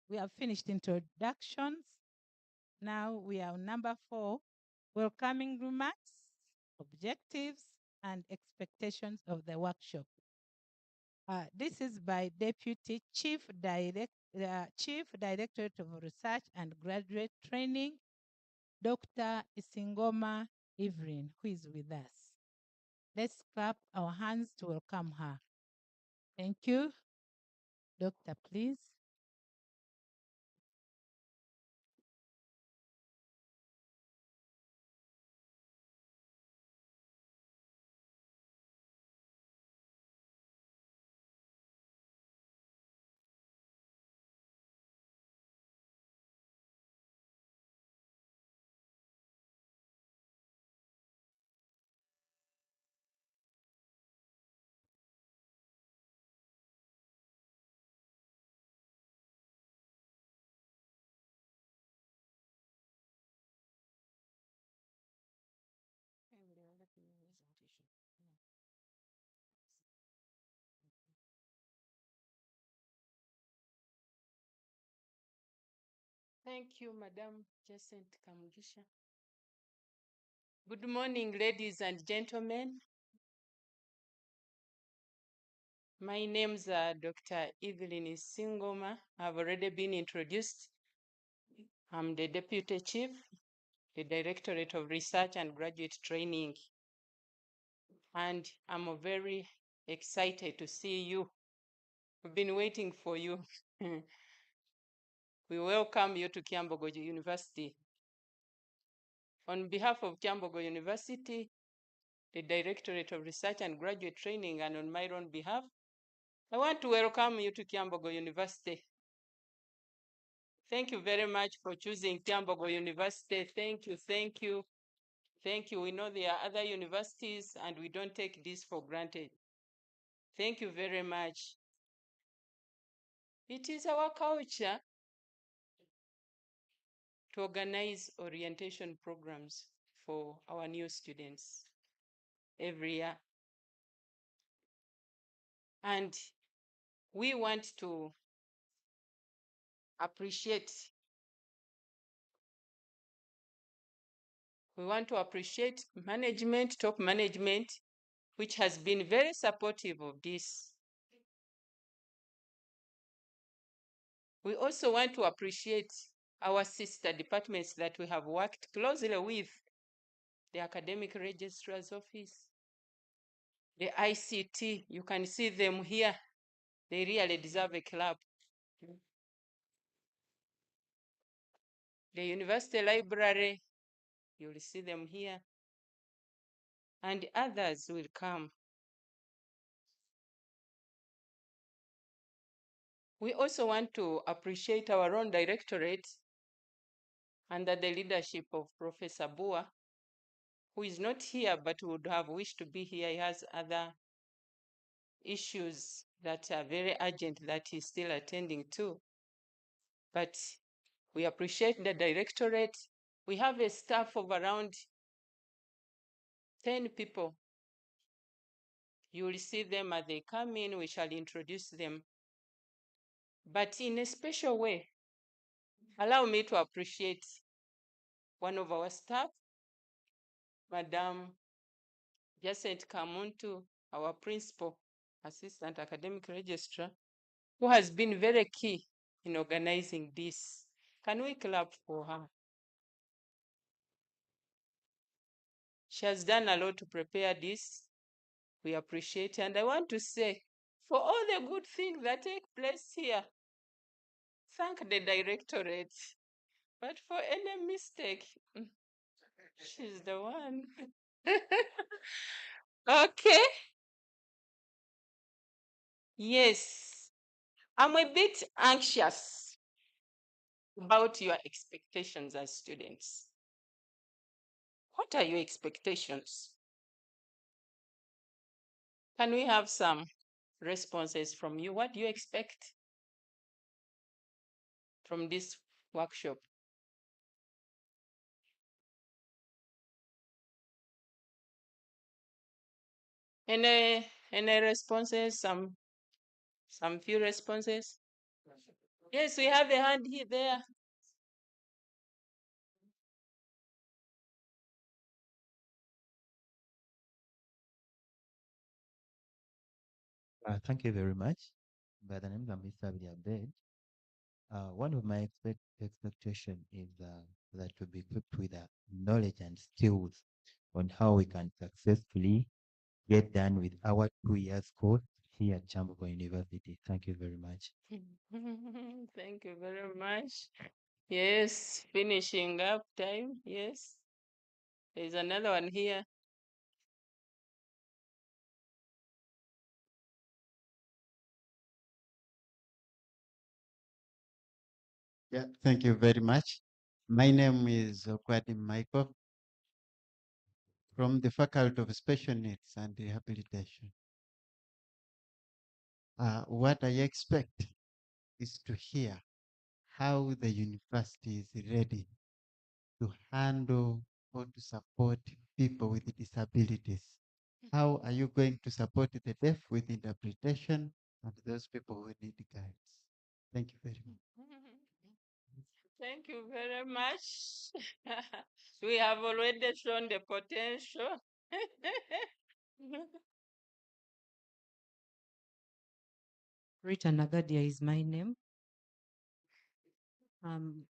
We have finished introductions. Now we are on number 4, welcoming remarks, objectives, and expectations of the workshop. This is by Deputy Chief Directorate of Research and Graduate Training, Dr. Isingoma Evelyn, who is with us. Let's clap our hands to welcome her. Thank you. Doctor, please. Thank you, Madam Jacent Kamugisha. Good morning, ladies and gentlemen. My name's Dr. Evelyn Isingoma. I've already been introduced. I'm the Deputy Chief, the Directorate of Research and Graduate Training. And I'm very excited to see you. We've been waiting for you. We welcome you to Kyambogo University. On behalf of Kyambogo University, the Directorate of Research and Graduate Training, and on my own behalf, I want to welcome you to Kyambogo University. Thank you very much for choosing Kyambogo University. Thank you, thank you, thank you. We know there are other universities and we don't take this for granted. Thank you very much. It is our culture to organize orientation programs for our new students every year. And we want to appreciate management, top management, which has been very supportive of this. We also want to appreciate our sister departments that we have worked closely with, the Academic Registrar's Office, the ICT, you can see them here. They really deserve a clap. The University Library, you'll see them here. And others will come. We also want to appreciate our own directorate under the leadership of Professor Bua, who is not here but would have wished to be here. He has other issues that are very urgent that he's still attending to. But we appreciate the directorate. We have a staff of around 10 people. You will see them as they come in. We shall introduce them. But in a special way, allow me to appreciate one of our staff, Madam Jacent Kamuntu, our principal assistant academic registrar, who has been very key in organizing this. Can we clap for her? She has done a lot to prepare this. We appreciate it. And I want to say, for all the good things that take place here, thank the directorate. But for any mistake, she's the one. Okay. Yes. I'm a bit anxious about your expectations as students. What are your expectations? Can we have some responses from you? What do you expect from this workshop? Any responses? Some few responses? Yes, we have a hand here there. Thank you very much. By the name of Mr. Abed, one of my expectation is that to be equipped with knowledge and skills on how we can successfully get done with our 2 years course here at Kyambogo University. Thank you very much. Thank you very much. Yes, finishing up time. Yes. There's another one here. Yeah, thank you very much. My name is Okwadi Michael from the Faculty of Special Needs and Rehabilitation. What I expect is to hear how the university is ready to handle or to support people with disabilities. How are you going to support the deaf with interpretation and those people who need guides? Thank you very much. Thank you very much. We have already shown the potential. Rita Nagadia is my name.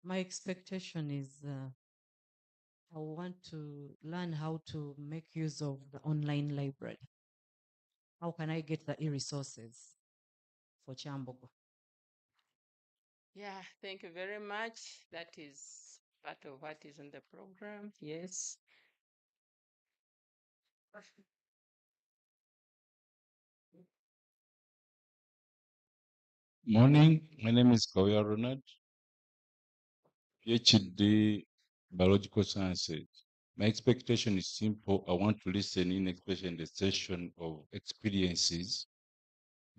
My expectation is I want to learn how to make use of the online library. How can I get the e-resources for Kyambogo? Yeah, thank you very much. That is part of what is in the program. Yes. Morning, my name is Kawia Ronald, PhD Biological Sciences. My expectation is simple. I want to listen in, especially in the session of experiences,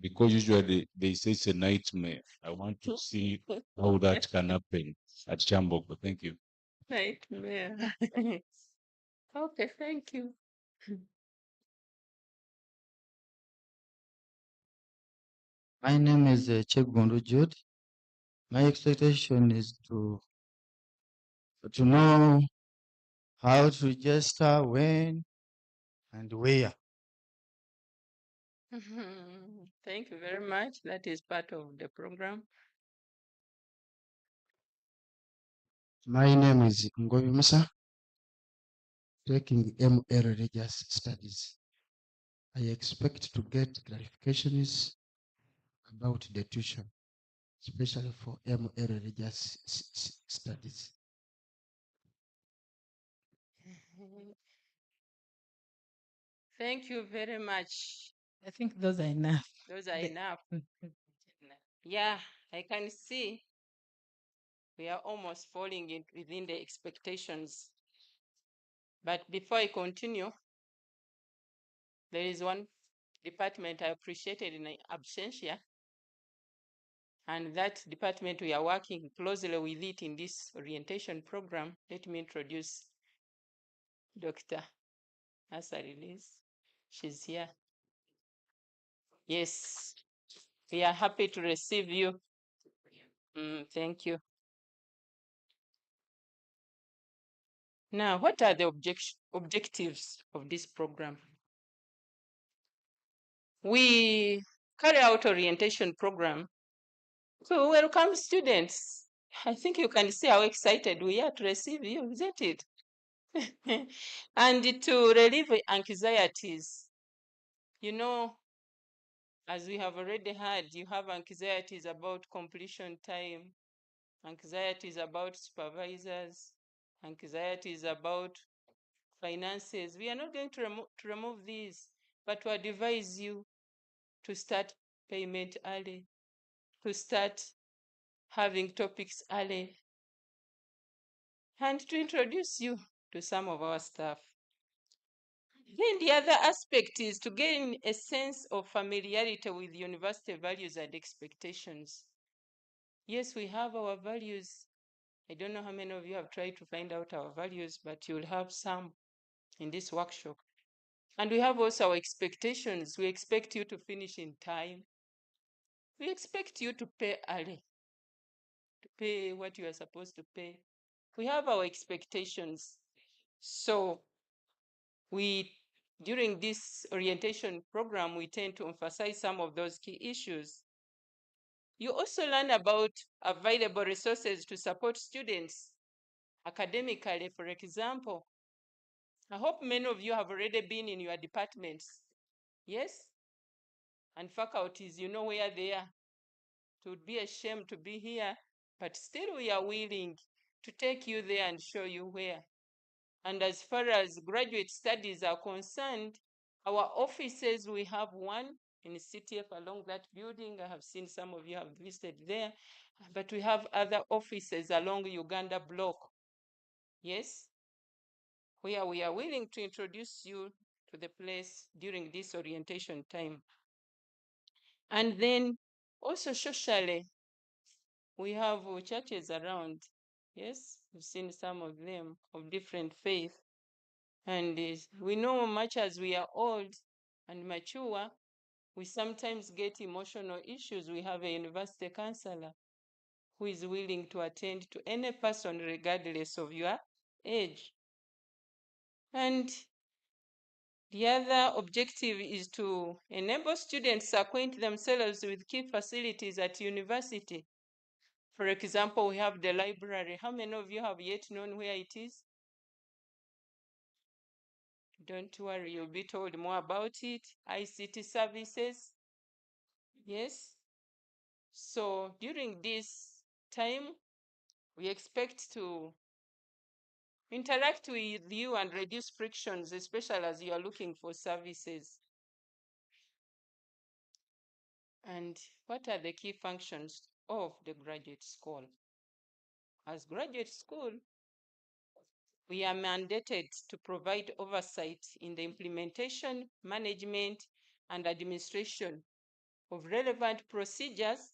because usually they say it's a nightmare. I want to see how that can happen at Kyambogo. Thank you. Nightmare. Okay, thank you. My name is Chegbondo Jude. My expectation is to know how to register, when, and where. Thank you very much. That is part of the program. My name is Ngobi Musa, taking MA Religious Studies. I expect to get clarifications about the tuition, especially for MA Religious Studies. Thank you very much. I think those are enough. Those are enough. Yeah, I can see we are almost falling within the expectations. But before I continue, there is one department I appreciated in absentia, and that department we are working closely with it in this orientation program. Let me introduce Dr. Asarilis. She's here. Yes, we are happy to receive you. Thank you. Now, what are the objectives of this program? We carry out orientation program to welcome students. I think you can see how excited we are to receive you, isn't it? And to relieve anxieties. You know, as we have already heard, you have anxieties about completion time, anxieties about supervisors, anxieties about finances. We are not going to remove these, but to advise you to start payment early, to start having topics early, and to introduce you to some of our staff. Then the other aspect is to gain a sense of familiarity with university values and expectations. Yes, we have our values. I don't know how many of you have tried to find out our values, but you'll have some in this workshop. And we have also our expectations. We expect you to finish in time. We expect you to pay early. pay what you are supposed to pay. We have our expectations. So during this orientation program, we tend to emphasize some of those key issues. You also learn about available resources to support students academically. For example, I hope many of you have already been in your departments. Yes? And faculties, you know where they are. It would be a shame to be here, but still we are willing to take you there and show you where. And as far as graduate studies are concerned, our offices, we have one in the CTF along that building. I have seen some of you have visited there, but we have other offices along Uganda block. Yes, where we are willing to introduce you to the place during this orientation time. And then also socially, we have churches around. Yes, we've seen some of them of different faith. And we know much as we are old and mature, we sometimes get emotional issues. We have a university counselor who is willing to attend to any person regardless of your age. And the other objective is to enable students to acquaint themselves with key facilities at university. For example, we have the library. How many of you have yet known where it is? Don't worry, you'll be told more about it. ICT services. Yes. So during this time, we expect to interact with you and reduce frictions, especially as you are looking for services. And what are the key functions of the graduate school? As graduate school, we are mandated to provide oversight in the implementation, management, and administration of relevant procedures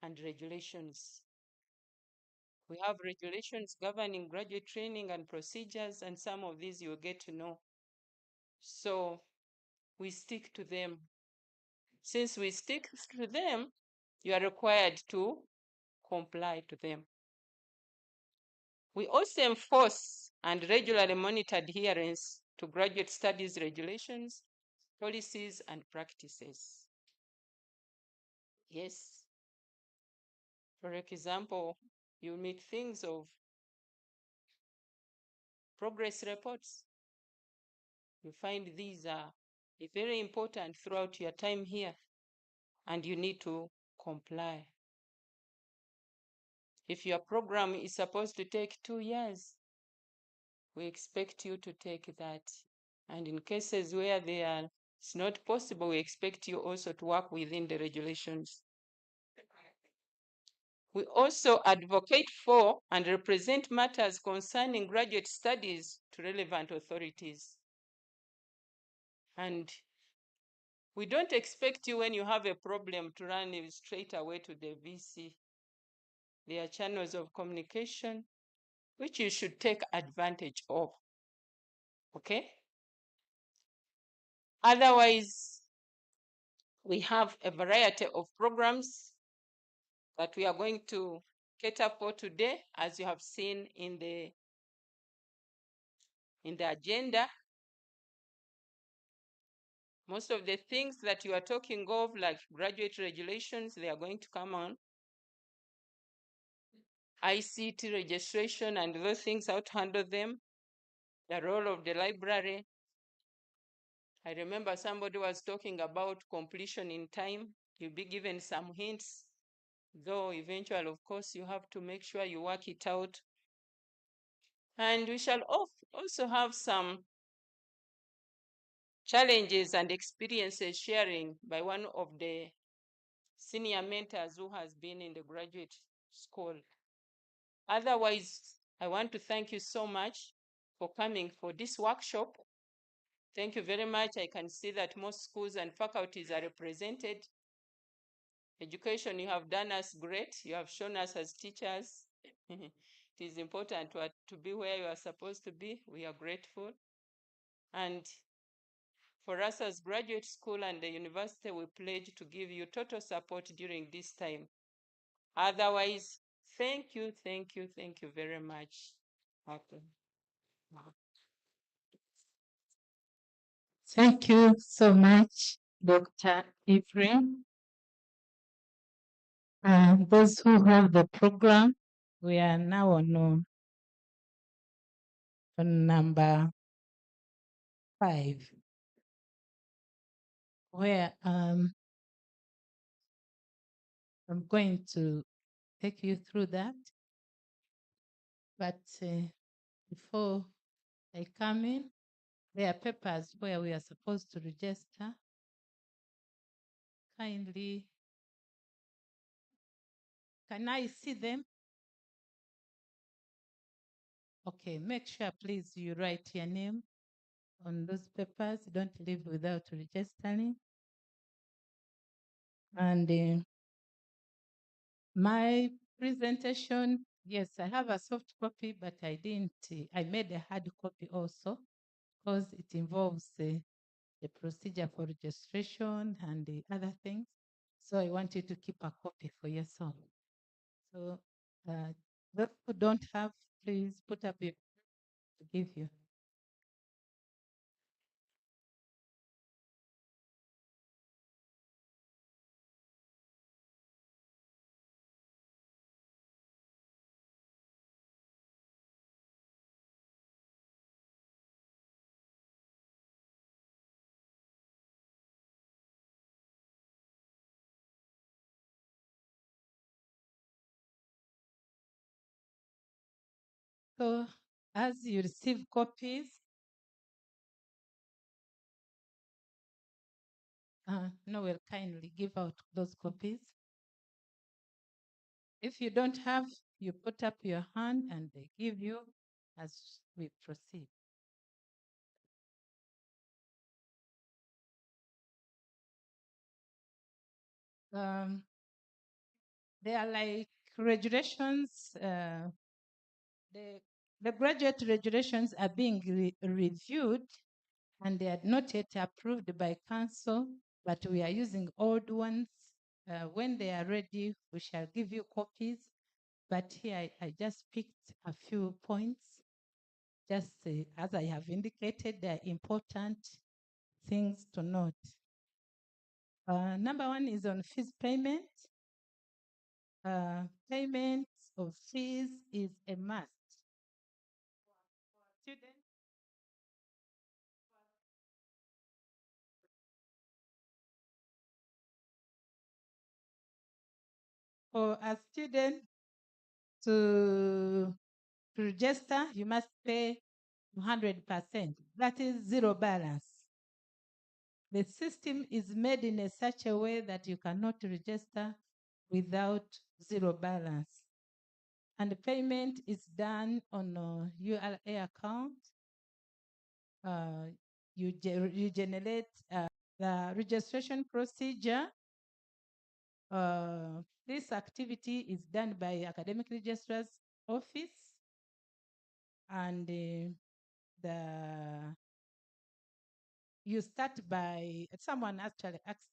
and regulations. We have regulations governing graduate training and procedures, and some of these you'll get to know. So we stick to them. Since we stick to them, you are required to comply to them. We also enforce and regularly monitor adherence to graduate studies regulations, policies, and practices. Yes. For example, you meet things of progress reports. You find these are very important throughout your time here, and you need to comply. If your program is supposed to take 2 years, we expect you to take that. And in cases where it's not possible, we expect you also to work within the regulations. We also advocate for and represent matters concerning graduate studies to relevant authorities. And we don't expect you, when you have a problem, to run straight away to the VC. There are channels of communication which you should take advantage of. Okay? Otherwise, we have a variety of programs that we are going to cater for today, as you have seen in the agenda. Most of the things that you are talking of, like graduate regulations, they are going to come on. ICT registration and those things, how to handle them. The role of the library. I remember somebody was talking about completion in time. You'll be given some hints, though eventually, of course, you have to make sure you work it out. And we shall also have some challenges and experiences sharing by one of the senior mentors who has been in the graduate school. Otherwise, I want to thank you so much for coming for this workshop. Thank you very much. I can see that most schools and faculties are represented. Education, you have done us great. You have shown us as teachers. It is important to be where you are supposed to be. We are grateful. And for us as graduate school and the university, we pledge to give you total support during this time. Otherwise, Thank you very much. Okay. Thank you so much, Dr. Ephraim. Those who have the program, we are now on number 5, where I'm going to take you through that. But before I come in, there are papers where we are supposed to register. Kindly, can I see them? Okay, make sure, please, you write your name on those papers. Don't leave without registering. And my presentation, yes, I have a soft copy, but I didn't, I made a hard copy also because it involves the procedure for registration and the other things. So I want you to keep a copy for yourself. So those who don't have, please put up your to give you. So as you receive copies, no, we'll kindly give out those copies. If you don't have, you put up your hand and they give you as we proceed. They are like regulations. The graduate regulations are being reviewed and they are not yet approved by council, but we are using old ones. When they are ready, we shall give you copies. But here I just picked a few points. Just as I have indicated, they are important things to note. Number 1 is on fees payment. Payment of fees is a must. Students, for a student to register, you must pay 100%. That is zero balance. The system is made in such a way that you cannot register without zero balance. And the payment is done on a URA account. You generate the registration procedure. This activity is done by Academic Registrar's Office, and you start by, someone actually asked,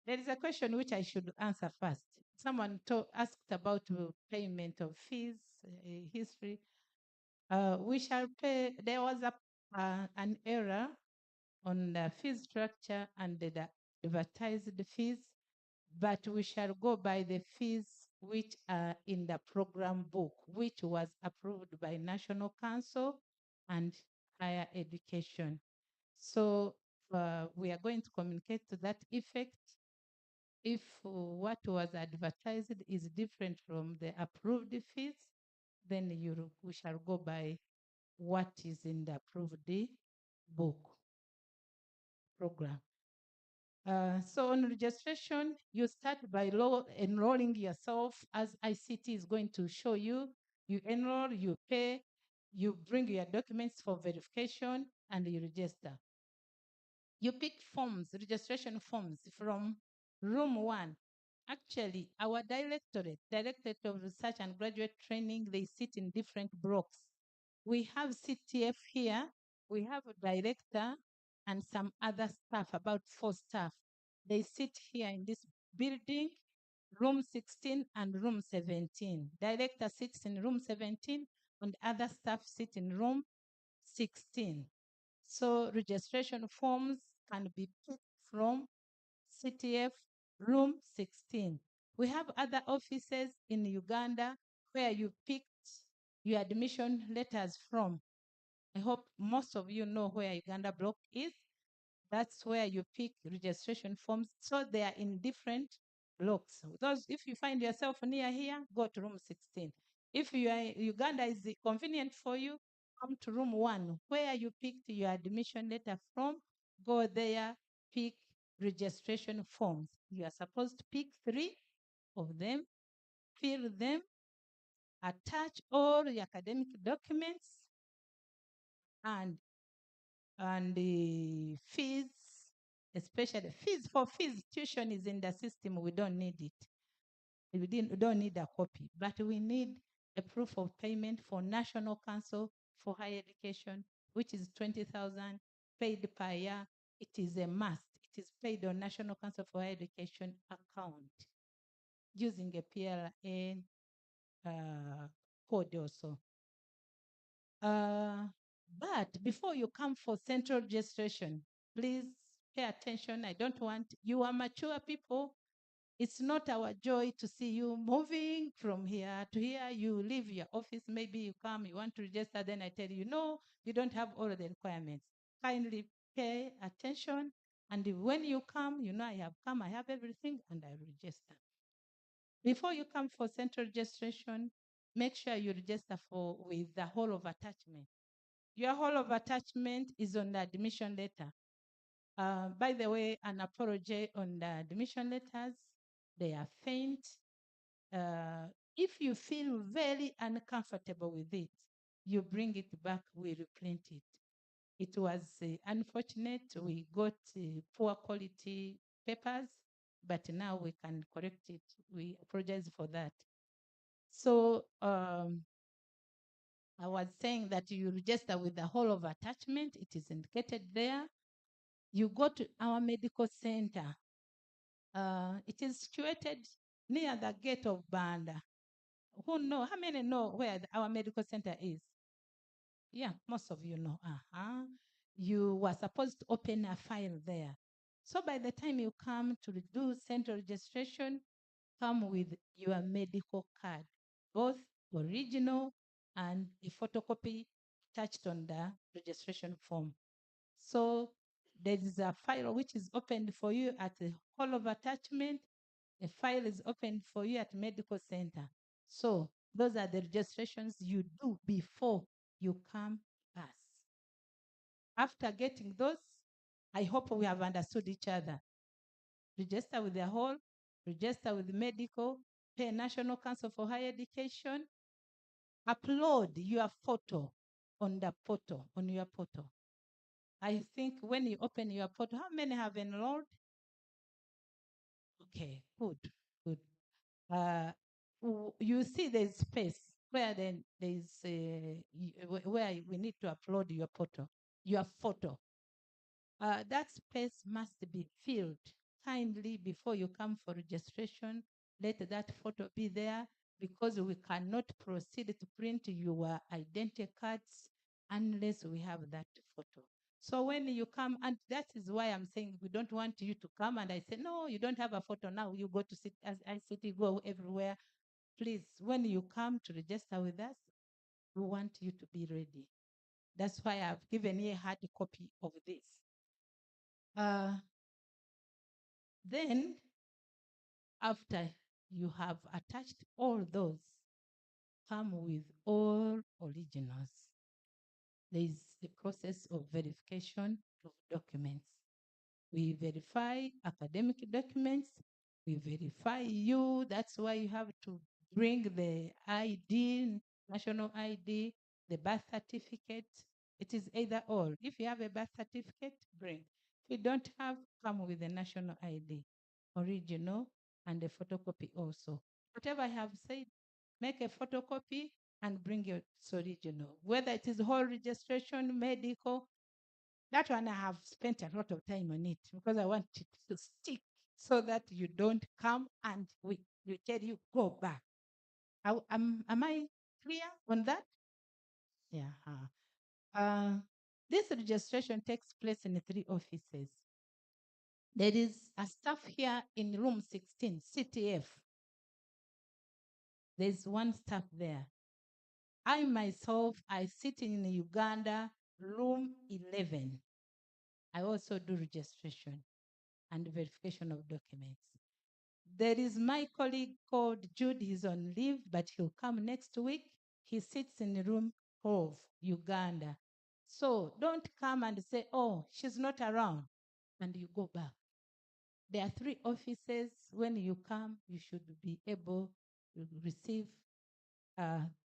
there is a question which I should answer first. Someone asked about payment of fees, history. We shall pay, there was an error on the fee structure and the advertised fees, but we shall go by the fees which are in the program book, which was approved by National Council and Higher Education. So we are going to communicate to that effect. If what was advertised is different from the approved fees, then we shall go by what is in the approved book program. So on registration, you start by enrolling yourself as ICT is going to show you. You enroll, you pay, you bring your documents for verification, and you register. You pick forms, registration forms from room 1. Actually, our directorate of research and graduate training, they sit in different blocks. We have CTF here, we have a director and some other staff, about 4 staff. They sit here in this building. room 16 and room 17. Director sits in room 17 and other staff sit in room 16. So registration forms can be picked from CTF room 16. We have other offices in Uganda where you picked your admission letters from. I hope most of you know where Uganda block is. That's where you pick registration forms. So they are in different blocks. Those, if you find yourself near here, go to room 16. If you are Uganda is convenient for you, come to room 1, where you picked your admission letter from. Go there, pick registration forms. You are supposed to pick 3 of them, fill them, attach all your academic documents, and the fees, especially fees, tuition is in the system. We don't need it. We don't need a copy, but we need a proof of payment for National Council for Higher Education, which is 20,000 paid per year. It is a must. It is paid on National Council for Higher Education account using a PLN code also. But before you come for central registration, please pay attention. I don't want, you are mature people. It's not our joy to see you moving from here to here. You leave your office, maybe you come, you want to register, then I tell you, no, you don't have all the requirements. Kindly pay attention. And when you come, you know I have come, I have everything, and I register. Before you come for central registration, make sure you register with the whole of attachment. Your whole of attachment is on the admission letter. By the way, an apology on the admission letters. They are faint. If you feel very uncomfortable with it, you bring it back, we reprint it. It was unfortunate. We got poor quality papers, but now we can correct it. We apologize for that. So I was saying that you register with the whole of attachment. It is indicated there. You go to our medical center. It is situated near the gate of Banda. Who know? How many know where our medical center is? Yeah, most of you know. You were supposed to open a file there. So by the time you come to do central registration, come with your medical card, both original and a photocopy attached on the registration form. So there is a file which is opened for you at the hall of attachment. A file is opened for you at medical center. So those are the registrations you do before you come to us. After getting those, I hope we have understood each other. Register with the hall, register with medical, pay National Council for Higher Education, upload your photo on the portal, on your portal. I think when you open your portal, how many have enrolled? Okay, good, good. You see there's space where then there's where we need to upload your photo. That space must be filled. Kindly, before you come for registration, let that photo be there, because we cannot proceed to print your identity cards unless we have that photo. So when you come, and that is why I'm saying we don't want you to come and I say, no, you don't have a photo now. You go to sit as ICT, go everywhere. Please, when you come to register with us, we want you to be ready. That's why I've given you a hard copy of this. Then, after you have attached all those, come with all originals. There is a process of verification of documents. We verify academic documents. We verify you. That's why you have to bring the ID, national ID, the birth certificate. It is either or. If you have a birth certificate, bring. If you don't have, come with the national ID, original, and a photocopy also. Whatever I have said, make a photocopy and bring your original. Whether it is whole registration, medical, that one I have spent a lot of time on it because I want it to stick so that you don't come and we You tell you, go back. Am I clear on that? Yeah. This registration takes place in 3 offices. There is a staff here in room 16, CTF. There's one staff there. I myself, I sit in Uganda, room 11. I also do registration and verification of documents. There is my colleague called Jude. He's on leave, but he'll come next week. He sits in room 12, Uganda. So don't come and say, oh, she's not around, and you go back. There are 3 offices. When you come, you should be able to receive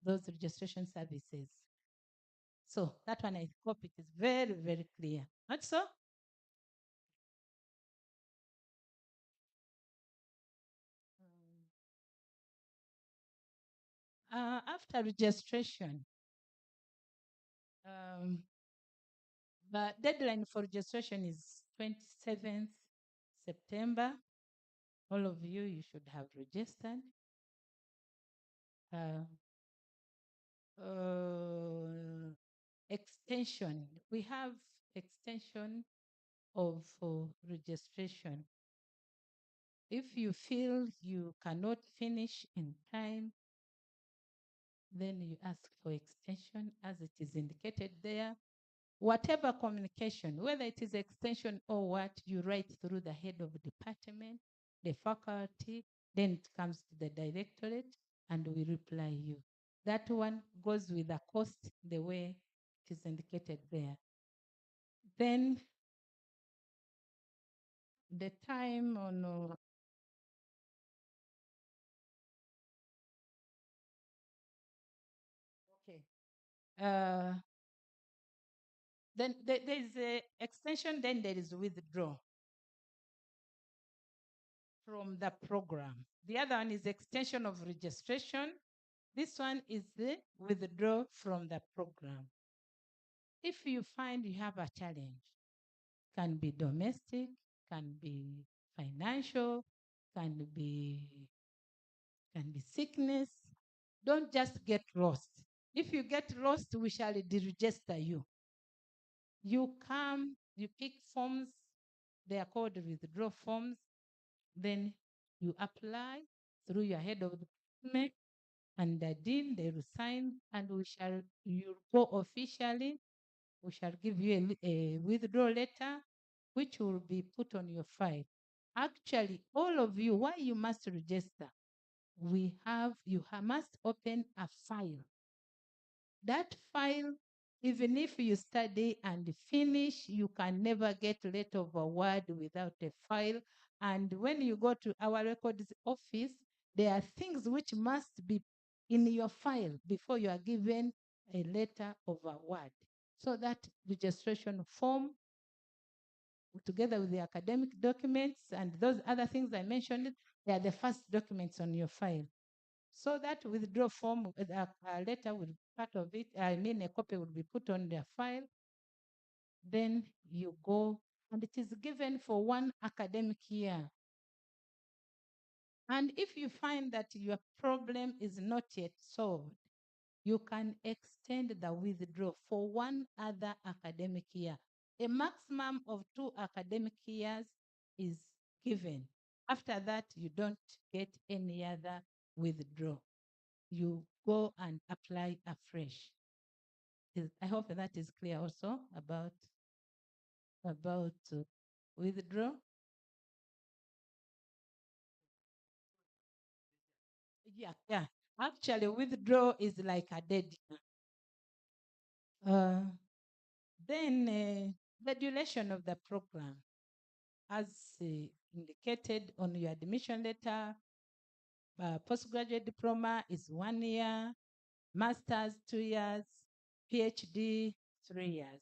those registration services. So that one, I hope it is very, very clear. Not so? After registration, the deadline for registration is 27th September. All of you should have registered. Extension. We have extension of registration. If you feel you cannot finish in time, then you ask for extension as it is indicated there. Whatever communication, whether it is extension or what, you write through the head of the department, the faculty, then it comes to the directorate, and we reply you. That one goes with the cost the way it is indicated there. Then the time on okay. Then there is a extension, then there is withdraw from the program. The other one is extension of registration. This one is the withdraw from the program. If you find you have a challenge, can be domestic, can be financial, can be sickness, don't just get lost. If you get lost, we shall deregister you. You come, you pick forms, they are called withdraw forms, then you apply through your head of the department, and the dean, they will sign, and you go officially. We shall give you a withdrawal letter, which will be put on your file. Actually, all of you, why you must register? You must open a file. That file, even if you study and finish, you can never get rid of a word without a file. And when you go to our records office, there are things which must be in your file before you are given a letter of award. So that registration form, together with the academic documents and those other things I mentioned, they are the first documents on your file. So that withdrawal form, a letter will be part of it. A copy will be put on their file. Then you go, and it is given for 1 academic year. And if you find that your problem is not yet solved, you can extend the withdrawal for 1 other academic year. A maximum of 2 academic years is given. After that, you don't get any other withdrawal. You go and apply afresh. I hope that is clear also about withdraw. Yeah. Actually, withdraw is like a deadline. Then the duration of the program, as indicated on your admission letter, postgraduate diploma is 1 year, master's 2 years, PhD 3 years.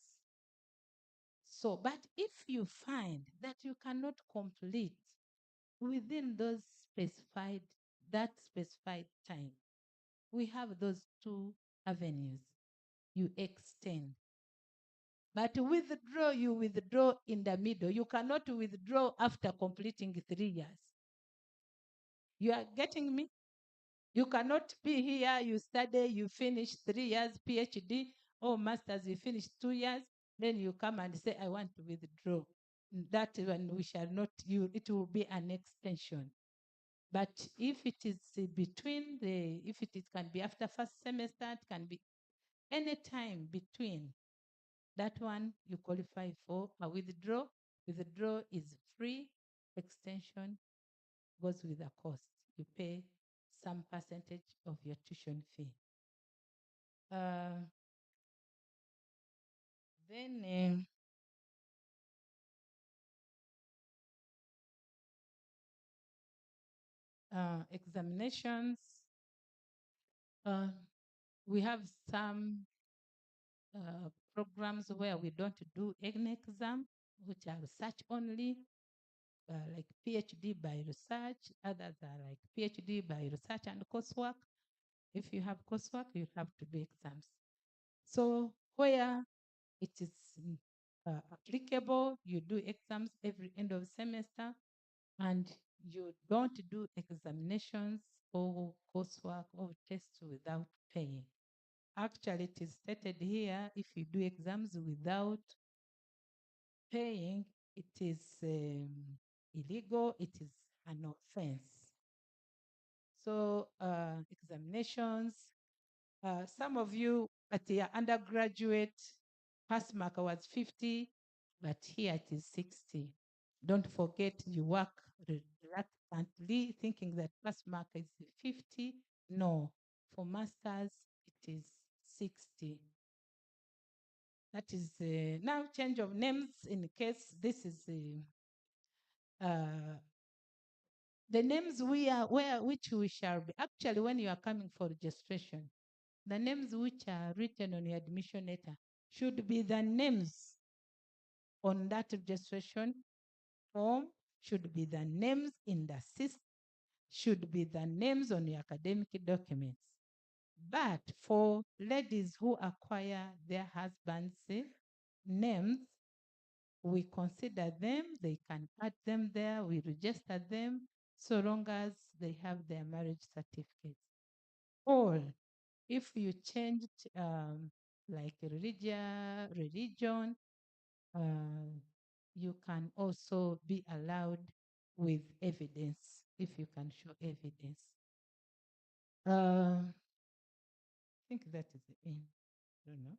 So, but if you find that you cannot complete within that specified time, we have those 2 avenues. You extend. But withdraw, you withdraw in the middle. You cannot withdraw after completing 3 years. You are getting me? You cannot be here, you study, you finish 3 years PhD or masters, you finish 2 years, then you come and say, I want to withdraw. That one we shall not, it will be an extension. But if it is between if it can be after first semester, it can be any time between. That one you qualify for a withdraw. Withdraw is free. Extension goes with the cost. You pay some percentage of your tuition fee. Then examinations. We have some programs where we don't do any exam, which are research only, like PhD by research. Others are like PhD by research and coursework. If you have coursework, you have to do exams. So where it is applicable, you do exams every end of semester, and you don't do examinations or coursework or tests without paying. Actually, it is stated here, if you do exams without paying, it is illegal, it is an offense. So examinations, some of you at the undergraduate pass mark was 50, but here it is 60. Don't forget you work reluctantly thinking that pass mark is 50. No, for masters it is 60. That is now change of names in case this is the names which we shall be. Actually, when you are coming for registration, the names which are written on your admission letter should be the names on that registration form, should be the names in the system, should be the names on your academic documents. But for ladies who acquire their husbands' names, we consider them, they can add them there, we register them, so long as they have their marriage certificates. Or if you changed like religion, you can also be allowed with evidence if you can show evidence. I think that is the end. I don't know.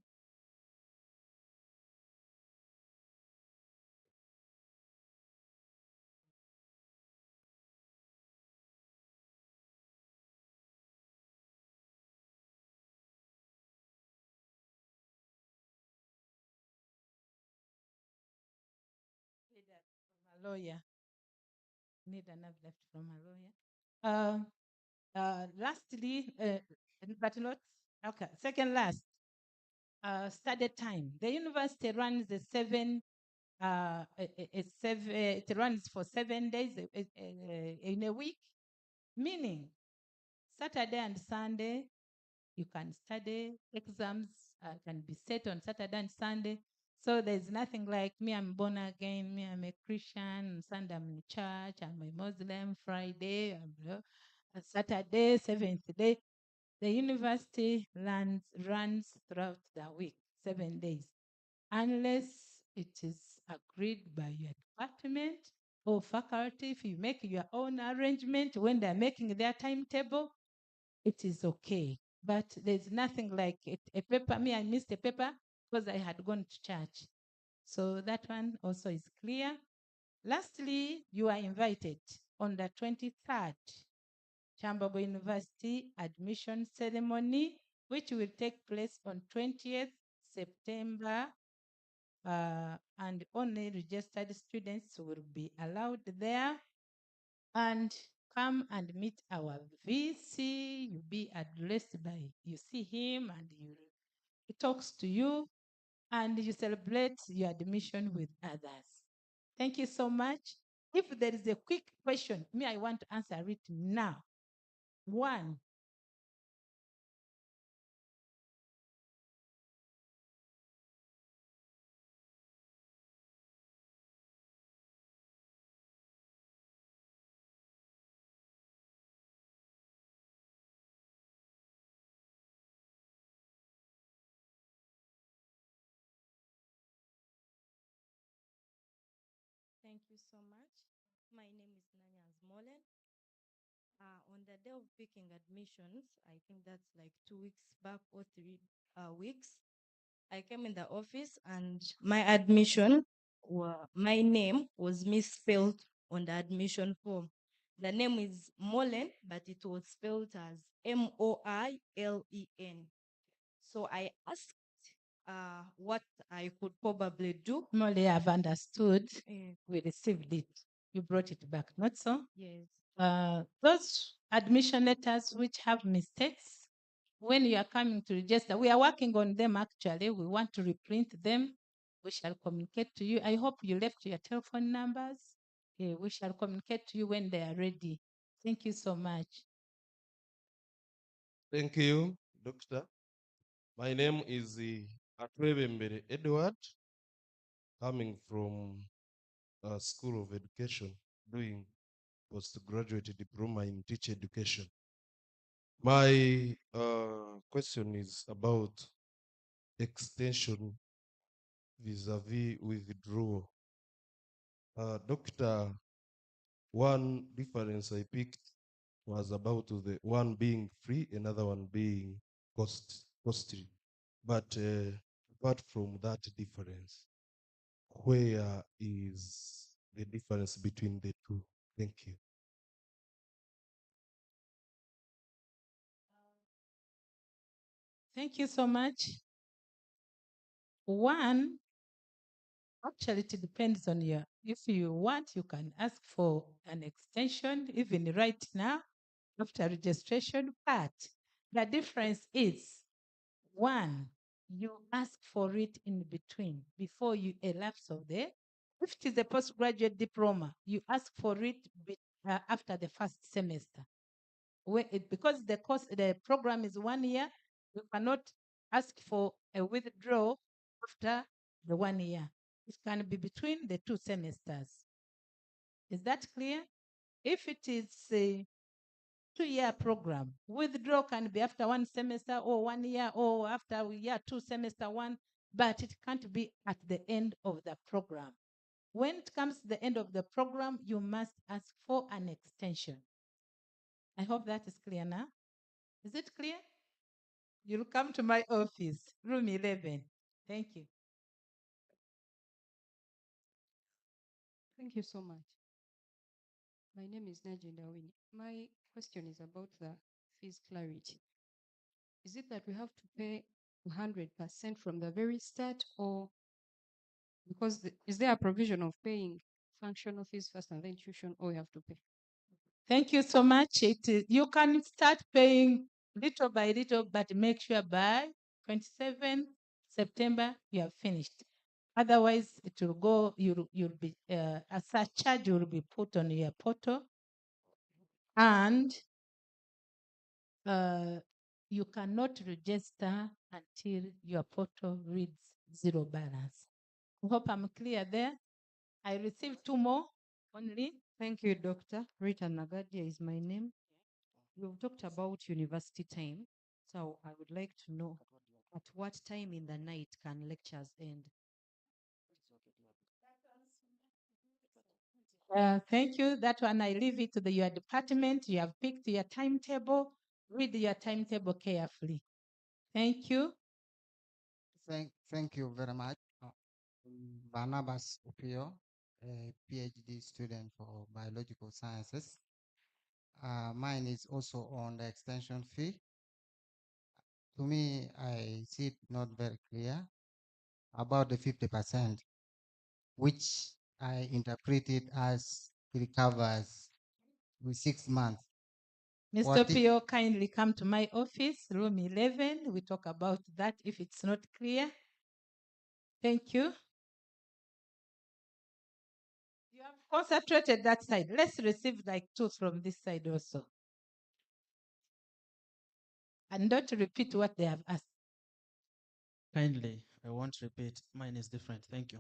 From a lawyer. Need another left from a lawyer. Lastly, but not okay. Second last, study time. The university runs it runs for 7 days in a week, meaning Saturday and Sunday you can study. Exams can be set on Saturday and Sunday. So there's nothing like me, I'm born again, me, I'm a Christian, Sunday I'm in church, I'm a Muslim, Friday, Saturday, seventh day. The university runs throughout the week, 7 days, unless it is agreed by your department or faculty. If you make your own arrangement when they're making their timetable, it is okay. But there's nothing like a paper. Me, I missed a paper because I had gone to church. So that one also is clear. Lastly, you are invited on the 23rd, Kyambogo University admission ceremony, which will take place on 20th September, and only registered students will be allowed there. And come and meet our VC. You'll be addressed by, you see him and he talks to you and you celebrate your admission with others. Thank you so much. If there is a quick question, I want to answer it now. One, you so much. My name is Nanyans Molen. On the day of picking admissions, I think that's like 2 weeks back or 3 weeks, I came in the office and my admission, my name was misspelled on the admission form. The name is Molen, but it was spelled as Moilen. So I asked what I could probably do. Molly, I've understood. Eh, We received it. You brought it back, not so? yes. Those admission letters which have mistakes, when you are coming to register, we are working on them actually. We want to reprint them. We shall communicate to you. I hope you left your telephone numbers. We shall communicate to you when they are ready. Thank you so much. Thank you, Doctor. My name is Atwebembere Edward, coming from School of Education, doing postgraduate diploma in teacher education. My question is about extension vis-a-vis withdrawal. Doctor, one difference I picked was about the one being free, another one being costly. But apart from that difference, where is the difference between the two? Thank you. Thank you so much. One, actually, it depends on you. If you want, you can ask for an extension, even right now, after registration. But the difference is one, you ask for it in between before you elapse of the. If it is a postgraduate diploma, you ask for it after the first semester. Because the program is 1 year, you cannot ask for a withdrawal after the 1 year. It can be between the 2 semesters. Is that clear? If it is a 2-year program, withdrawal can be after 1 semester or 1 year or after year 2 semester 1, but it can't be at the end of the program. When it comes to the end of the program, you must ask for an extension. I hope that is clear now. Is it clear? You'll come to my office, room 11. Thank you. Thank you so much. My name is Najinda Winnie. My question is about the fees clarity. Is it that we have to pay 100% from the very start, or because is there a provision of paying functional fees first and then tuition, or we have to pay? Thank you so much. You can start paying little by little, but make sure by 27 September you have finished. Otherwise, it will go. You'll be a surcharge will be put on your portal, and you cannot register until your portal reads 0 balance. I hope I'm clear there. I received 2 more only. Thank you, Doctor. Rita Nagadia is my name. You've talked about university time. So I would like to know at what time in the night can lectures end? Thank you. That one I leave it to your department. You have picked your timetable. Read your timetable carefully. Thank you. Thank you very much. Barnabas Upio, a PhD student for biological sciences. Mine is also on the extension fee. To me, I see it not very clear about the 50%, which I interpreted as it covers with 6 months. Mr. Pio, kindly come to my office, room 11. We talk about that if it's not clear. Thank you. You have concentrated that side. Let's receive like 2 from this side also. And don't repeat what they have asked. Kindly, I won't repeat. Mine is different. Thank you.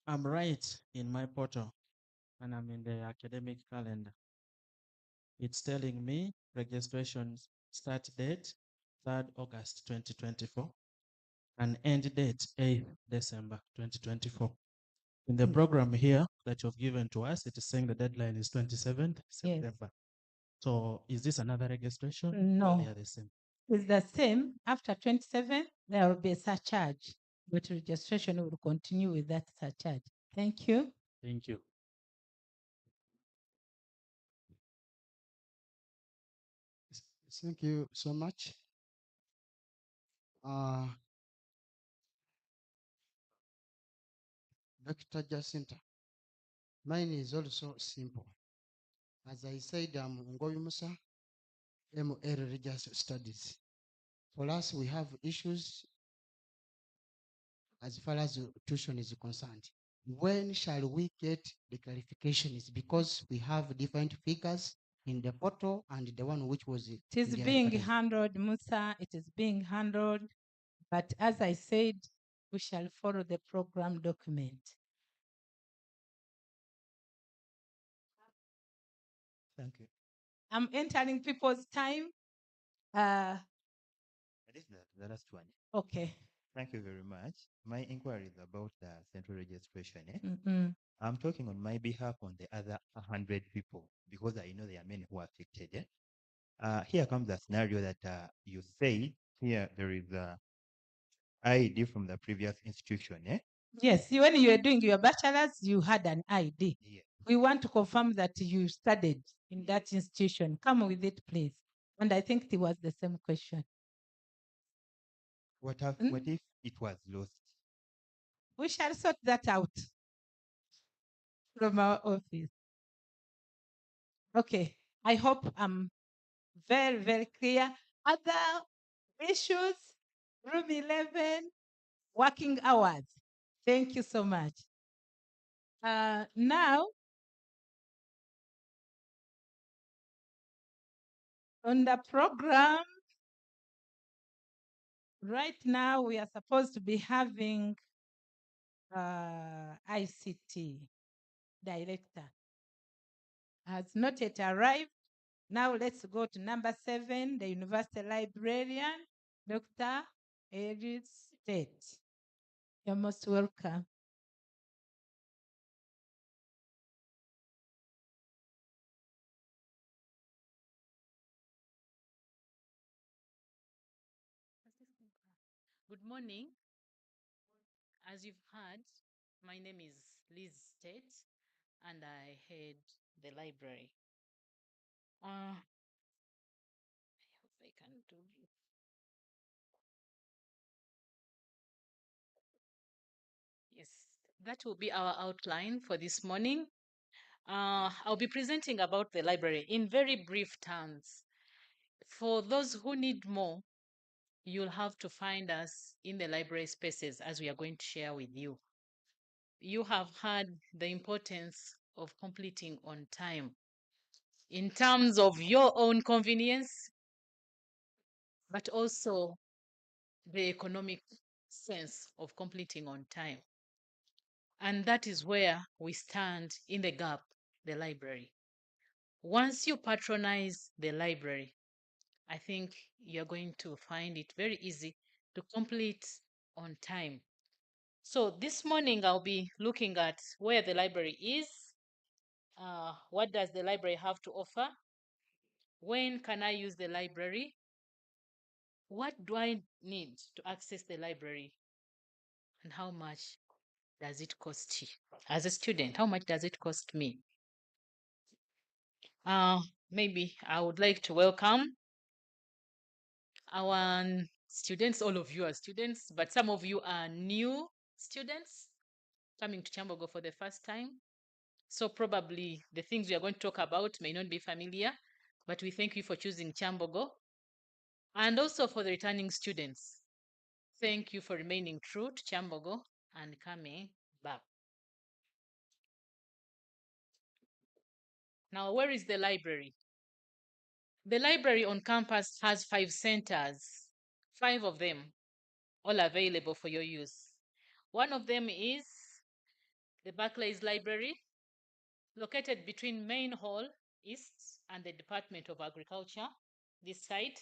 I'm right in my portal and I'm in the academic calendar. It's telling me registration start date 3rd August 2024 and end date 8th December 2024. In the program here that you've given to us, it is saying the deadline is 27th September. So is this another registration? No. They are the same. It's the same. After 27, there will be a surcharge, but registration will continue with that surcharge. Thank you. Thank you. Thank you so much. Dr. Jacinta, mine is also simple. As I said, I'm Ngoyi Musa, ML Religious Studies. For us, we have issues as far as tuition is concerned. When shall we get the clarifications? Because we have different figures in the portal and the one which was It is in the being advertisement. handled, Musa. It is being handled. But as I said, we shall follow the program document. Thank you. I'm entering people's time. This is the last one. Okay. Thank you very much. My inquiry is about the central registration. Mm-mm. I'm talking on my behalf on the other 100 people because I know there are many who are affected. Here comes the scenario that you say here there is a ID from the previous institution. Yes, when you were doing your bachelor's, you had an ID. Yeah. We want to confirm that you studied in that institution. Come with it, please. And I think it was the same question. What if it was lost? We shall sort that out from our office. Okay, I hope I'm very, very clear. Other issues, room 11, working hours. Thank you so much. Now, on the program, right now we are supposed to be having ICT director. Has not yet arrived. Now let's go to number 7, the university librarian, Dr. Sept. You're most welcome. Good morning. As you've heard, my name is Liz State, and I head the library. I hope I can do this. Yes, that will be our outline for this morning. I'll be presenting about the library in very brief terms. For those who need more, you'll have to find us in the library spaces as we are going to share with you. You have heard the importance of completing on time in terms of your own convenience, but also the economic sense of completing on time. And that is where we stand in the gap, the library. Once you patronize the library, I think you're going to find it very easy to complete on time. So this morning I'll be looking at where the library is, what does the library have to offer, when can I use the library, what do I need to access the library, and how much does it cost you? As a student, how much does it cost me? Maybe I would like to welcome our students. All of you are students, but some of you are new students coming to Kyambogo for the first time. So probably the things we are going to talk about may not be familiar, but we thank you for choosing Kyambogo. And also for the returning students, thank you for remaining true to Kyambogo and coming back. Now, where is the library? The library on campus has 5 centers, 5 of them, all available for your use. One of them is the Barclays Library, located between Main Hall East and the Department of Agriculture, this site.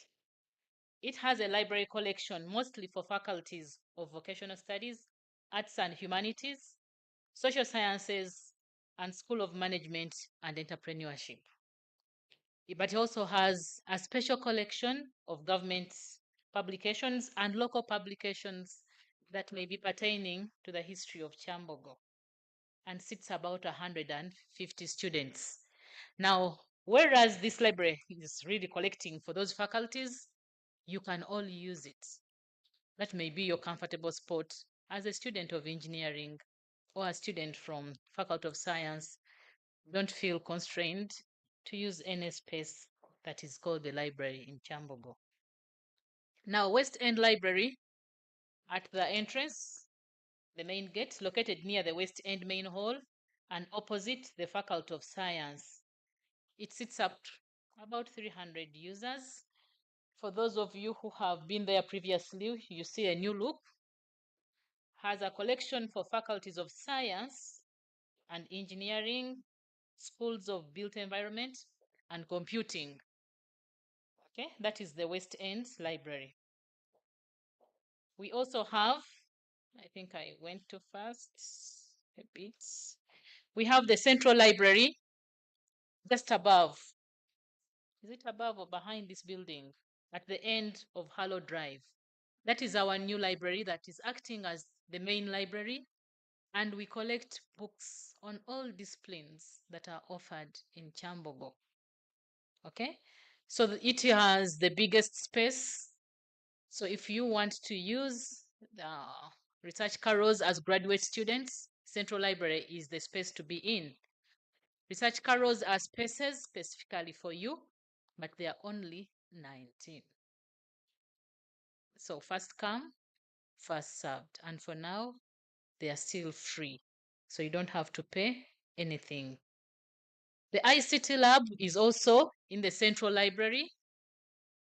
It has a library collection mostly for faculties of vocational studies, arts and humanities, social sciences, and School of Management and Entrepreneurship. But it also has a special collection of government publications and local publications that may be pertaining to the history of Kyambogo, and seats about 150 students. Now, whereas this library is really collecting for those faculties, you can all use it. That may be your comfortable spot as a student of engineering or a student from Faculty of Science. Don't feel constrained to use any space that is called the library in Kyambogo. Now, West End Library at the entrance, the main gate located near the West End main hall and opposite the Faculty of Science. It sits up about 300 users. For those of you who have been there previously, you see a new look. Has a collection for faculties of science and engineering, schools of built environment, and computing. Okay, that is the West End Library. We also have, I think I went too fast a bit. We have the Central Library just above. Is it above or behind this building? At the end of Harlow Drive. That is our new library that is acting as the main library, and we collect books on all disciplines that are offered in Kyambogo. Okay, so it has the biggest space. So if you want to use the research carrows as graduate students, Central Library is the space to be in. Research carrows are spaces specifically for you, but they are only 19. So first come, first served. And for now, they are still free. So you don't have to pay anything. The ICT lab is also in the Central Library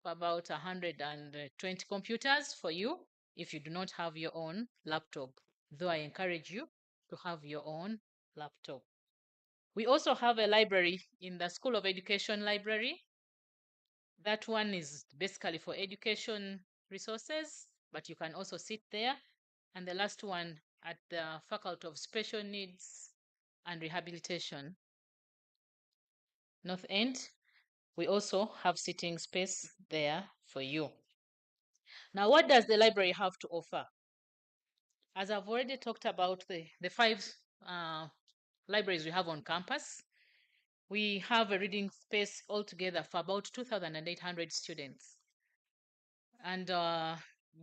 for about 120 computers for you if you do not have your own laptop, though I encourage you to have your own laptop. We also have a library in the School of Education library. That one is basically for education resources, but you can also sit there. And the last one at the Faculty of Special Needs and Rehabilitation, North End. We also have sitting space there for you. Now, what does the library have to offer? As I've already talked about the 5 libraries we have on campus, we have a reading space altogether for about 2,800 students. And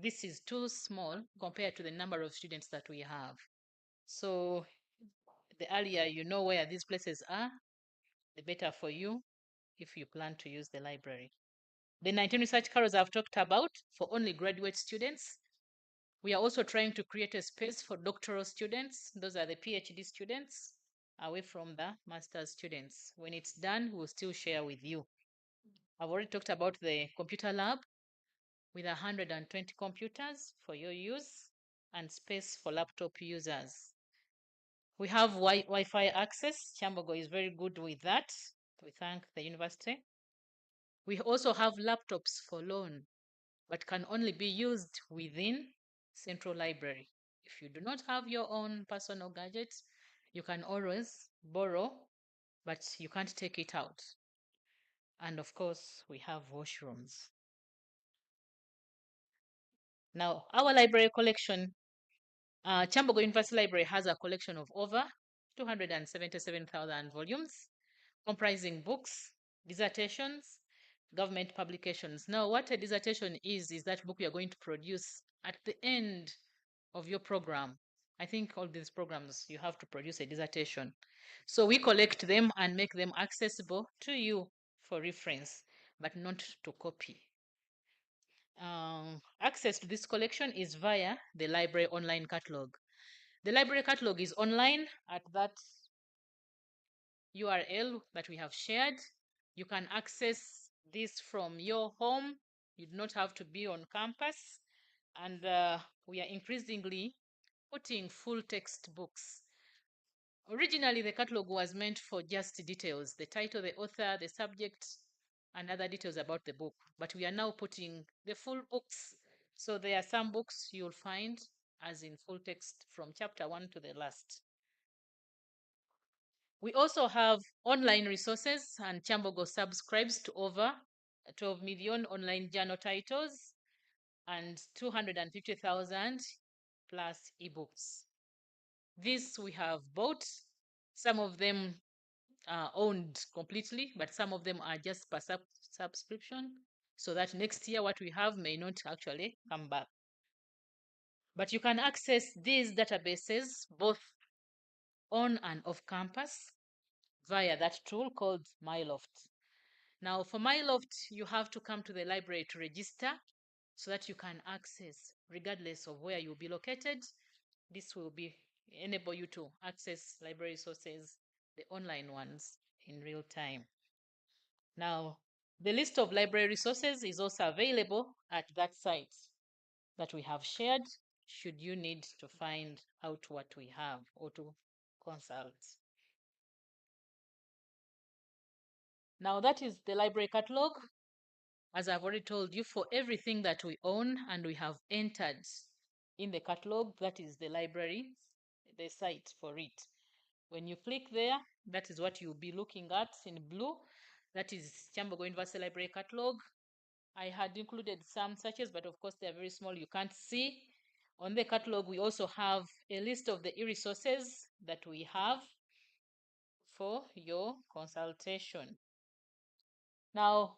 this is too small compared to the number of students that we have. So the earlier you know where these places are, the better for you if you plan to use the library. The 19 research carrows I've talked about for only graduate students. We are also trying to create a space for doctoral students. Those are the PhD students, away from the master's students. When it's done, we'll still share with you. I've already talked about the computer lab with 120 computers for your use and space for laptop users. We have Wi-Fi access. Kyambogo is very good with that. We thank the university. We also have laptops for loan, but can only be used within Central Library. If you do not have your own personal gadgets, you can always borrow, but you can't take it out. And of course, we have washrooms. Now, our library collection, Kyambogo University Library has a collection of over 277,000 volumes, comprising books, dissertations, government publications. Now, what a dissertation is that book you are going to produce at the end of your program. I think all these programs, you have to produce a dissertation. So we collect them and make them accessible to you for reference, but not to copy. Access to this collection is via the library online catalog. The library catalog is online at that URL that we have shared. You can access this from your home. You do not have to be on campus. And we are increasingly putting full text books. Originally, the catalog was meant for just details, the title, the author, the subject, and other details about the book. But we are now putting the full books. So there are some books you'll find as in full text from chapter 1 to the last. We also have online resources, and Kyambogo subscribes to over 12 million online journal titles and 250,000 plus ebooks. This we have bought. Some of them are owned completely, but some of them are just per subscription, so that next year what we have may not actually come back. But you can access these databases both on and off campus via that tool called MyLoft. Now, for MyLoft, you have to come to the library to register so that you can access, regardless of where you'll be located. This will enable you to access library resources, the online ones, in real time. Now, the list of library resources is also available at that site that we have shared, should you need to find out what we have or to consult. Now, that is the library catalog. As I've already told you, for everything that we own and we have entered in the catalog, that is the library, the site for it. When you click there, that is what you'll be looking at in blue. That is Kyambogo University Library Catalog. I had included some searches, but of course they're very small, you can't see. On the catalog, we also have a list of the e-resources that we have for your consultation. Now,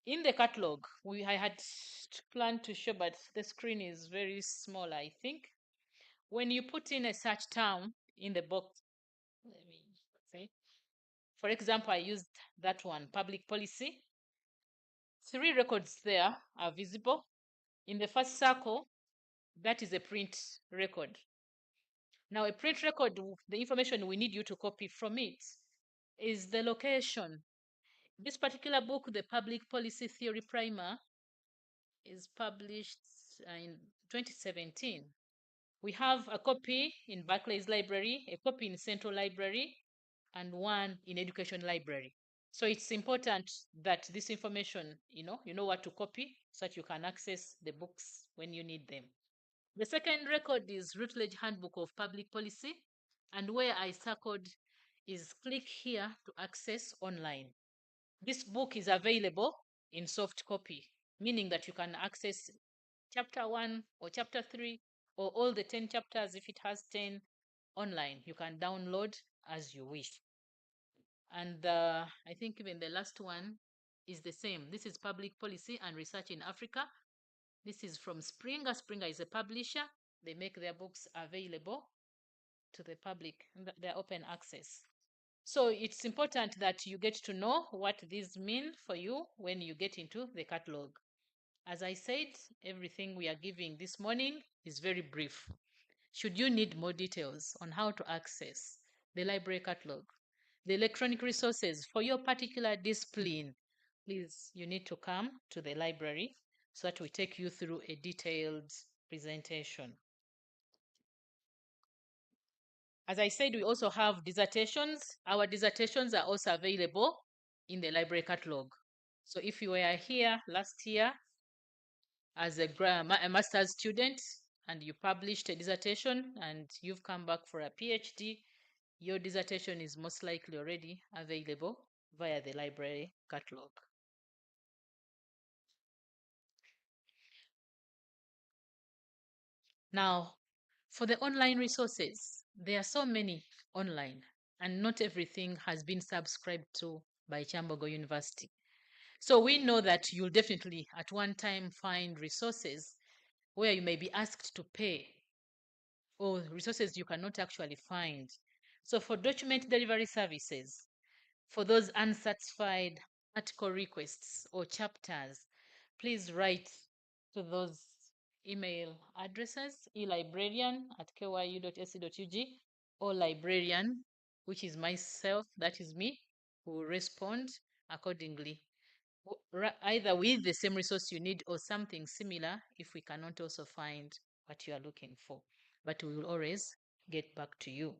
in the catalog, I had planned to show, but the screen is very small, I think. When you put in a search term in the box, let me say, for example, I used that one, public policy. 3 records there are visible. In the first circle, that is a print record. Now, a print record, the information we need you to copy from it is the location. This particular book, the Public Policy Theory Primer, is published in 2017. We have a copy in Barclays Library, a copy in Central Library, and one in Education Library. So it's important that this information, you know what to copy so that you can access the books when you need them. The second record is Routledge Handbook of Public Policy, and where I circled is click here to access online. This book is available in soft copy, meaning that you can access chapter 1 or chapter 3 or all the 10 chapters if it has 10 online. You can download as you wish. And I think even the last one is the same. This is Public Policy and Research in Africa. This is from Springer. Springer is a publisher. They make their books available to the public. They're open access. So it's important that you get to know what these mean for you when you get into the catalog. As I said, everything we are giving this morning is very brief. Should you need more details on how to access the library catalog, the electronic resources for your particular discipline, please, you need to come to the library so that we take you through a detailed presentation. As I said, we also have dissertations. Our dissertations are also available in the library catalog. So if you were here last year as a master's student and you published a dissertation and you've come back for a PhD, your dissertation is most likely already available via the library catalog. Now, for the online resources, there are so many online, and not everything has been subscribed to by Kyambogo University. So we know that you'll definitely at one time find resources where you may be asked to pay, or resources you cannot actually find. So for document delivery services, for those unsatisfied article requests or chapters, please write to those email addresses, elibrarian@kyu.ac.ug, or librarian, which is myself, that is me, who will respond accordingly, either with the same resource you need or something similar if we cannot also find what you are looking for. But we will always get back to you.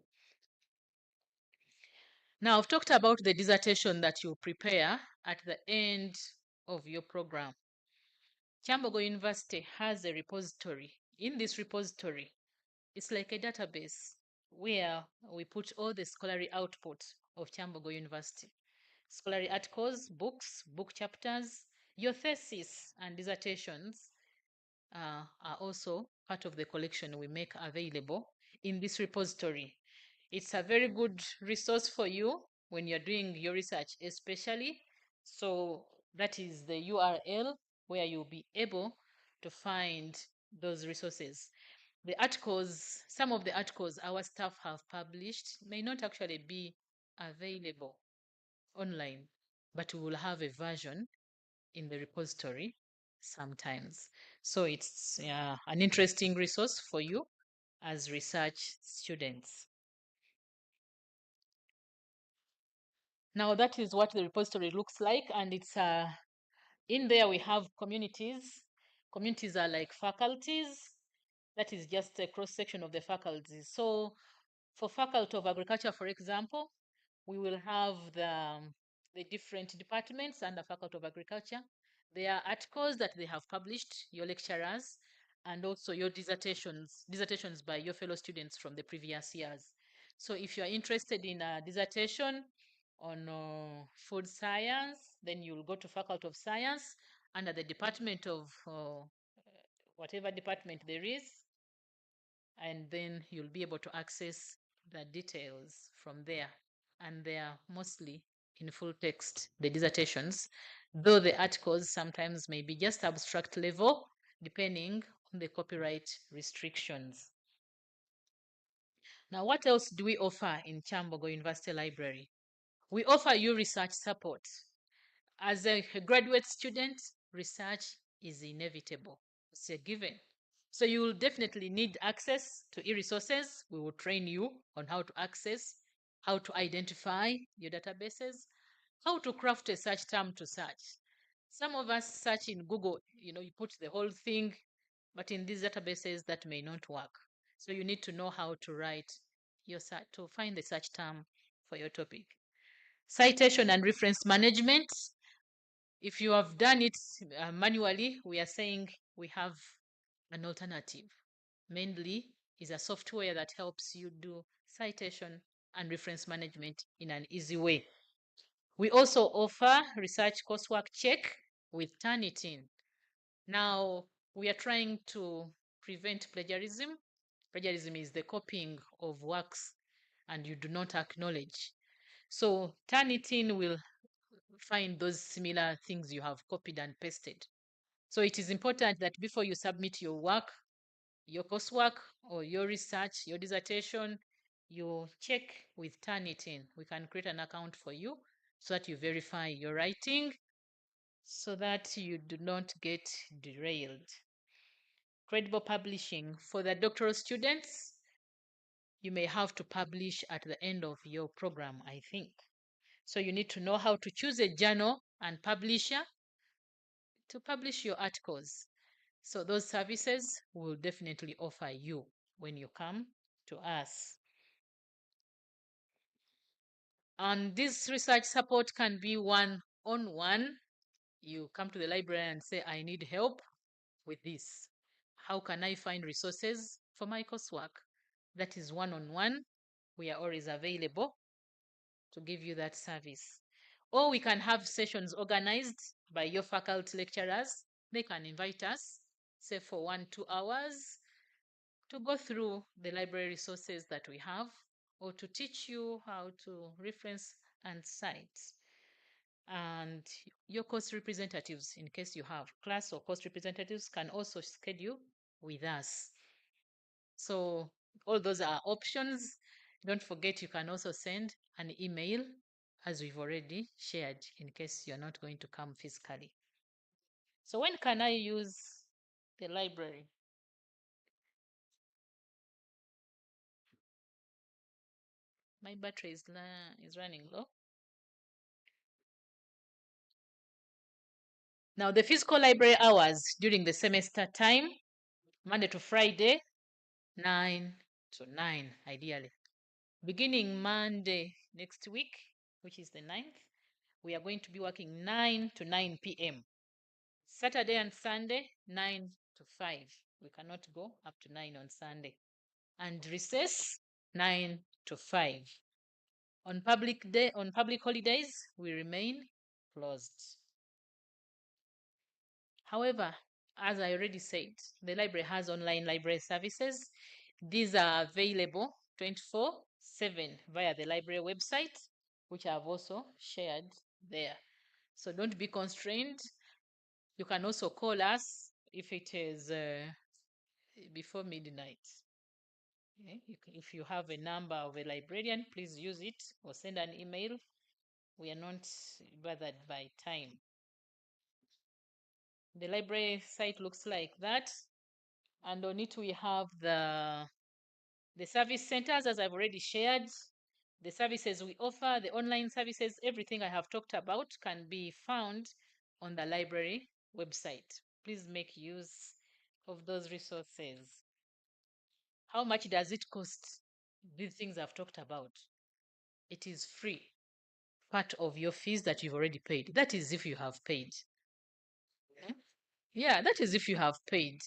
Now, I've talked about the dissertation that you prepare at the end of your program. Kyambogo University has a repository. In this repository, it's like a database. where we put all the scholarly output of Kyambogo University. Scholarly articles, books, book chapters, your thesis and dissertations are also part of the collection we make available in this repository. It's a very good resource for you when you're doing your research, especially. So that is the URL where you'll be able to find those resources. The articles, some of the articles our staff have published may not actually be available online, but we will have a version in the repository sometimes. So it's an interesting resource for you as research students. Now that is what the repository looks like, and it's in there we have communities. Communities are like faculties. That is just a cross section of the faculties. So for Faculty of Agriculture, for example, we will have the different departments under Faculty of Agriculture. There are articles that they have published, your lecturers, and also your dissertations by your fellow students from the previous years. So if you are interested in a dissertation on food science, then you'll go to Faculty of Science under the Department of whatever department there is, and then you'll be able to access the details from there. And they are mostly in full text, the dissertations, though the articles sometimes may be just abstract level, depending on the copyright restrictions. Now, what else do we offer in Kyambogo University Library? We offer you research support. As a graduate student, research is inevitable. It's a given. So you will definitely need access to e-resources. We will train you on how to access, how to identify your databases, how to craft a search term to search. Some of us search in Google, you put the whole thing, but in these databases that may not work. So you need to know how to write your search, to find the search term for your topic. Citation and reference management. If you have done it manually, we are saying we have an alternative. Mainly is a software that helps you do citation and reference management in an easy way. We also offer research coursework check with Turnitin. Now, we are trying to prevent plagiarism. Plagiarism is the copying of works and you do not acknowledge. So Turnitin will find those similar things you have copied and pasted. So it is important that before you submit your work, your coursework or your research, your dissertation, you check with Turnitin. We can create an account for you so that you verify your writing so that you do not get derailed. Credible publishing. For the doctoral students, you may have to publish at the end of your program, I think. So you need to know how to choose a journal and publisher to publish your articles. So those services will definitely offer you when you come to us. And this research support can be one-on-one. You come to the library and say, I need help with this. How can I find resources for my coursework? That is one-on-one. We are always available to give you that service. Or we can have sessions organized by your faculty lecturers. They can invite us, say for 1-2 hours, to go through the library resources that we have, or to teach you how to reference and cite. And your course representatives, in case you have class or course representatives, can also schedule with us. So all those are options. Don't forget, you can also send an email, as we've already shared, in case you're not going to come physically. So when can I use the library? My battery is running low. Now, the physical library hours during the semester time, Monday to Friday, 9 to 9, ideally. Beginning Monday next week, which is the 9th, we are going to be working 9 to 9 p.m. Saturday and Sunday, 9 to 5. We cannot go up to 9 on Sunday. And recess 9 to 5. On public holidays, we remain closed. However, as I already said, the library has online library services. These are available 24/7 via the library website, which I've also shared there. So don't be constrained. You can also call us if it is before midnight. Okay? If you have a number of a librarian, please use it or send an email. We are not bothered by time. The library site looks like that. And on it, we have the service centers, as I've already shared. The services we offer, the online services, everything I have talked about can be found on the library website. Please make use of those resources. How much does it cost? These things I've talked about. It is free. Part of your fees that you've already paid. That is if you have paid. Yeah, that is if you have paid.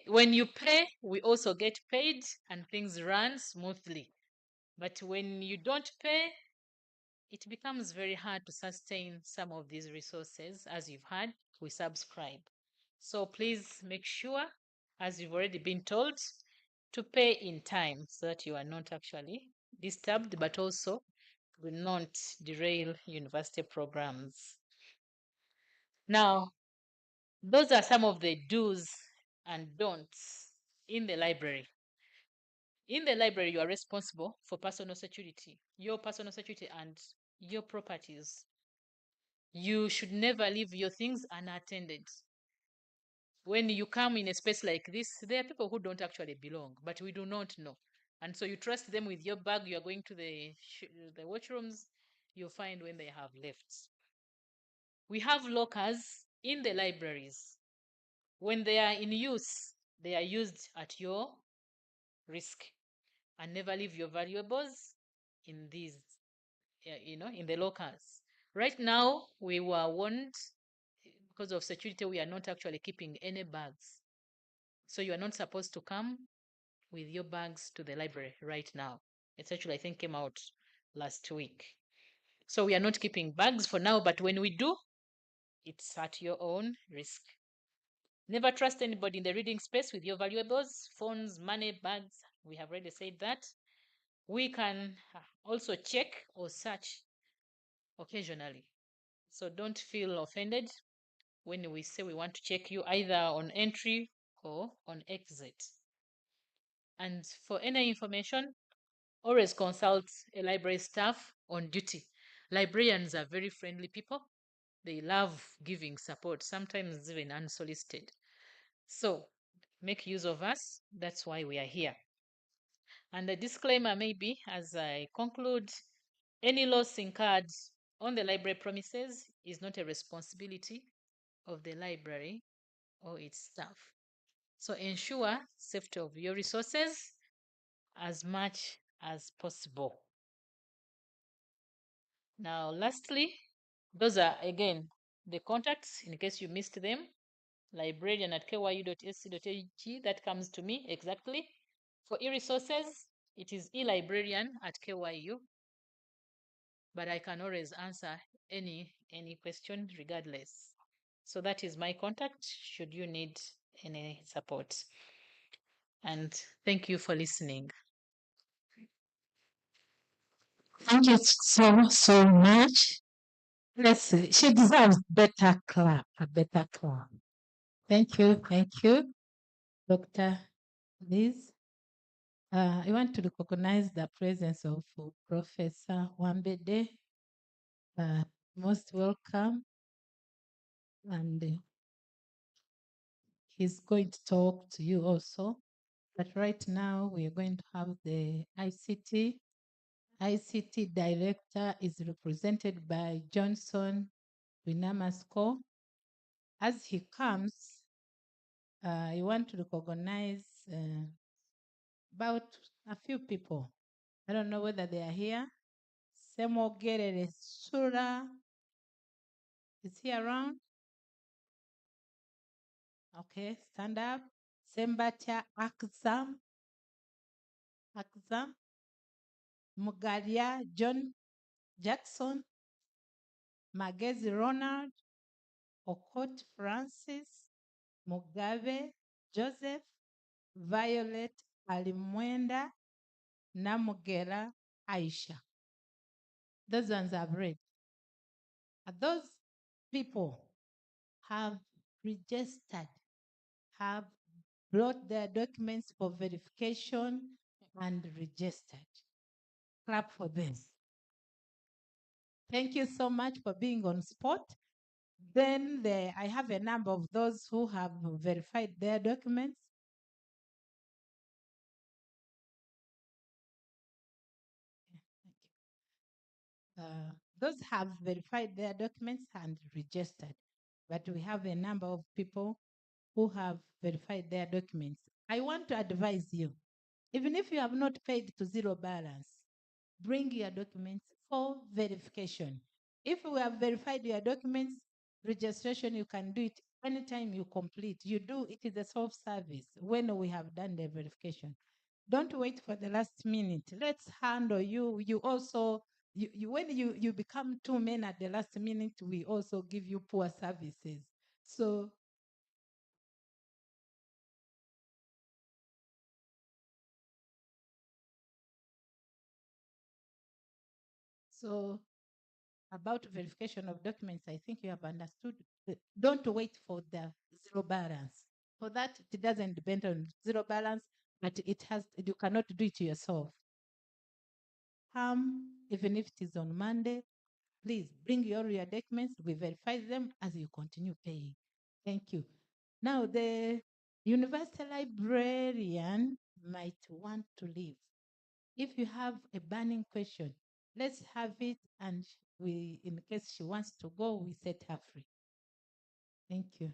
When you pay, we also get paid and things run smoothly. But when you don't pay, it becomes very hard to sustain some of these resources. As you've heard, we subscribe. So please make sure, as you've already been told, to pay in time so that you are not actually disturbed, but also will not derail university programs. Now, those are some of the do's and don'ts in the library. In the library, you are responsible for personal security, your personal security and your properties. You should never leave your things unattended. When you come in a space like this, there are people who don't actually belong, but we do not know. And so you trust them with your bag, you are going to the washrooms, you'll find when they have left. We have lockers in the libraries. When they are in use, they are used at your risk. And never leave your valuables in these, in the lockers. Right now, we were warned because of security, we are not actually keeping any bags. So you are not supposed to come with your bags to the library right now. It's actually, I think, came out last week. So we are not keeping bags for now, but when we do, it's at your own risk. Never trust anybody in the reading space with your valuables, phones, money, bags. We have already said that. We can also check or search occasionally. So don't feel offended when we say we want to check you either on entry or on exit. And for any information, always consult a library staff on duty. Librarians are very friendly people. They love giving support, sometimes even unsolicited. So make use of us. That's why we are here. And a disclaimer maybe as I conclude, any loss incurred on the library premises is not a responsibility of the library or its staff. So ensure safety of your resources as much as possible. Now, lastly, those are again the contacts in case you missed them. librarian@kyu.ac.ag, that comes to me exactly. For e-resources, it is elibrarian@kyu, but I can always answer any question regardless. So that is my contact should you need any support. And thank you for listening. Thank you so much. Let's see. She deserves better clap, a better clap. Thank you, Dr. Liz. I want to recognize the presence of Professor Wambede. Most welcome. And he's going to talk to you also. But right now, we are going to have the ICT. ICT director is represented by Johnson Winamasko. As he comes, I want to recognize about a few people. I don't know whether they are here. Semogerere Sura, is he around? Okay, stand up. Sembacha Akzam. Mugalia John Jackson, Magezi Ronald, Okot Francis, Mugabe Joseph, Violet Alimwenda, Namugera Aisha. Those ones I've read. Those people have registered, have brought their documents for verification and registered. Clap for them. Thank you so much for being on spot. Then I have a number of those who have verified their documents. Those have verified their documents and registered. But we have a number of people who have verified their documents. I want to advise you, even if you have not paid to zero balance, bring your documents for verification. If we have verified your documents, registration, you can do it anytime you complete. You do, it is a self-service when we have done the verification. Don't wait for the last minute. Let's handle you. You also, when you become too many at the last minute, we also give you poor services. So about verification of documents, I think you have understood. Don't wait for the zero balance. For that, it doesn't depend on zero balance, but you cannot do it yourself. Even if it is on Monday, please bring your documents. We verify them as you continue paying. Thank you. Now, the university librarian might want to leave. If you have a burning question, let's have it, and in case she wants to go, we set her free. Thank you.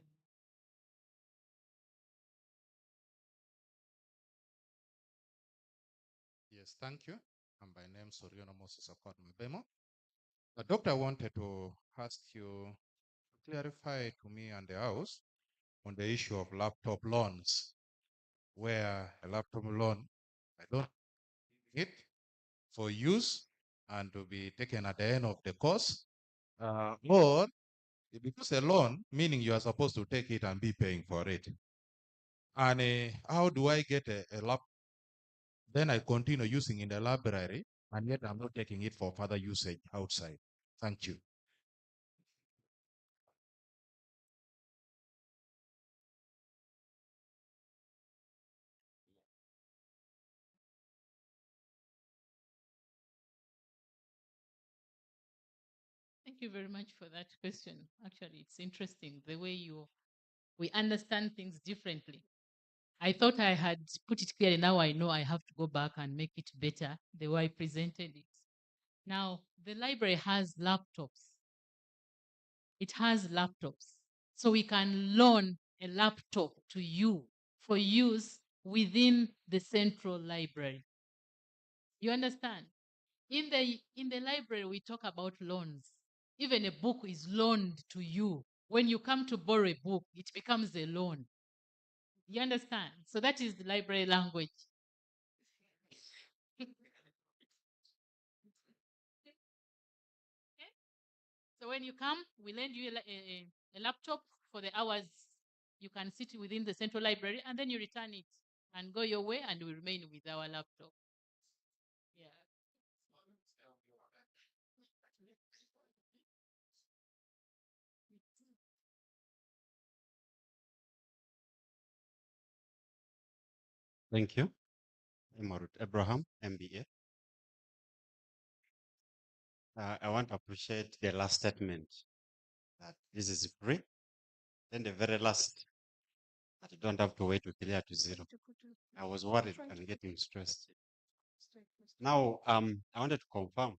Yes, thank you. And by name Soriano Moses Akot Mbemo. The doctor wanted to ask you to clarify to me and the house on the issue of laptop loans, where a laptop loan, I don't need it for use and to be taken at the end of the course, or because a loan, meaning you are supposed to take it and be paying for it. And how do I get a laptop? Then I continue using in the library, and yet I'm not taking it for further usage outside. Thank you. Thank you very much for that question. Actually, it's interesting the way we understand things differently. I thought I had put it clearly. Now I know I have to go back and make it better the way I presented it. Now, the library has laptops. It has laptops. So we can loan a laptop to you for use within the central library. You understand? In the library, we talk about loans. Even a book is loaned to you. When you come to borrow a book, it becomes a loan. You understand? So that is the library language. Okay? So when you come, we lend you a laptop for the hours you can sit within the central library, and then you return it and go your way, and we remain with our laptop. Yeah. Thank you. I'm Marut Abraham, MBA. I want to appreciate the last statement that this is free. Then the very last, that you don't have to wait to clear to zero. I was worried and getting stressed. Now, I wanted to confirm,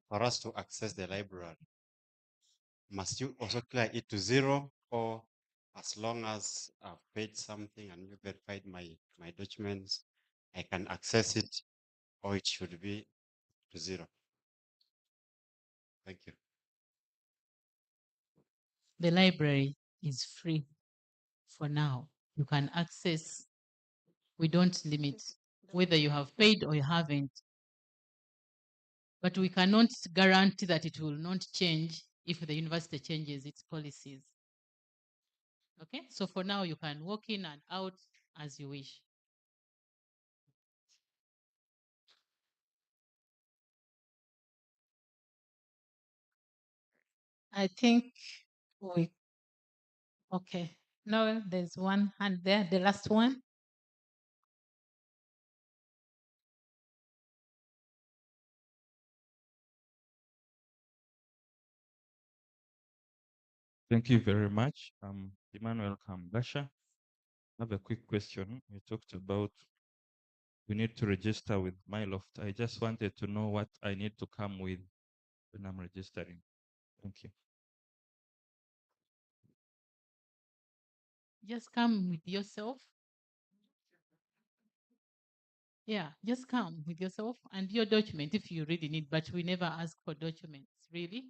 for us to access the library, must you also clear it to zero, or as long as I've paid something and you verified my documents, I can access it, or it should be to zero? Thank you. The library is free for now. You can access. We don't limit whether you have paid or you haven't. but we cannot guarantee that it will not change if the university changes its policies. Okay, so for now you can walk in and out as you wish. I think okay. No, there's one hand there, the last one. Thank you very much. Emmanuel Kambasha. I have a quick question. You talked about we need to register with MyLoft. I just wanted to know what I need to come with when I'm registering. Thank you. Just come with yourself. Yeah, just come with yourself and your document if you really need, but we never ask for documents, really.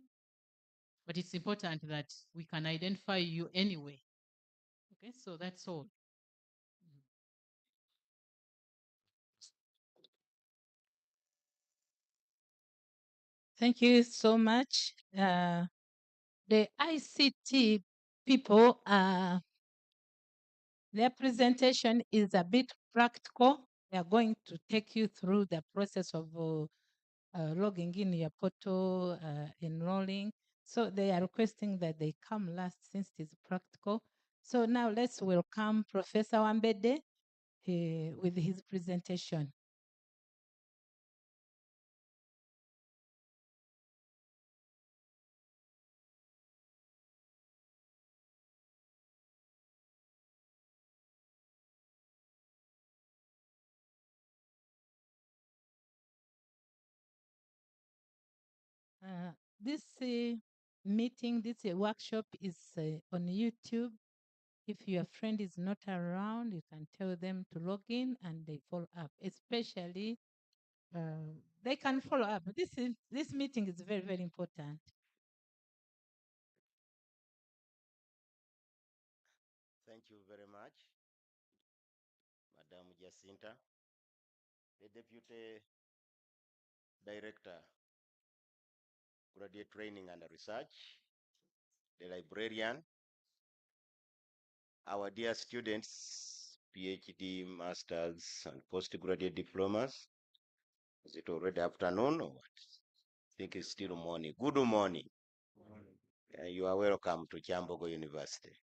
But it's important that we can identify you anyway. Okay, so that's all. Thank you so much. The ICT people, their presentation is a bit practical. They are going to take you through the process of logging in your portal, enrolling. So they are requesting that they come last since it is practical. So now let's welcome Professor Wambede with his presentation. This meeting, this workshop is on YouTube. If your friend is not around, you can tell them to log in and they follow up. Especially, they can follow up. This meeting is very, very important. Thank you very much, Madam Jacinta, the Deputy Director, Graduate Training and Research, the librarian, our dear students, PhD, Masters, and postgraduate diplomas. Is it already afternoon or what? I think it's still morning. Good morning. You are welcome to Kyambogo University.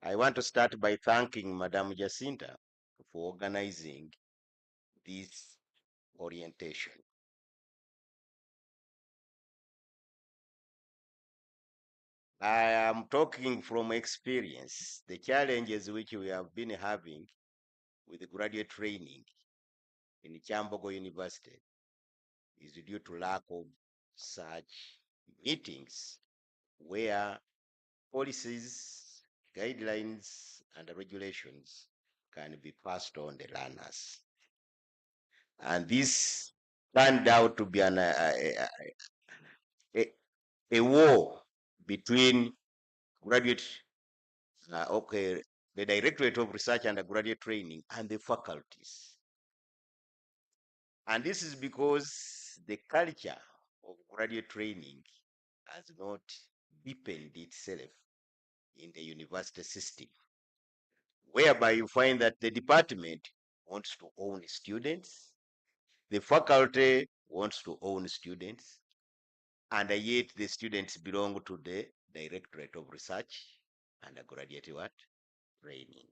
I want to start by thanking Madam Jacinta for organizing this orientation. I am talking from experience. The challenges which we have been having with graduate training in Kyambogo University is due to lack of such meetings where policies, guidelines, and regulations can be passed on the learners. And this turned out to be a war between graduate, the Directorate of Research and Graduate Training and the faculties. And this is because the culture of graduate training has not deepened itself in the university system, whereby you find that the department wants to own students, the faculty wants to own students, and yet the students belong to the Directorate of Research and Graduate Training.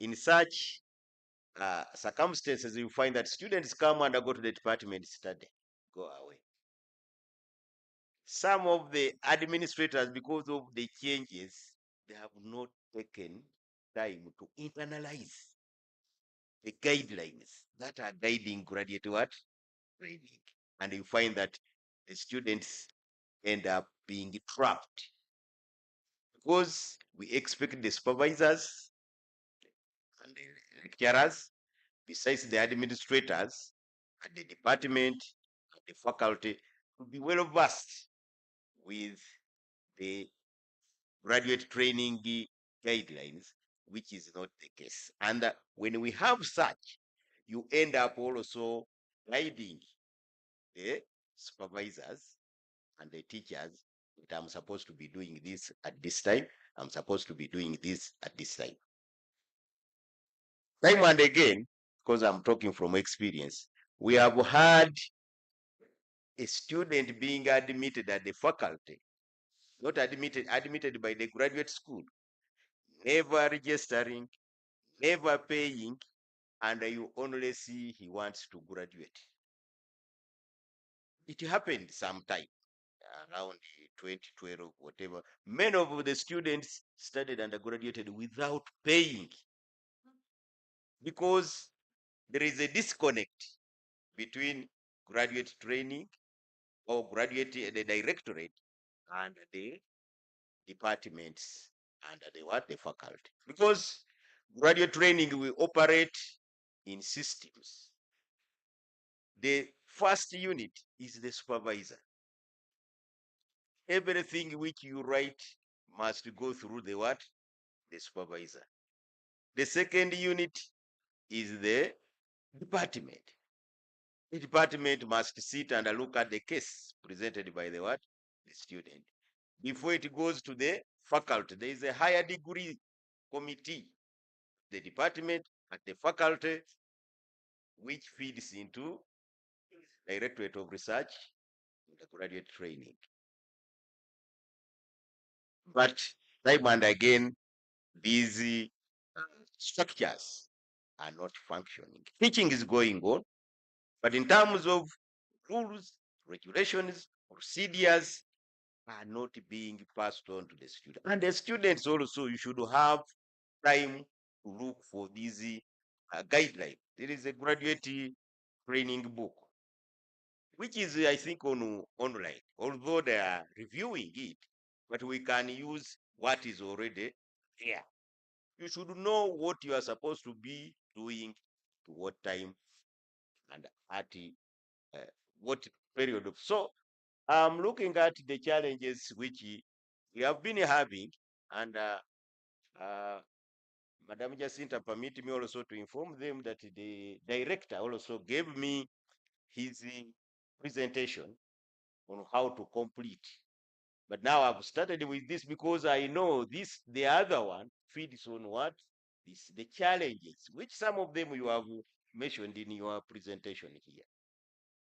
In such circumstances, you find that students come and go to the department, study, go away. Some of the administrators, because of the changes, they have not taken time to internalize the guidelines that are guiding graduate training. And you find that the students end up being trapped because we expect the supervisors and the lecturers, besides the administrators and the department and the faculty, to be well versed with the graduate training guidelines, which is not the case. And when we have such, you end up also guiding the supervisors and the teachers that I'm supposed to be doing this at this time, I'm supposed to be doing this at this time. Time and again, because I'm talking from experience, we have had a student being admitted at the faculty, not admitted by the graduate school, never registering, never paying, and you only see he wants to graduate. It happened sometime around 2012, whatever. Many of the students studied and graduated without paying because there is a disconnect between graduate training or graduate the directorate and the departments and the faculty. Because graduate training will operate in systems. The first unit is the supervisor. Everything which you write must go through the what? The supervisor. The second unit is the department. The department must sit and look at the case presented by the what? The student. Before it goes to the faculty, there is a higher degree committee, the department at the faculty, which feeds into Directorate of Research and Graduate Training. But time and again, these structures are not functioning. Teaching is going on, but in terms of rules, regulations, procedures are not being passed on to the students. And the students also, you should have time to look for these guidelines. There is a graduate training book, which is, I think, online, although they are reviewing it, but we can use what is already there. You should know what you are supposed to be doing to what time and at what period of. So I'm looking at the challenges which we have been having, and Madam Jacinta, permit me also to inform them that the director also gave me his presentation on how to complete. But now I've started with this because I know this, the other one feeds on what? This, the challenges, which some of them you have mentioned in your presentation here.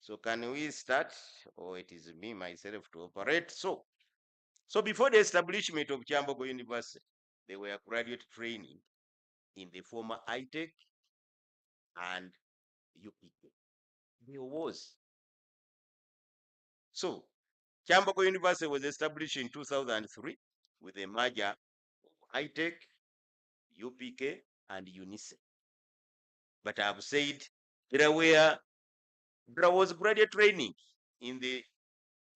So can we start, or it is me myself to operate? So before the establishment of Kyambogo University, there were graduate training in the former ITEC and UPK. There was. So Kyambogo University was established in 2003 with a merger of ITEC, UPK, and UNICE. But I've said there was graduate training in the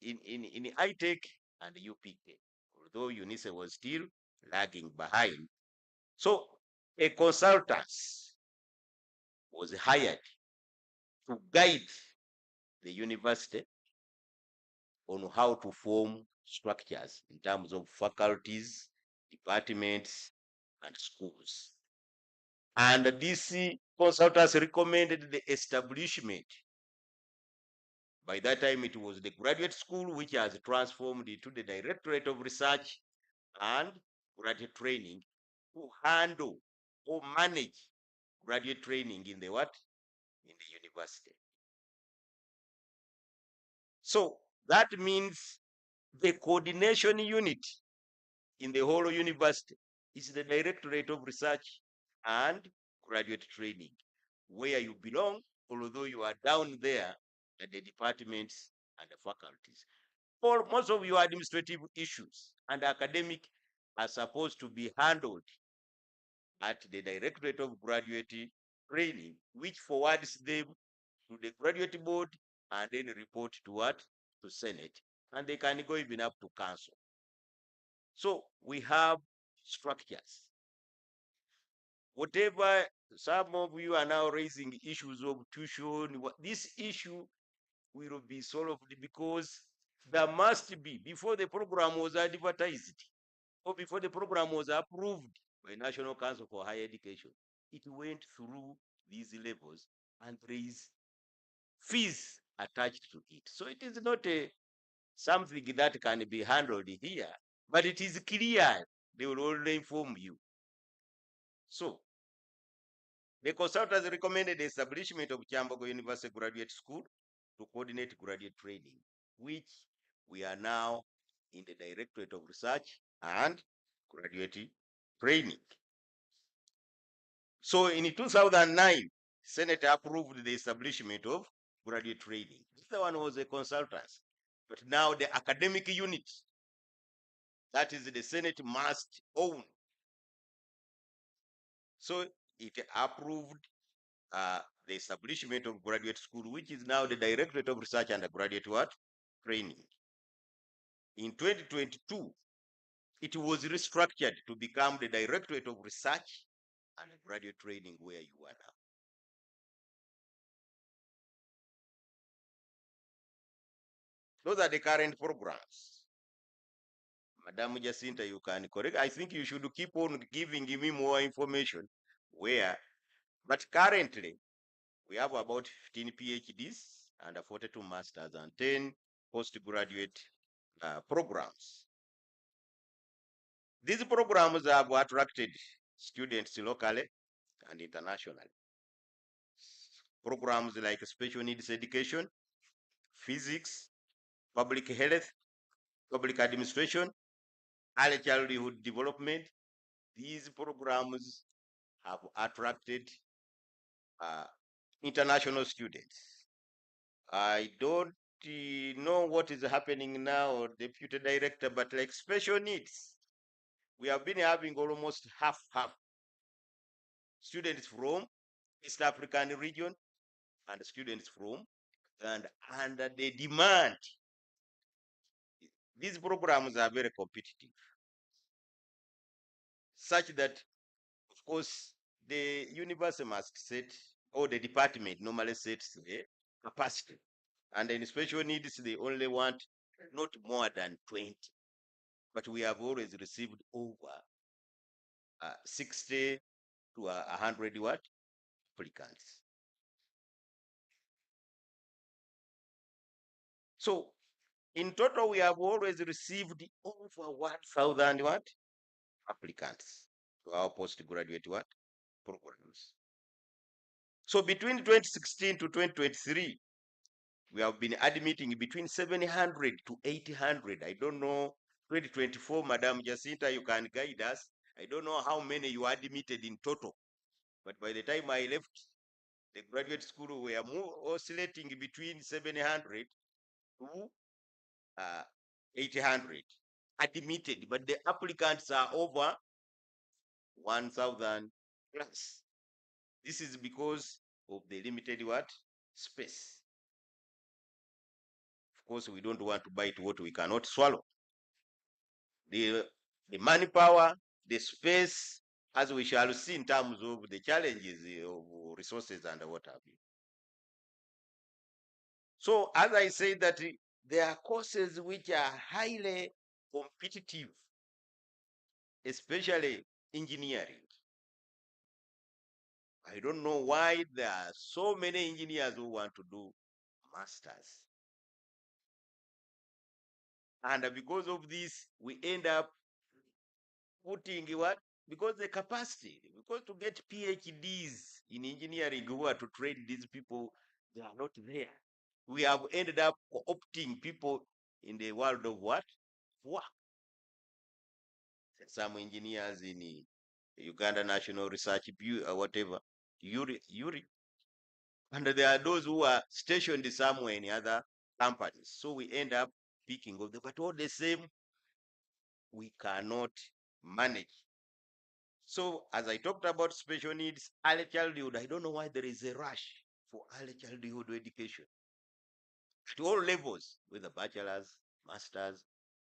in ITEC and UPK, although UNICE was still lagging behind. So a consultant was hired to guide the university on how to form structures in terms of faculties, departments, and schools. And these consultants recommended the establishment. By that time, it was the graduate school, which has transformed into the Directorate of Research and Graduate Training to handle or manage graduate training in the what? In the university. So that means the coordination unit in the whole university is the Directorate of Research and Graduate Training, where you belong, although you are down there at the departments and the faculties. For most of your administrative issues and academic are supposed to be handled at the Directorate of Graduate Training, which forwards them to the graduate board and then report to what? To Senate. And they can go even up to council. So we have structures. Whatever some of you are now raising issues of tuition, this issue will be solved because there must be, before the program was advertised, or before the program was approved by National Council for Higher Education, it went through these levels, and there is fees attached to it. So it is not a something that can be handled here, but it is clear. They will already inform you. So the consultants recommended the establishment of Kyambogo University Graduate School to coordinate graduate training, which we are now in the Directorate of Research and Graduate Training. So in 2009, Senate approved the establishment of graduate training. The one was a consultant, but now the academic unit, that is the Senate must own. So it approved the establishment of graduate school, which is now the Directorate of Research and Graduate Training. In 2022, it was restructured to become the Directorate of Research and Graduate Training, where you are now. Those are the current programs. Madam Jacinta, you can correct. I think you should keep on giving me more information where, but currently we have about 15 PhDs and 42 masters and 10 postgraduate programs. These programs have attracted students locally and internationally. Programs like special needs education, physics, public health, public administration, early childhood development. These programs have attracted international students. I don't know what is happening now, Deputy Director, but like special needs, we have been having almost half students from East African region and students from, and under the demand. These programs are very competitive, such that, of course, the university must set, or the department normally sets the capacity. And in special needs, they only want not more than 20. But we have always received over 60 to 100 applicants. So in total, we have always received over 1,000 applicants to our postgraduate programs. So between 2016 to 2023, we have been admitting between 700 to 800. I don't know, 2024, Madam Jacinta, you can guide us. I don't know how many you admitted in total. But by the time I left the graduate school, we are oscillating between 700 to 800 admitted, but the applicants are over 1,000 plus. This is because of the limited space. Of course, we don't want to bite what we cannot swallow. The manpower, the space, as we shall see in terms of the challenges of resources and what have you. So as I say that there are courses which are highly competitive, especially engineering. I don't know why there are so many engineers who want to do masters. And because of this, we end up putting what? Because the capacity, because to get PhDs in engineering who are to train these people, they are not there. We have ended up opting people in the world of what? Work. Some engineers in the Uganda National Research Bureau or whatever, URI. And there are those who are stationed somewhere in other companies. So we end up picking of them, but all the same, we cannot manage. So as I talked about special needs, early childhood, I don't know why there is a rush for early childhood education at all levels, whether bachelor's, master's.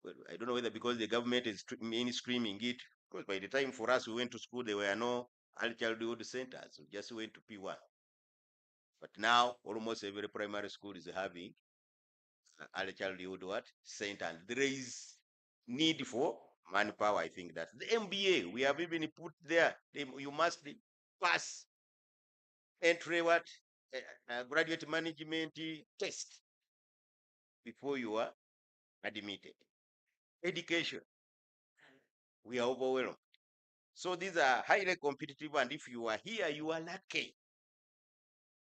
Well, I don't know whether because the government is mainstreaming it, because by the time for us we went to school, there were no early childhood centers. We just went to P1. But now almost every primary school is having early childhood center, and there is need for manpower. I think that the MBA we have even put there. You must pass entry graduate management test before you are admitted. Education, we are overwhelmed. So these are highly competitive, and if you are here, you are lucky.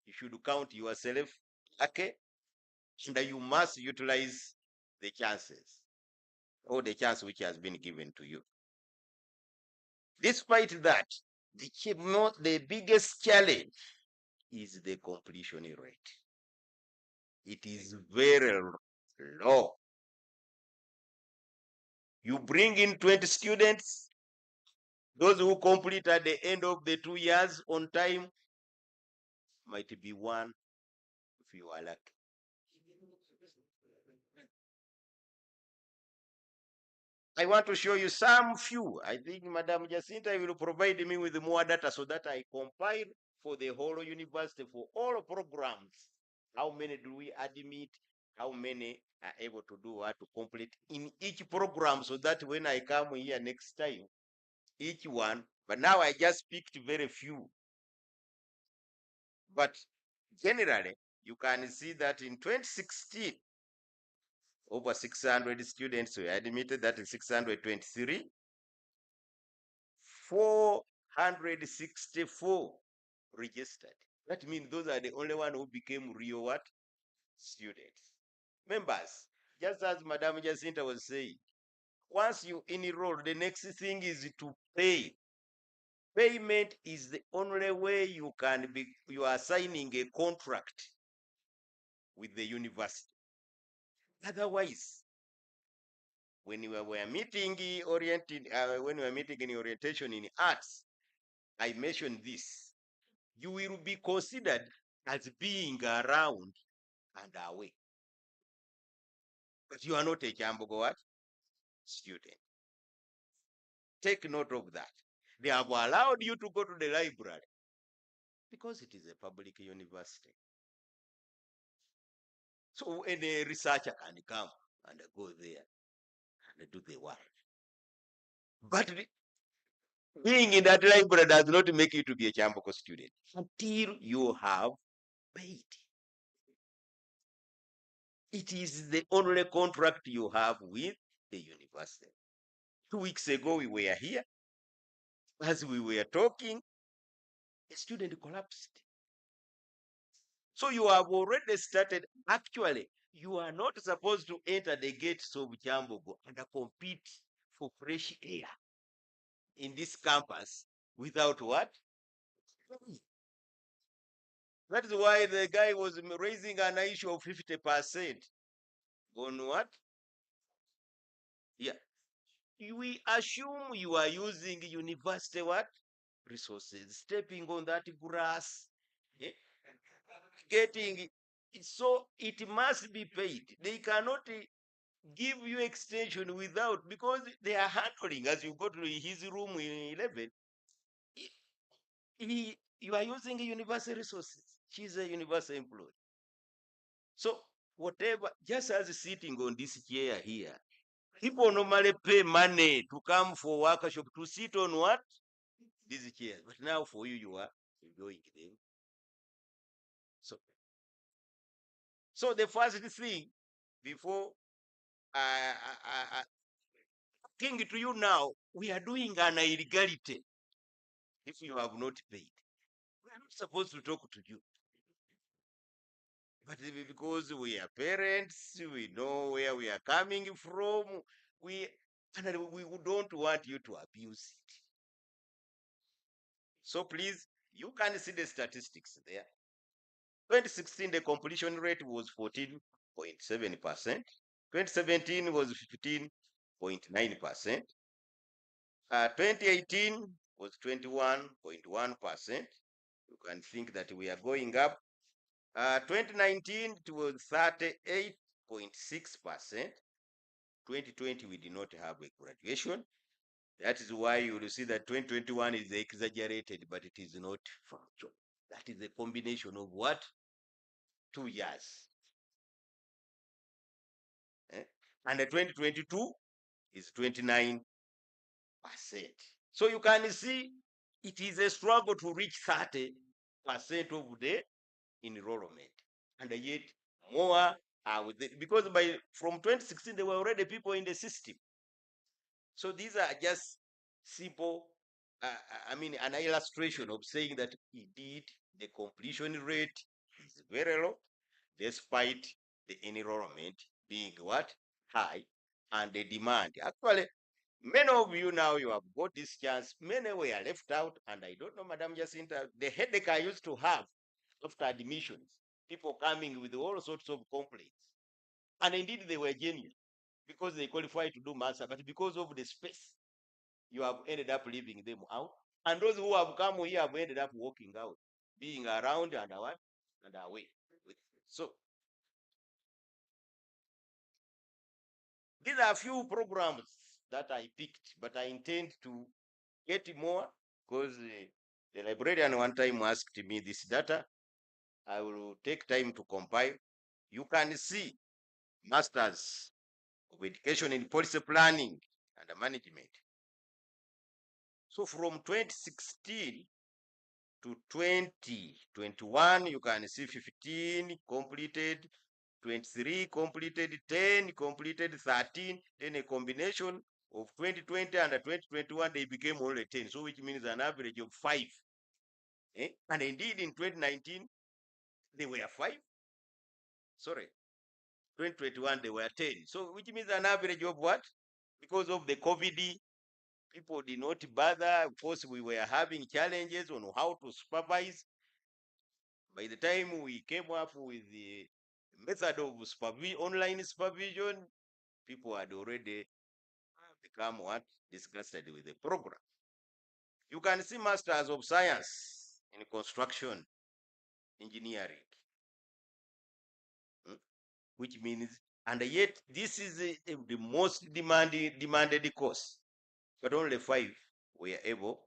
You should count yourself lucky, and you must utilize the chances or the chance which has been given to you. Despite that, the biggest challenge is the completion rate. It is very low. You bring in 20 students, those who complete at the end of the 2 years on time might be one if you are lucky. I want to show you some few. I think Madam Jacinta will provide me with more data so that I compile for the whole university for all programs. How many do we admit? How many are able to do what to complete in each program so that when I come here next time, each one, but now I just picked very few. But generally, you can see that in 2016, over 600 students were admitted, that is 623. 464 registered. That means those are the only one who became real what? Students. Members, just as Madam Jacinta was saying, once you enroll, the next thing is to pay. Payment is the only way you are signing a contract with the university. Otherwise, when we were meeting when we were meeting in orientation in arts, I mentioned this. You will be considered as being around and away. But you are not a Kyambogo what? Student. Take note of that. They have allowed you to go to the library because it is a public university. So any researcher can come and go there and do the work. But being in that library does not make you to be a Kyambogo student until you have paid. It is the only contract you have with the university. 2 weeks ago, we were here. As we were talking, a student collapsed. So you have already started. Actually, you are not supposed to enter the gates of Kyambogo and compete for fresh air in this campus without what? That is why the guy was raising an issue of 50% on what? Yeah. We assume you are using university what? Resources, stepping on that grass, getting it. So it must be paid. They cannot give you extension without, because they are handling. As you go to his room in 11, you are using universal resources. She's a universal employee. So whatever, just as sitting on this chair here, people normally pay money to come for workshop to sit on what? These chairs. But now for you, you are enjoying them. So the first thing, before talking to you now, we are doing an illegality. If you have not paid, we are not supposed to talk to you. But because we are parents, we know where we are coming from, we don't want you to abuse it. So please, you can see the statistics there. 2016, the completion rate was 14.7%. 2017 was 15.9%. 2018 was 21.1%. You can think that we are going up. 2019 it was 38.6%. 2020 we did not have a graduation. That is why you will see that 2021 is exaggerated, but it is not factual. That is a combination of what? 2 years. And the 2022 is 29%. So you can see it is a struggle to reach 30% of the enrollment. And yet more are with it, because from 2016 there were already people in the system. So these are just simple, I mean, an illustration of saying that indeed the completion rate is very low, despite the enrollment being what? High, and the demand. Actually, many of you now, you have got this chance. Many were left out, and I don't know, Madam Jacinta, the headache I used to have after admissions, people coming with all sorts of complaints. And indeed, they were genuine because they qualified to do master, but because of the space, you have ended up leaving them out. And those who have come here have ended up walking out, being around and what? And away. So these are a few programs that I picked, but I intend to get more because the librarian one time asked me this data. I will take time to compile. You can see Masters of Education in Policy Planning and Management. So from 2016 to 2021, you can see 15 completed, 23 completed, 10 completed, 13, then a combination of 2020 and 2021, they became only 10. So which means an average of 5. And indeed in 2019, they were 5. Sorry, 2021, they were 10. So which means an average of what? Because of the COVID, people did not bother. Of course, we were having challenges on how to supervise. By the time we came up with the method of online supervision, people had already become what? Disgusted with the program. You can see Masters of Science in Construction Engineering, which means, and yet this is the most demanded course, but only 5 were able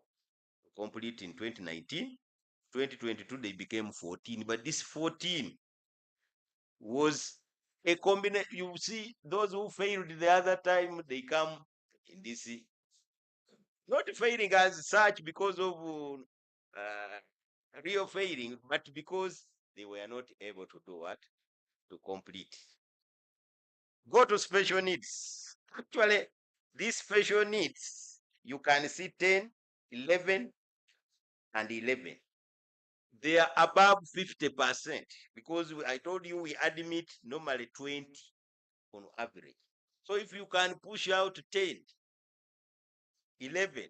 to complete in 2019. 2022, they became 14, but this 14 was a combination. You see, those who failed the other time, they come in this, not failing as such because of real failing, but because they were not able to do what? To complete. Go to special needs. Actually, these special needs, you can see 10, 11, and 11. They are above 50% because I told you we admit normally 20 on average. So if you can push out 10, 11,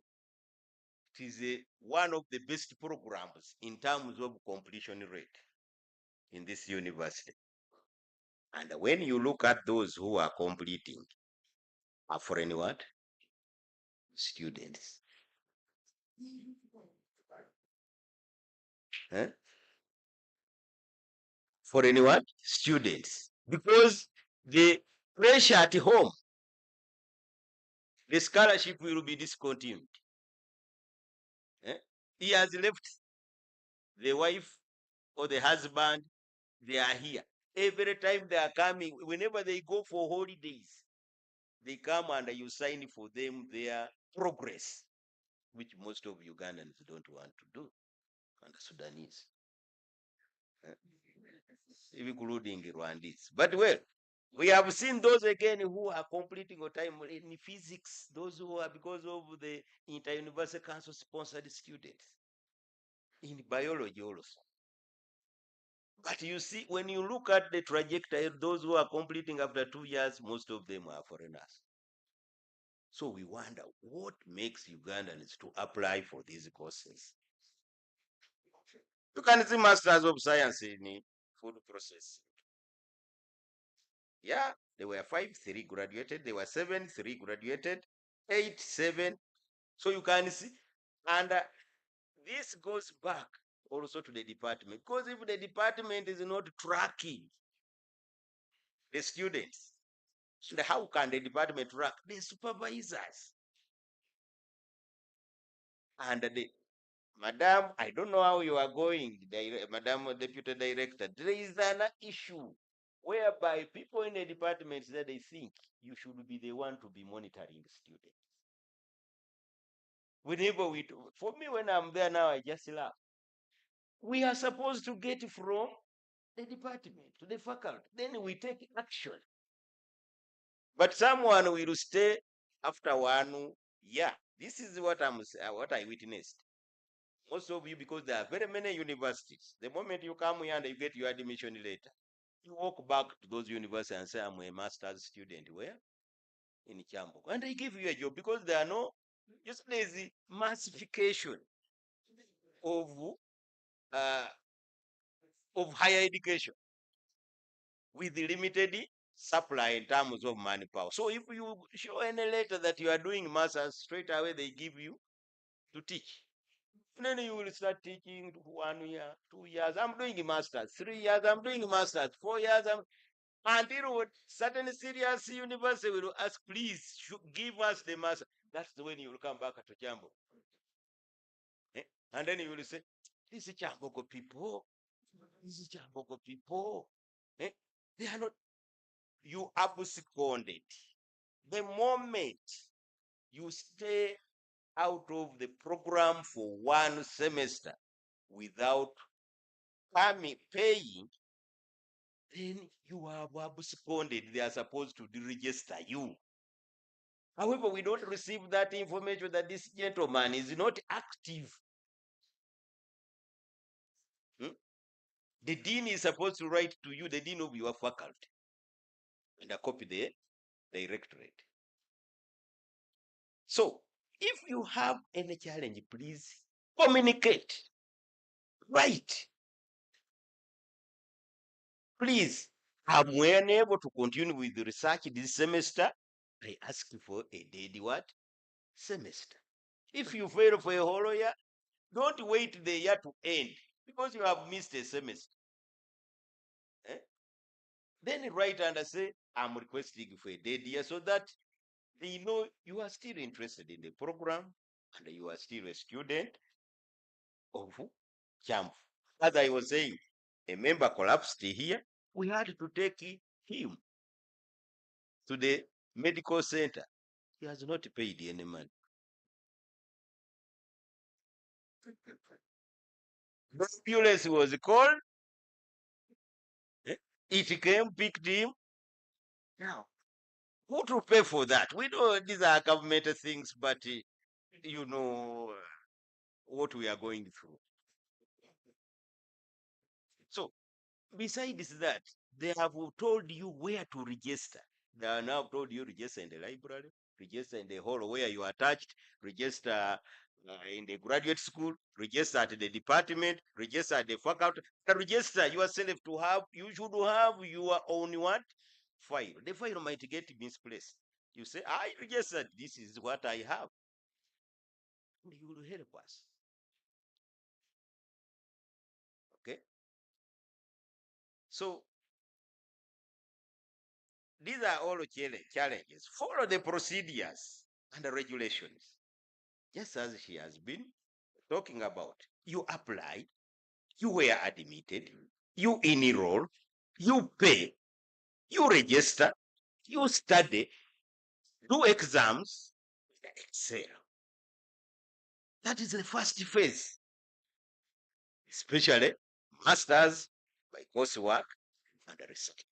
it is one of the best programs in terms of completion rate in this university. And when you look at those who are completing, are foreign what? Students. Huh? Foreign what? Students. Because the pressure at home, the scholarship will be discontinued. He has left the wife or the husband, they are here. Every time they are coming, whenever they go for holidays, they come and you sign for them their progress, which most of Ugandans don't want to do, and the Sudanese, including Rwandese. But well, we have seen those again who are completing on time in physics, those who are because of the inter-university council sponsored students, in biology also. But you see, when you look at the trajectory, those who are completing after 2 years, most of them are foreigners. So we wonder what makes Ugandans to apply for these courses. You can see Masters of Science in food processing. Yeah, there were 5, 3 graduated. There were 7, 3 graduated. 8, 7. So you can see, and this goes back also to the department, because if the department is not tracking the students, so how can the department track the supervisors? And the Madam, I don't know how you are going, Madam Deputy Director. There is an issue whereby people in the departments that they think you should be the one to be monitoring the students. Whenever for me, when I'm there now, I just laugh. We are supposed to get from the department, to the faculty. Then we take action. But someone will stay after 1 year. This is what what I witnessed. Most of you, because there are very many universities. The moment you come here and you get your admission letter, you walk back to those universities and say, I'm a master's student. Where? In Kyambogo. And they give you a job because there are no, just there's the massification uh, of higher education with the limited supply in terms of manpower. So if you show any letter that you are doing masters, straight away they give you to teach. And then you will start teaching 1 year, 2 years. I'm doing masters. 3 years, I'm doing masters. 4 years, until certain serious university will ask, please give us the master. That's when you will come back to Kyambogo. And then you will say, this is Kyambogo people. This is Kyambogo people. They are not, you absconded. The moment you stay out of the program for 1 semester without paying, then you have absconded. They are supposed to register you. However, we don't receive that information that this gentleman is not active. The dean is supposed to write to you, the dean of your faculty, and a copy the directorate. So, if you have any challenge, please communicate. Write. Please, I'm unable to continue with the research this semester. I ask for a dead what? Semester. If you fail for a whole year, don't wait the year to end because you have missed a semester. Then write and say, I'm requesting for a dead year so that they know you are still interested in the program and you are still a student of Kyambogo. As I was saying, a member collapsed here. We had to take him to the medical center. He has not paid any money. The ambulance was called. It came, picked him. Now, who to pay for that? We know these are government things, but you know what we are going through. So, besides that, they have told you where to register. They are now told you register in the library, register in the hall where you are attached, register in the graduate school, register at the department, register at the faculty, register yourself to have, you should have your own what? File. The file might get misplaced. You say, I registered, this is what I have. And you will help us. Okay? So, these are all challenges. Follow the procedures and the regulations. Just as she has been talking about. You apply, you were admitted, you enroll, you pay, you register, you study, do exams, excel. That is the first phase. Especially masters by coursework and research.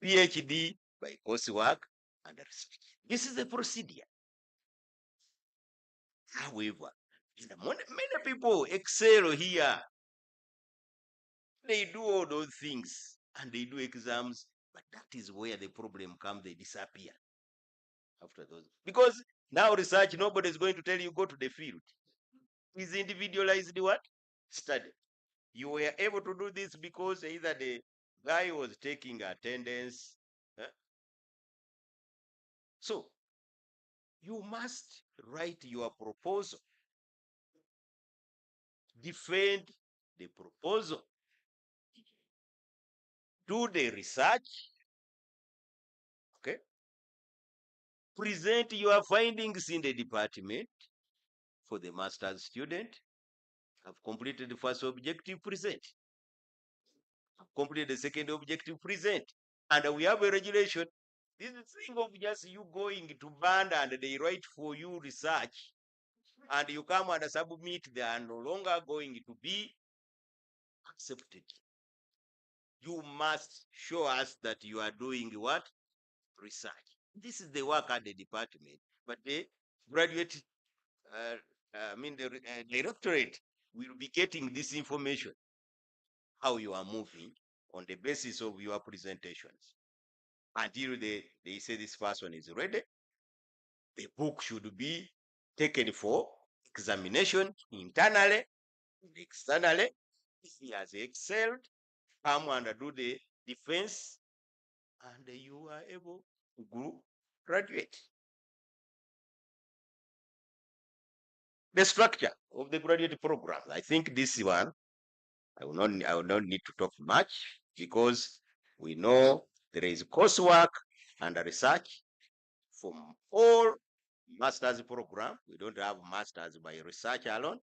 PhD by coursework and research. This is the procedure. However, many people excel here. They do all those things and they do exams, but that is where the problem comes. They disappear after those. Because now research, nobody is going to tell you go to the field. It's individualized what? Study. You were able to do this because either the guy was taking attendance. So you must write your proposal. Defend the proposal. Do the research. Okay. Present your findings in the department for the master's student. Have completed the first objective, present. Have completed the second objective, present. And we have a regulation. This is thing of just you going to band and they write for you research and you come and submit, they are no longer going to be accepted. You must show us that you are doing what? Research. This is the work at the department. But the graduate, the directorate will be getting this information, how you are moving on the basis of your presentations. Until they say this person is ready, the book should be taken for examination internally, externally. If he has excelled, come and do the defense, and you are able to graduate. The structure of the graduate program, I think this one, I will not need to talk much, because we know there is coursework and research from all master's program. We don't have masters by research alone.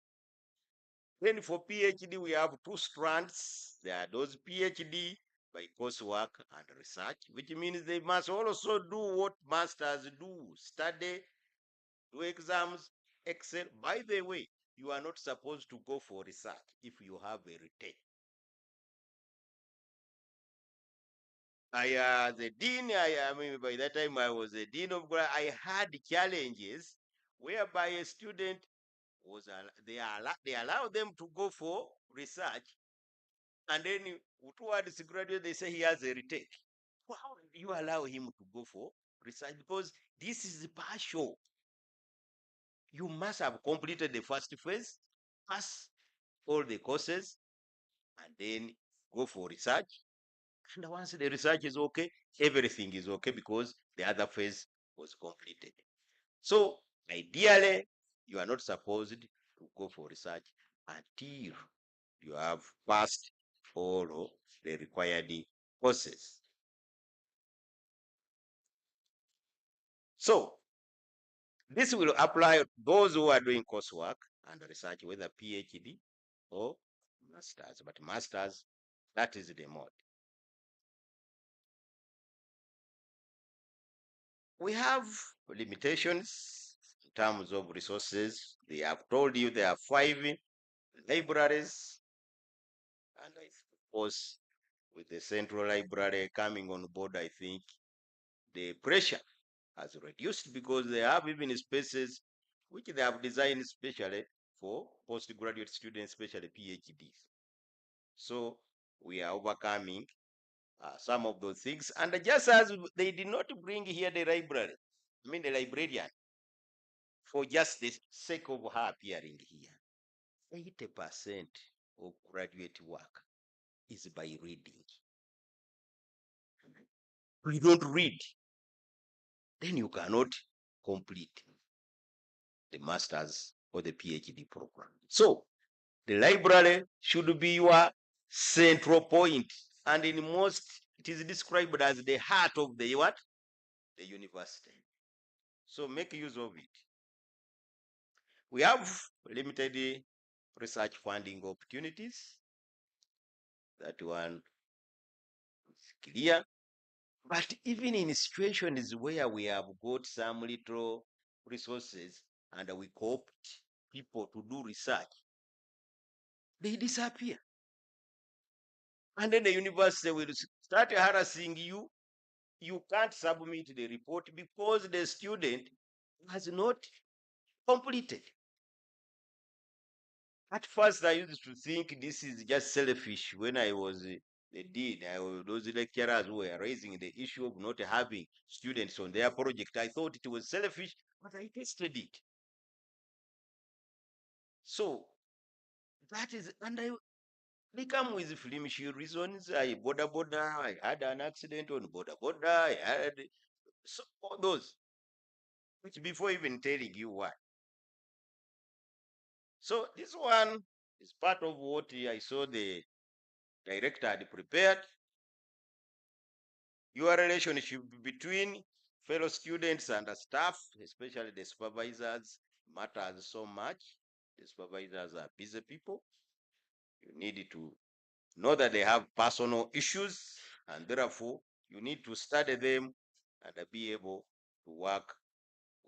Then for PhD, we have two strands. There are those PhD by coursework and research, which means they must also do what masters do: study, do exams, excel. By the way, you are not supposed to go for research if you have a retake. The dean, by that time I was a dean of, I had challenges whereby a student was, they allow them to go for research, and then towards graduate, they say he has a retake. Well, how do you allow him to go for research? Because this is partial. You must have completed the first phase, pass all the courses, and then go for research. And once the research is okay, everything is okay, because the other phase was completed. So ideally, you are not supposed to go for research until you have passed all the required courses. So this will apply to those who are doing coursework and research, whether PhD or masters. But masters, that is the mode. We have limitations in terms of resources. They have told you there are 5 libraries, and I suppose with the central library coming on board, I think the pressure has reduced, because they have even spaces which they have designed especially for postgraduate students, especially PhDs. So we are overcoming some of those things. And just as they did not bring here the library, the librarian, for just the sake of her appearing here, 80% of graduate work is by reading. If you don't read, then you cannot complete the master's or the PhD program. So the library should be your central point, and in most, it is described as the heart of the what? The university. So make use of it. We have limited research funding opportunities. That one is clear. But even in situations where we have got some little resources and we coopted people to do research, they disappear. And then the university will start harassing you. You can't submit the report because the student has not completed. At first, I used to think this is just selfish. When I was the dean, those lecturers who were raising the issue of not having students on their project, I thought it was selfish, but I tested it. So that is, and they come with flimsy reasons. I had an accident on border, I had all those, which before even telling you why. So this one is part of what I saw the director had prepared. Your relationship between fellow students and the staff, especially the supervisors, matters so much. The supervisors are busy people. You need to know that they have personal issues, and therefore you need to study them and be able to work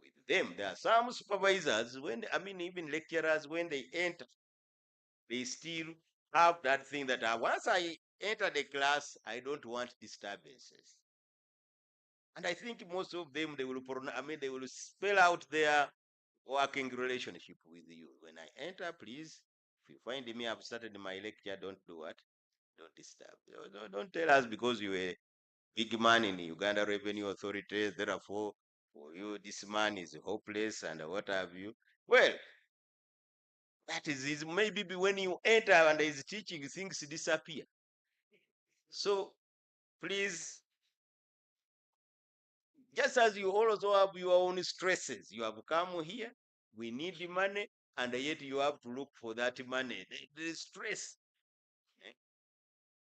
with them. There are some supervisors, even lecturers, when they enter, they still have that thing that once I enter the class, I don't want disturbances. And I think most of them, they will, they will spell out their working relationship with you. When I enter, please, if you find me, I've started my lecture, don't do what? Don't disturb. Don't tell us because you are a big man in Uganda Revenue Authority, therefore, for you, this man is hopeless and what have you. Well, that is maybe when you enter and is teaching, things disappear. So please, just as you also have your own stresses, you have come here, we need the money, and yet you have to look for that money. There is stress. Eh?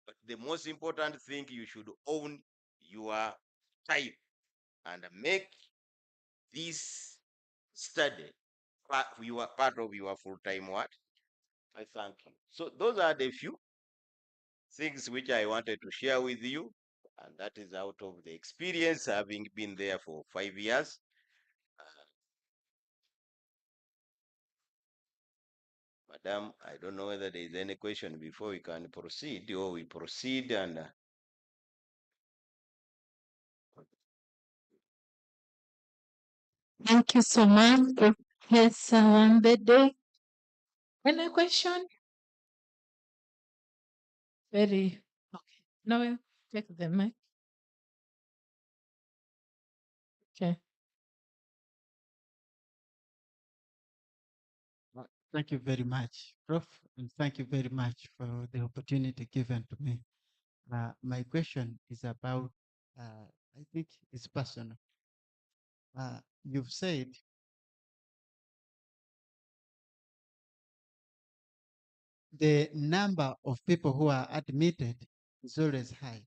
But the most important thing, you should own your time and make this study part of your full-time work. I thank you. So those are the few things which I wanted to share with you, and that is out of the experience having been there for 5 years. Madam, I don't know whether there is any question before we can proceed, or we proceed and Thank you so much, Professor Wambede. Any question? Very okay. No, take the mic. Okay. Thank you very much, Prof, and thank you very much for the opportunity given to me. My question is about, I think it's personal. You've said the number of people who are admitted is always high,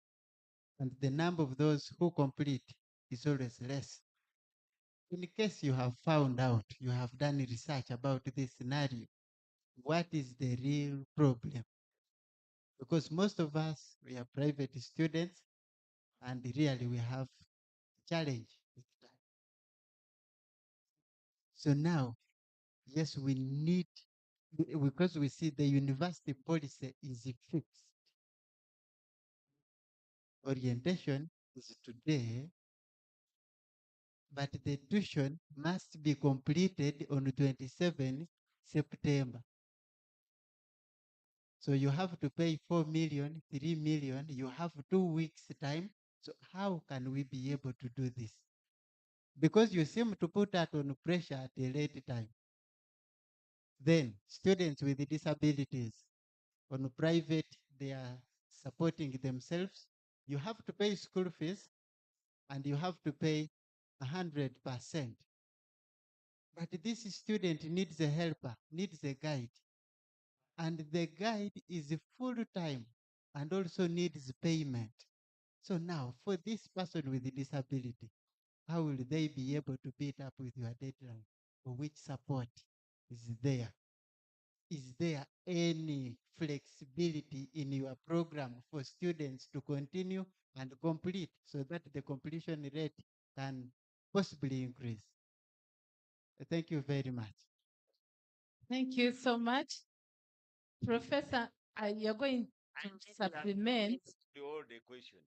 and the number of those who complete is always less. In case you have found out, you have done research about this scenario, what is the real problem? Because most of us, we are private students, and really we have challenge with that. So now, yes, we need, because we see the university policy is fixed. Orientation is today, but the tuition must be completed on 27 September. So you have to pay 4 million, 3 million, you have 2 weeks time. So how can we be able to do this? Because you seem to put that on pressure at a late time. Then students with disabilities on private, they are supporting themselves. You have to pay school fees and you have to pay 100%. But this student needs a helper, needs a guide. And the guide is full time and also needs payment. So now for this person with disability, how will they be able to beat up with your deadline? For which support is there? Is there any flexibility in your program for students to continue and complete so that the completion rate can possibly increase? Thank you very much. Thank you so much. Professor, you're going to supplement. all the questions.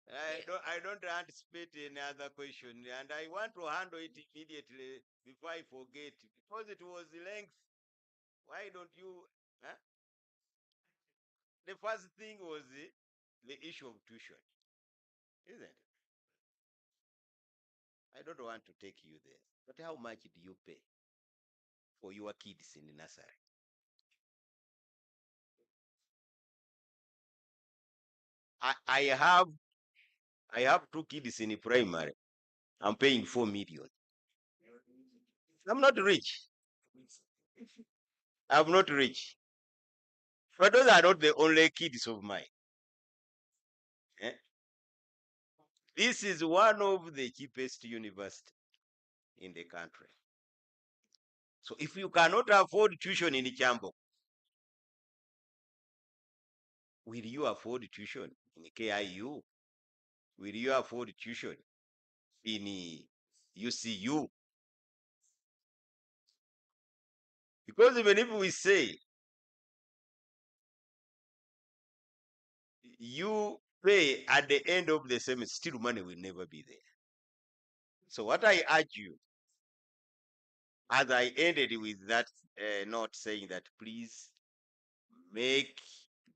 I don't anticipate any other question, and I want to handle it immediately before I forget, because it was length. Why don't you? Huh? The first thing was the issue of tuition, isn't it? I don't want to take you there, but how much do you pay for your kids in the nursery? I have 2 kids in the primary. I'm paying 4 million. I'm not rich. I'm not rich. But those are not the only kids of mine. Eh? This is one of the cheapest universities in the country. So if you cannot afford tuition in Kyambogo, will you afford tuition in KIU? Will you afford tuition in UCU? Because even if we say you pay at the end of the semester, still money will never be there. So what I urge you, as I ended with that note saying that please make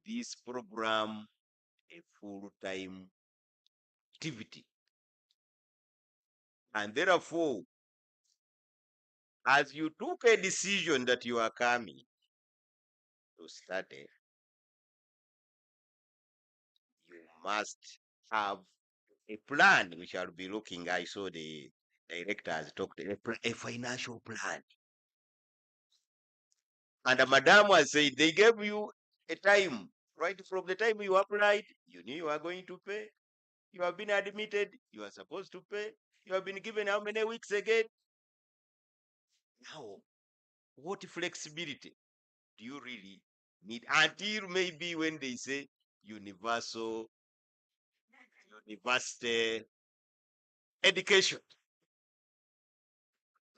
this program a full-time activity. And therefore, as you took a decision that you are coming to study, you must have a plan. We shall be looking. I saw the directors talked a financial plan. And Madam has said they gave you a time, right from the time you applied, you knew you are going to pay. You have been admitted, you are supposed to pay. You have been given how many weeks again? Now, what flexibility do you really need? Until maybe when they say universal university education,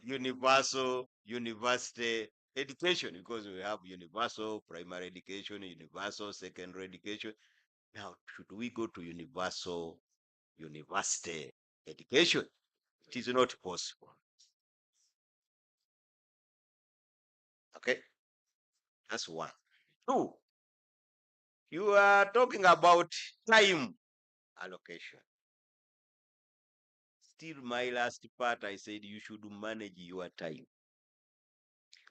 universal university education, because we have universal primary education, universal secondary education. Now, should we go to universal university education? It is not possible. Okay, that's one. Two, you are talking about time allocation. Still, my last part, I said you should manage your time.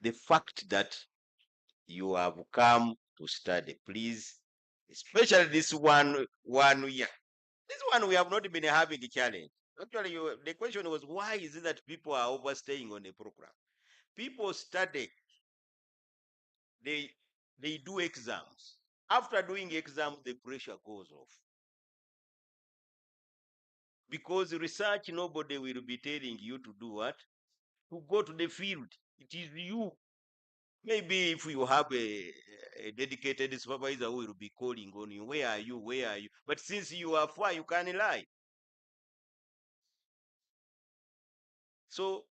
The fact that you have come to study, please, especially this one year. This one we have not been having a challenge. Actually, the question was, why is it that people are overstaying on the program? People study, they do exams. After doing exams, the pressure goes off. Because research, nobody will be telling you to do what? To go to the field. It is you. Maybe if you have a dedicated supervisor who will be calling on you, where are you? Where are you? But since you are far, you can't lie. So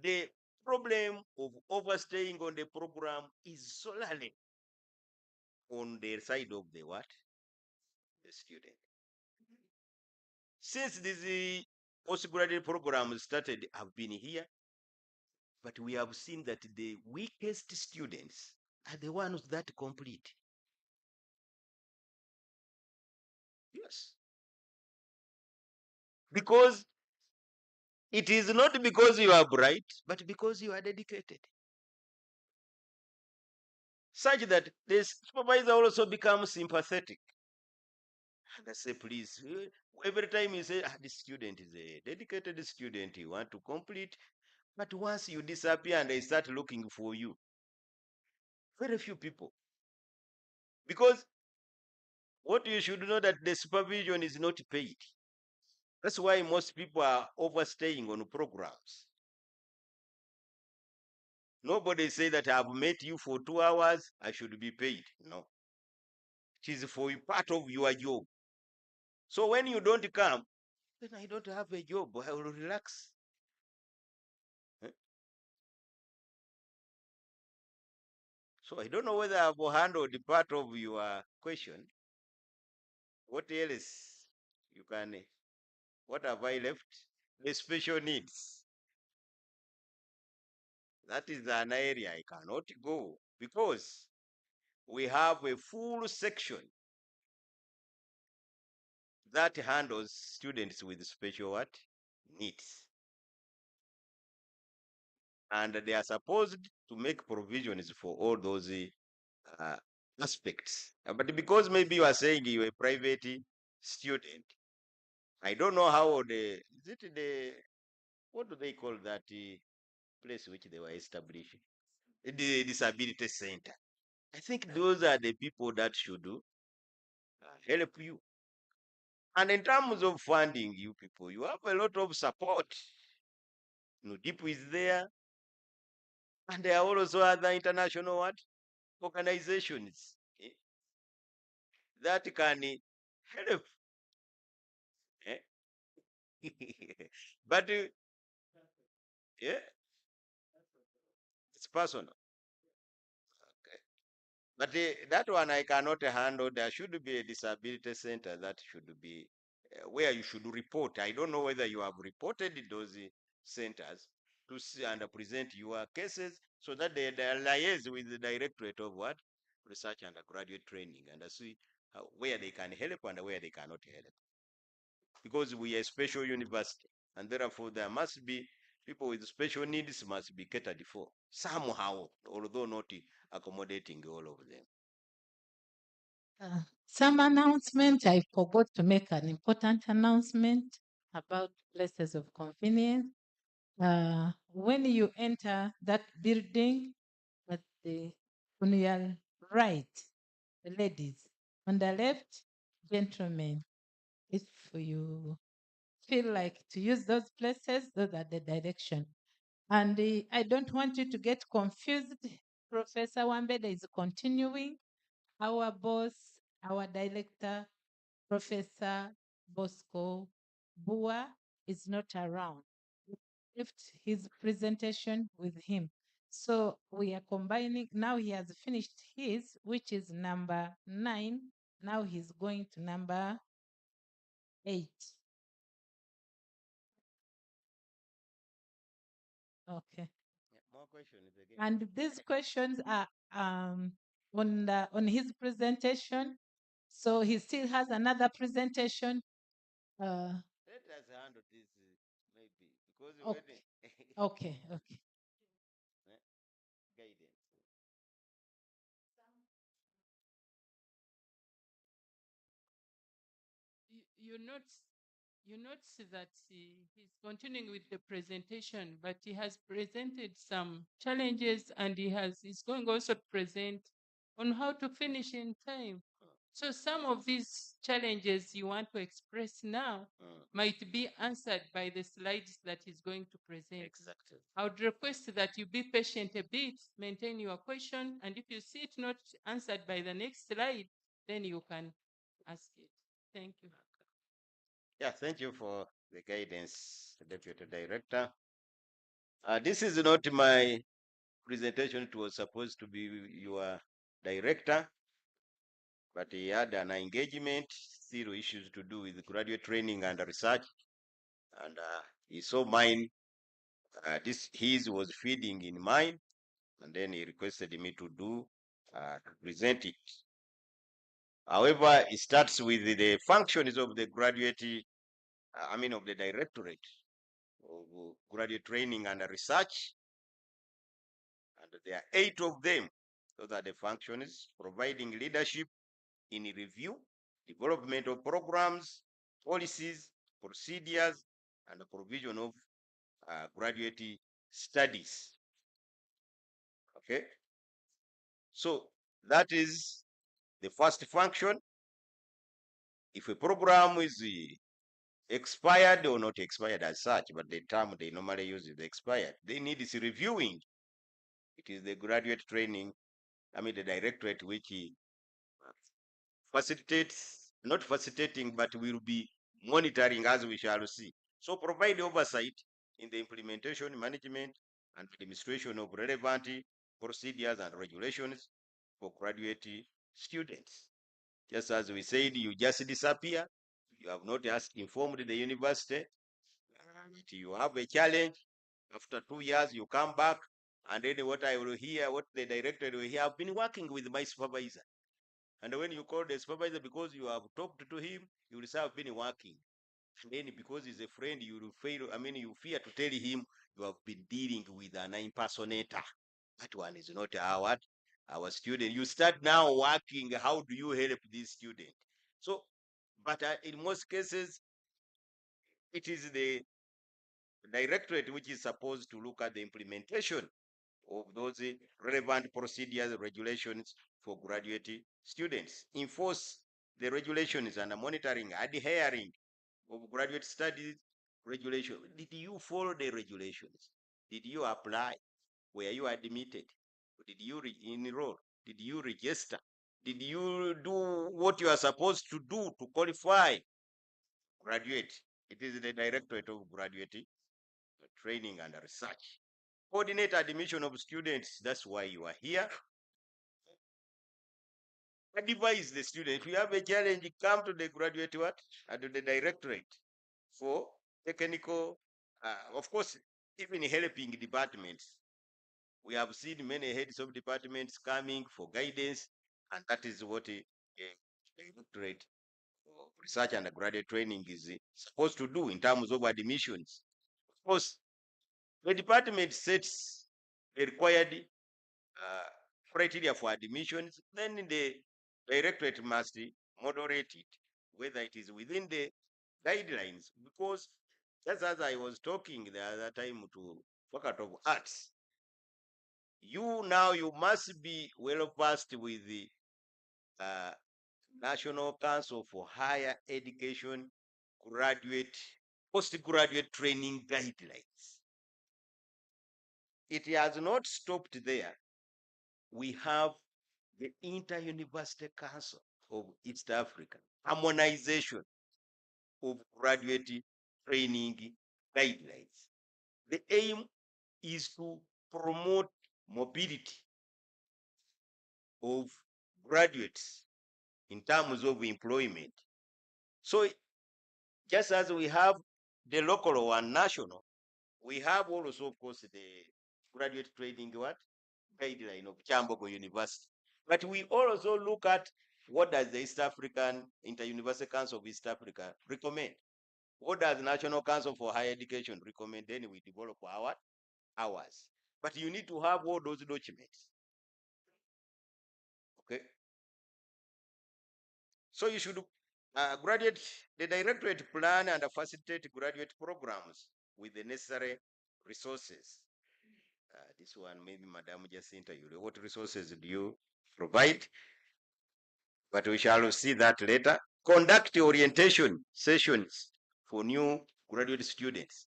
the problem of overstaying on the program is solely on the side of the what? The student. Since this postgraduate program started, I've been here, but we have seen that the weakest students are the ones that complete. Yes. Because it is not because you are bright, but because you are dedicated. Such that the supervisor also becomes sympathetic. And I say, please, every time you say, this student is a dedicated student, you want to complete, but once you disappear and they start looking for you, very few people. Because what you should know that the supervision is not paid. That's why most people are overstaying on programs. Nobody say that I've met you for 2 hours, I should be paid. No. It is for part of your job. So when you don't come, then I don't have a job. I will relax. Eh? So I don't know whether I've handled the part of your question. What else you can, what have I left? The special needs. That is an area I cannot go because we have a full section that handles students with special what? Needs. And they are supposed to make provisions for all those aspects. But because maybe you are saying you're a private student, I don't know how what do they call that place which they were establishing? The disability center. I think those are the people that should help you. And in terms of funding, you people, you have a lot of support. NUDIP is there, and there are also other international what? Organizations that can help. Eh? But yeah, it's personal. Okay. But that one I cannot handle. There should be a disability center that should be where you should report. I don't know whether you have reported those centers to see and present your cases so that they liaise with the directorate of what? Research and graduate training and see where they can help and where they cannot help. Because we are a special university and therefore there must be people with special needs must be catered for somehow, although not accommodating all of them. Some announcement. I forgot to make an important announcement about places of convenience. When you enter that building, on your right, the ladies, on the left, gentlemen, if you feel like to use those places, those are the direction. And I don't want you to get confused. Professor Wambeda is continuing. Our boss, our director, Professor Bosco Bua is not around. We left his presentation with him. So we are combining. Now he has finished his, which is number 9. Now he's going to number 8. Okay. Yeah, more questions again. And these questions are on his presentation. So he still has another presentation. Let us handle this maybe because Okay. when Okay. guidance. You notice that he's continuing with the presentation, but he has presented some challenges and he's going also to present on how to finish in time. So some of these challenges you want to express now might be answered by the slides that he's going to present. Exactly. I would request that you be patient a bit, maintain your question, and if you see it not answered by the next slide, then you can ask it. Thank you. Yeah, thank you for the guidance, Deputy Director. This is not my presentation. It was supposed to be your director, but he had an engagement, still issues to do with graduate training and research. And he saw mine, his was feeding in mine, and then he requested me to present it. However, it starts with the functions of the graduate, of the directorate of graduate training and research. And there are 8 of them. Those are the functions: providing leadership in review, development of programs, policies, procedures, and the provision of graduate studies. Okay. So that is the first function. If a program is expired or not expired as such, but the term they normally use is expired, they need is reviewing. It is the graduate training, the directorate which facilitates, not facilitating, but will be monitoring as we shall see. So provide oversight in the implementation, management, and administration of relevant procedures and regulations for graduate students. Just as we said, you just disappear. You have not informed the university. You have a challenge. After 2 years, you come back, and then what I will hear, what the director will hear, I've been working with my supervisor. And when you call the supervisor because you have talked to him, you will say, I've been working. And then because he's a friend, you will fail. You fear to tell him you have been dealing with an impersonator. That one is not our student. You start now working. How do you help this student? So, but in most cases, it is the directorate which is supposed to look at the implementation of those relevant procedures, regulations for graduate students, enforce the regulations and the monitoring, adhering of graduate studies regulation. Did you follow the regulations? Did you apply? Were you admitted? Did you enroll? Did you register? Did you do what you are supposed to do to qualify? Graduate. It is the directorate of graduate training and research. Coordinate admission of students. That's why you are here. advise the student, if you have a challenge, come to the graduate what? And to the directorate for technical, of course, even helping departments. We have seen many heads of departments coming for guidance, and that is what a directorate of research and graduate training is supposed to do in terms of admissions. Of course, the department sets the required criteria for admissions, then the directorate must moderate it, whether it is within the guidelines. Because just as I was talking the other time to Faculty of Arts, you must be well versed with the National Council for Higher Education postgraduate training guidelines. It has not stopped there. We have the Inter-University Council of East Africa, harmonization of graduate training guidelines. The aim is to promote mobility of graduates in terms of employment. So just as we have the local and national, we have also, of course, the graduate training guideline of Kyambogo University. But we also look at what does the East African Inter-University Council of East Africa recommend? What does the National Council for Higher Education recommend? Then we develop ours. But you need to have all those documents. Okay. So you should the directorate plan and facilitate graduate programs with the necessary resources. This one, maybe Madam Jacinta, what resources do you provide? But we shall see that later. Conduct orientation sessions for new graduate students.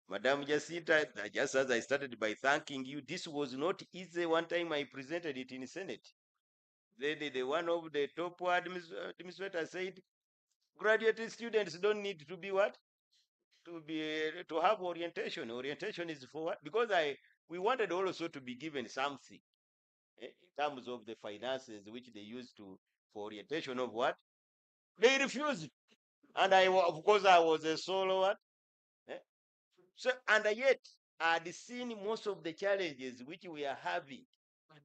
Madam Jacinta, just as I started by thanking you, this was not easy. One time I presented it in Senate. Then the one of the top administrators said, graduate students don't need to be what? To have orientation. Orientation is for what? Because we wanted also to be given something in terms of the finances which they used for orientation of what? They refused. And of course, I was a solo one. So, and yet, I had seen most of the challenges which we are having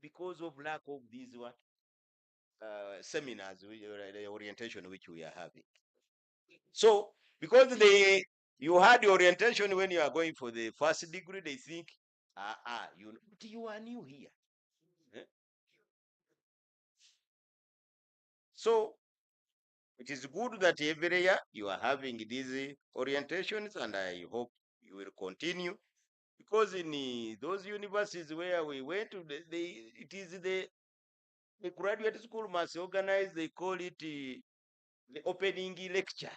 because of lack of these what seminars, the orientation which we are having. So, because you had the orientation when you are going for the first degree, they think, you are new here. So, it is good that every year you are having these orientations, and I hope you will continue. Because in those universities where we went to, it is the graduate school must organize, they call it the opening lecture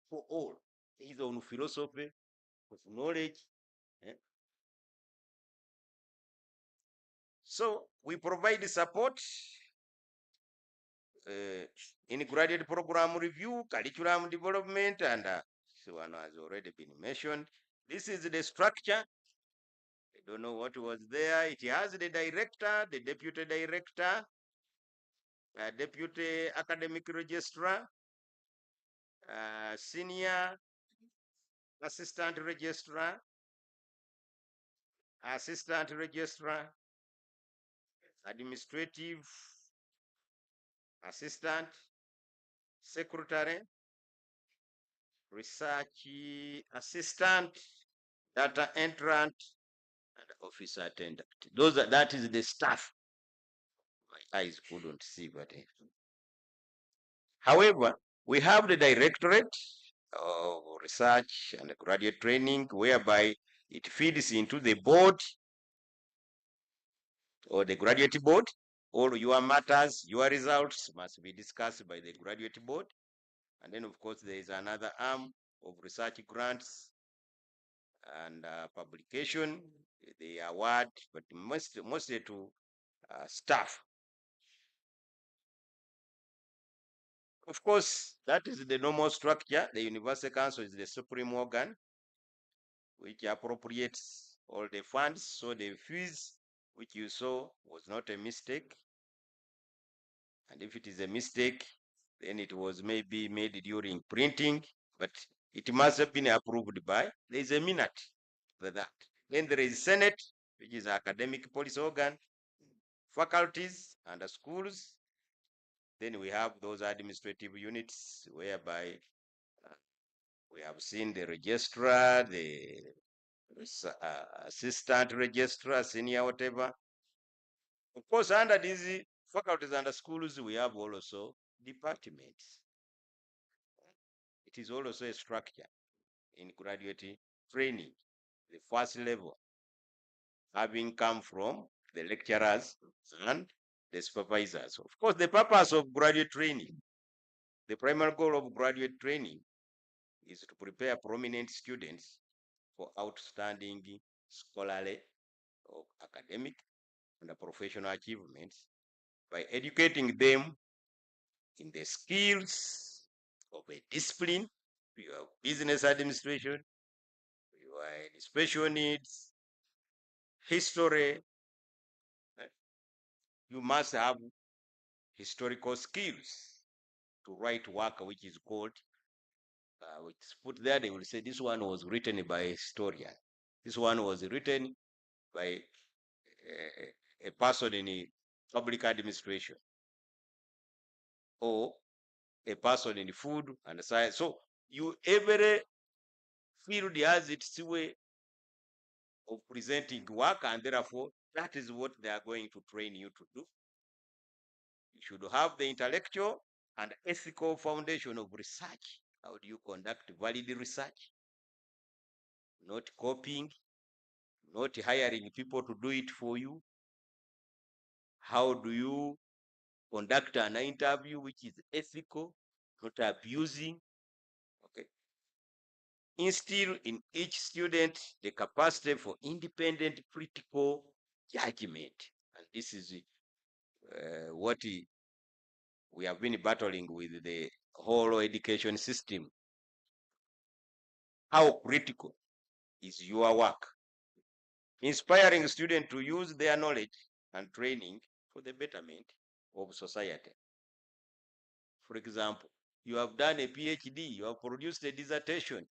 for all. It's on philosophy, of knowledge. So we provide support in graduate program review, curriculum development, and this one has already been mentioned. This is the structure. I don't know what was there. It has the director, the deputy director, deputy academic registrar, senior assistant registrar, administrative assistant, secretary, research assistant, data entrant, and office attendant. That is the staff. My eyes couldn't see, but however, we have the directorate of research and graduate training, whereby it feeds into the board or the graduate board. All your matters, your results must be discussed by the graduate board. And then, of course, there is another arm of research grants and publication, the award, but mostly to staff. Of course, that is the normal structure. The University Council is the supreme organ which appropriates all the funds. So the fees which you saw was not a mistake. And if it is a mistake, then it was maybe made during printing, but it must have been approved by, there is a minute for that. Then there is Senate, which is academic policy organ, faculties and the schools. Then we have those administrative units whereby we have seen the registrar, the assistant registrar, senior, whatever. Of course, under these faculties and the schools, we have also departments. It is also a structure in graduate training, the first level, having come from the lecturers and the supervisors. Of course, the purpose of graduate training, the primary goal of graduate training is to prepare prominent students for outstanding scholarly or academic and professional achievements by educating them in the skills of a discipline. You have business administration, you are special needs, history. You must have historical skills to write work which is called, which is put there, they will say this one was written by a historian. This one was written by a person in public administration or a person in food and science. So every field has its way of presenting work, and therefore that is what they are going to train you to do. You should have the intellectual and ethical foundation of research. How do you conduct valid research? Not copying, not hiring people to do it for you. How do you conduct an interview which is ethical, not abusing? Okay. Instill in each student the capacity for independent critical judgment. And this is what we have been battling with the whole education system. How critical is your work? Inspiring students to use their knowledge and training for the betterment of society. For example, you have done a PhD, you have produced a dissertation.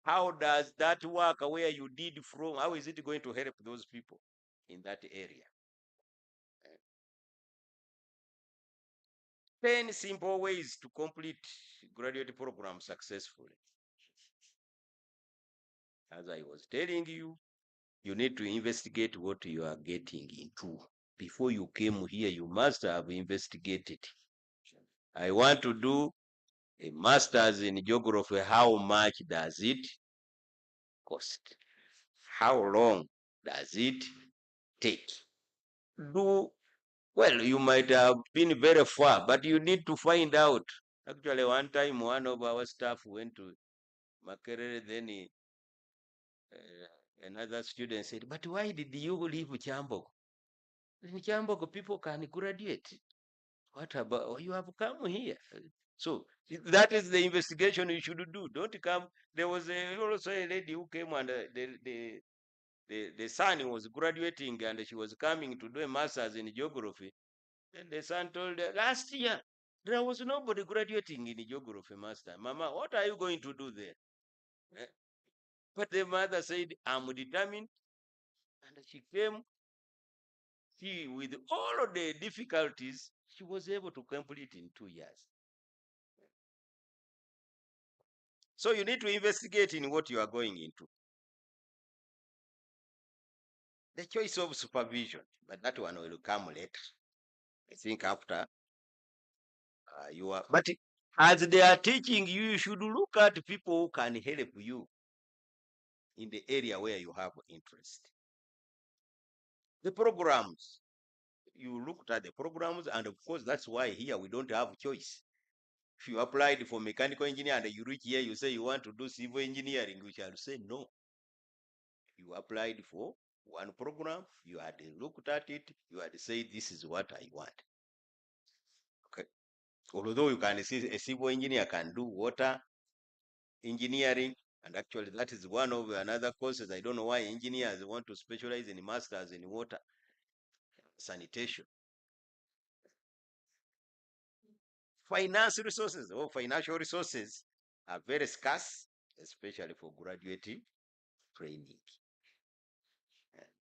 How does that work where you did from, how is it going to help those people in that area? 10 simple ways to complete graduate program successfully. As I was telling you, you need to investigate what you are getting into. Before you came here, you must have investigated. I want to do a master's in geography. How much does it cost? How long does it take? Well, you might have been very far, but you need to find out. Actually, one time, one of our staff went to Makerere, then another student said, but why did you leave Kyambogo? In Kyambogo, people can graduate. What about, you have come here? So that is the investigation you should do. Don't come. There was also a lady who came and the son was graduating and she was coming to do a master's in geography. And the son told her, last year, there was nobody graduating in geography master. Mama, what are you going to do there? But the mother said, I'm determined. And she came, with all of the difficulties, she was able to complete in 2 years. So you need to investigate in what you are going into. The choice of supervision, but that one will come later. I think after you are, but as they are teaching you, you should look at people who can help you in the area where you have interest. The programs, you looked at the programs, and of course, that's why here we don't have choice. If you applied for mechanical engineer and you reach here, you say you want to do civil engineering, we shall say no. You applied for one program, you had looked at it, you had said, this is what I want. Okay. Although you can see a civil engineer can do water engineering, and actually that is one of another courses. I don't know why engineers want to specialize in masters in water sanitation. finance resources or financial resources are very scarce, especially for graduate training.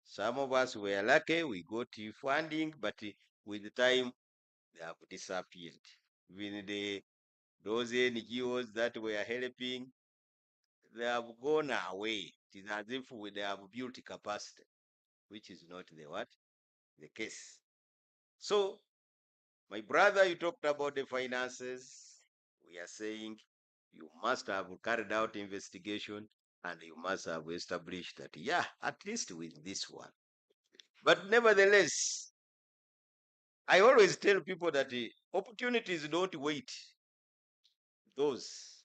Some of us were lucky, we got funding, but with the time they have disappeared. Even those NGOs that were helping, they have gone away. It is as if they have built capacity, which is not the case. So, my brother, you talked about the finances. We are saying you must have carried out investigation and you must have established that, yeah, at least with this one. But nevertheless, I always tell people that opportunities don't wait those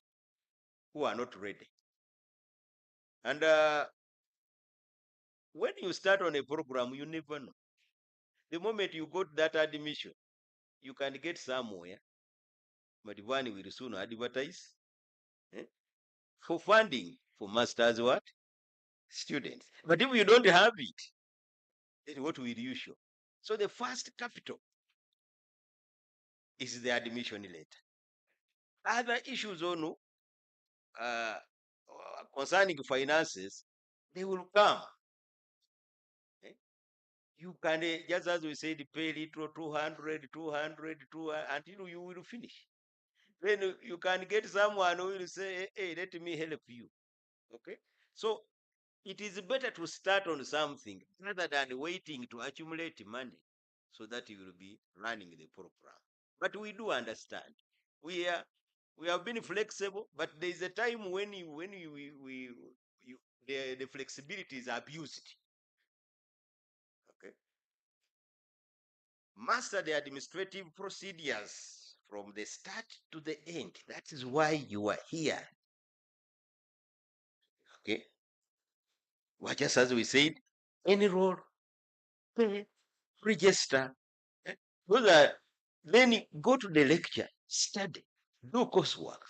who are not ready. And when you start on a program, you never know. The moment you got that admission, you can get somewhere. Madivani will soon advertise for funding for masters what? Students. But if you don't have it, then what will you show? So the first capital is the admission letter. Other issues on concerning finances, they will come. You can, just as we said, pay little 200, 200, 200 until you will finish. Then you can get someone who will say, hey, let me help you. Okay? So it is better to start on something rather than waiting to accumulate money so that you will be running the program. But we do understand. We have been flexible, but there is a time when the flexibility is abused. Okay. Master the administrative procedures from the start to the end. That is why you are here. Okay. Well, just as we said, enroll, pay, register. Then go to the lecture, study, do coursework,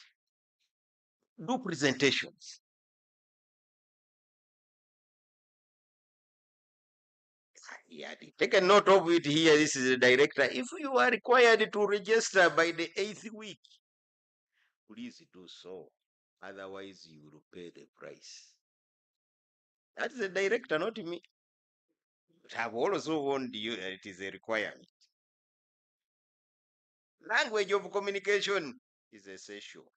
do presentations. Yeah, take a note of it here. This is the director. If you are required to register by the 8th week, please do so. Otherwise, you will pay the price. That's the director, not me. But I've also warned you that it is a requirement. Language of communication is essential.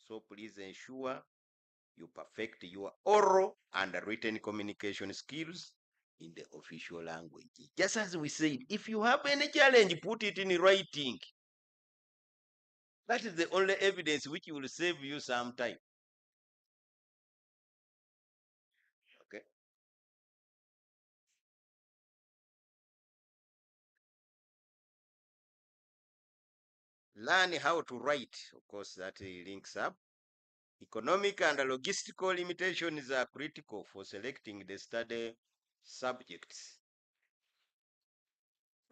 So please ensure you perfect your oral and written communication skills in the official language. Just as we said, if you have any challenge, put it in writing. That is the only evidence which will save you some time. Okay. Learn how to write. Of course, that links up. Economic and logistical limitations are critical for selecting the study subjects.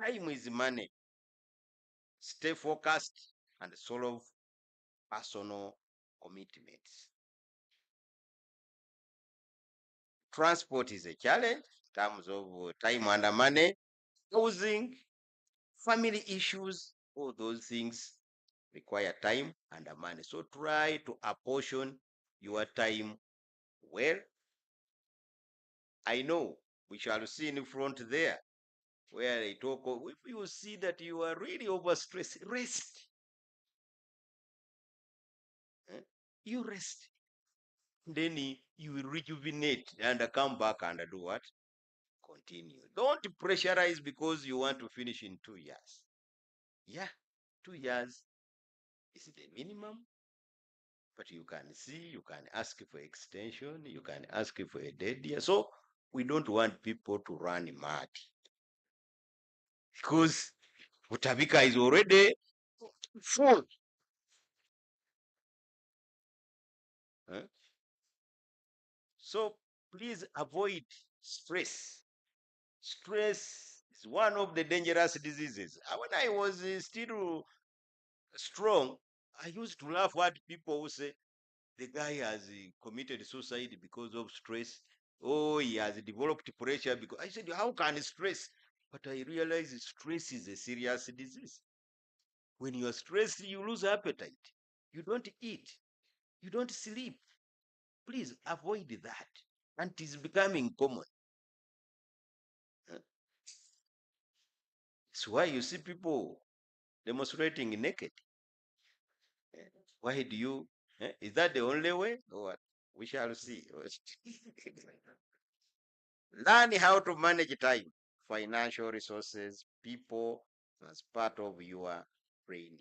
Time is money. Stay focused and solve personal commitments. Transport is a challenge in terms of time and money. Housing, family issues, all those things require time and money. So try to apportion your time well. I know we shall see in front there where they talk of, if you see that you are really overstressed, rest. You rest. Then you will rejuvenate and come back and do what? Continue. Don't pressurize because you want to finish in 2 years. Yeah, 2 years is the minimum. But you can see, you can ask for extension, you can ask for a dead year. So we don't want people to run mad. Because Utabika is already full. So please avoid stress. Stress is one of the dangerous diseases. When I was still strong, I used to laugh at people who say the guy has committed suicide because of stress. Oh, he has developed pressure because I said, how can stress? But I realized stress is a serious disease. When you are stressed, you lose appetite. You don't eat. You don't sleep. Please avoid that. And it is becoming common. It's why you see people demonstrating naked. Why do you? Is that the only way? Or what? We shall see. Learn how to manage time, financial resources, people as part of your training.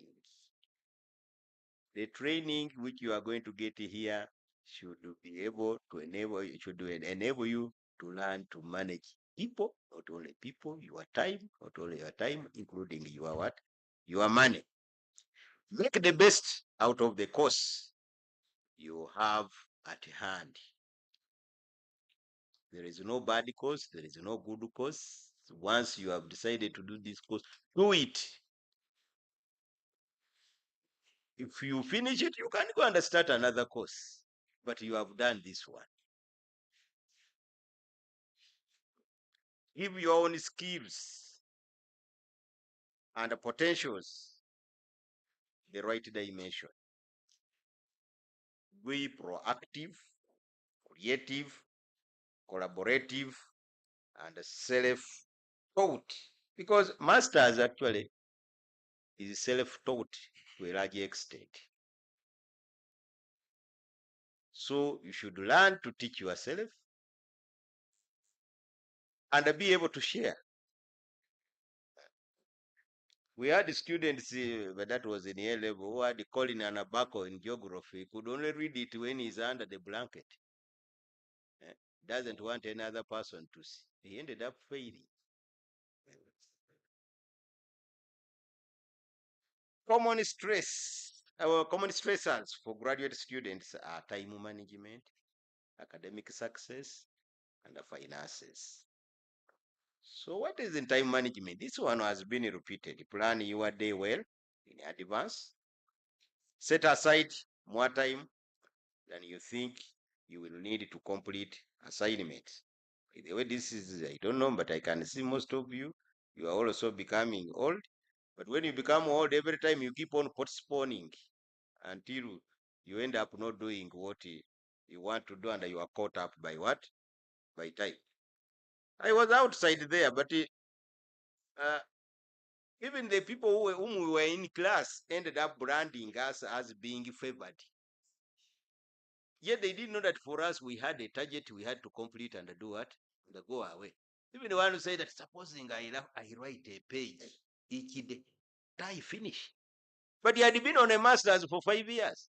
The training which you are going to get here should be able to enable you, should enable you to learn to manage people, not only people, your time, not only your time, including your what? Your money. Make the best out of the course you have at hand. There is no bad course, there is no good course. Once you have decided to do this course, do it. If you finish it, you can go and start another course, but you have done this one. Give your own skills and potentials the right dimension. Be proactive, creative, collaborative, and self-taught. Because masters actually is self-taught to a large extent. So you should learn to teach yourself and be able to share. We had students, but that was in A level, who had Colin and Abaco in geography. He could only read it when he's under the blanket. Doesn't want another person to see. He ended up failing. Common stress. Our common stressors for graduate students are time management, academic success, and finances. So what is in time management? This one has been repeated. Plan your day well in advance. Set aside more time than you think you will need to complete assignments. By the way, this is, I don't know, but I can see most of you, you are also becoming old. But when you become old, every time you keep on postponing until you end up not doing what you want to do, and you are caught up by what? By time. I was outside there, but even the people whom we were in class ended up branding us as being favored. Yet they didn't know that for us, we had a target we had to complete and do what? And go away. Even the one who said that supposing I write a page each day, I finish. But he had been on a master's for 5 years.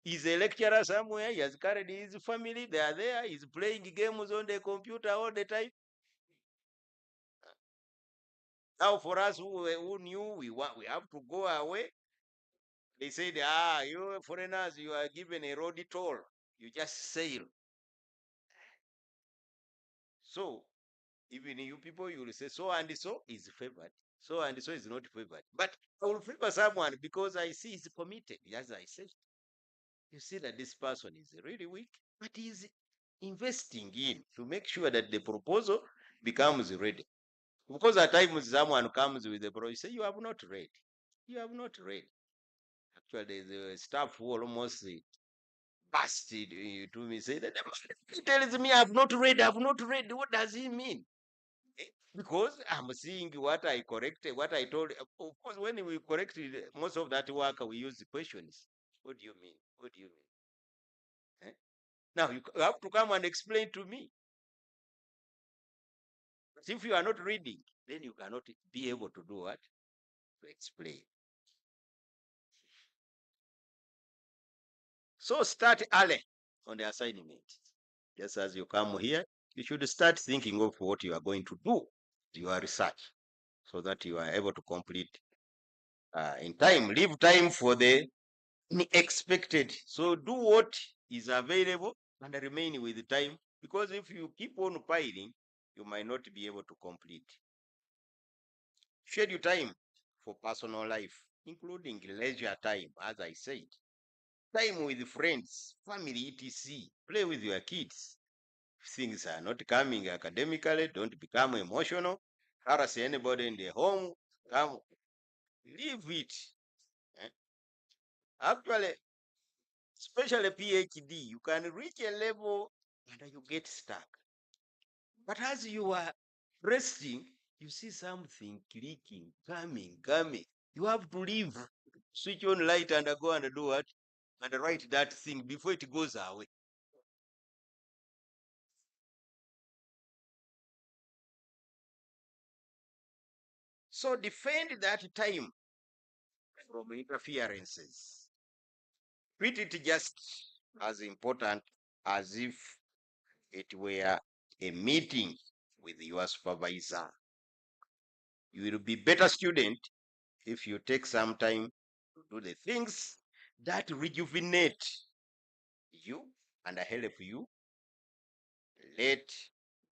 He's a lecturer somewhere. He has carried his family. They are there. He's playing games on the computer all the time. Now, for us who knew we have to go away, they said, you foreigners, you are given a road toll. You just sail. So, even you people, you will say, so and so is favored. So and so is not favored. But I will favor someone because I see he's committed, as I said. You see that this person is really weak, but he's investing in to make sure that the proposal becomes ready. Because at times someone comes with the proposal, you say, you have not read. You have not read. Actually, there's a staff who almost busted to me, say that he tells me, I have not read, I have not read. What does he mean? Because I'm seeing what I corrected, what I told. Of course, when we corrected most of that work, we use the questions. What do you mean? What do you mean? Now you have to come and explain to me. But if you are not reading, then you cannot be able to do what? To explain. So start early on the assignment. Just as you come here, you should start thinking of what you are going to do, your research, so that you are able to complete in time. Leave time for the unexpected. So do what is available and remain with time, because if you keep on piling, you might not be able to complete. Schedule time for personal life, including leisure time, as I said. Time with friends, family, etc. Play with your kids. If things are not coming academically, don't become emotional. Harass anybody in the home. Come Leave it. Eh? Actually, especially PhD, you can reach a level and you get stuck. But as you are resting, you see something clicking, coming. You have to leave, switch on light and go and do what? And write that thing before it goes away. So defend that time from interferences. Treat it just as important as if it were a meeting with your supervisor. You will be better student if you take some time to do the things that rejuvenate you and help you let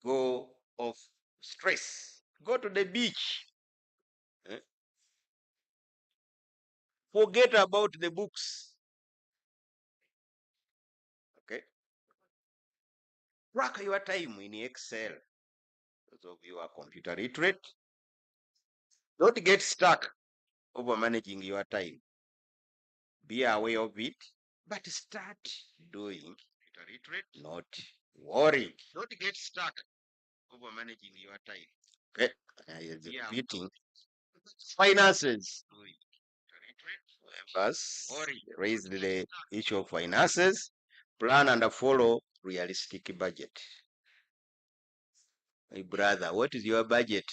go of stress. Go to the beach. Eh? Forget about the books. Okay. Track your time in Excel. Those of you are computer literate, don't get stuck over managing your time. Be aware of it, but start doing it, not worrying. Don't get stuck over managing your time. Okay, I am repeating. Finances. Members raise the issue of finances, plan and follow realistic budget. My brother, what is your budget?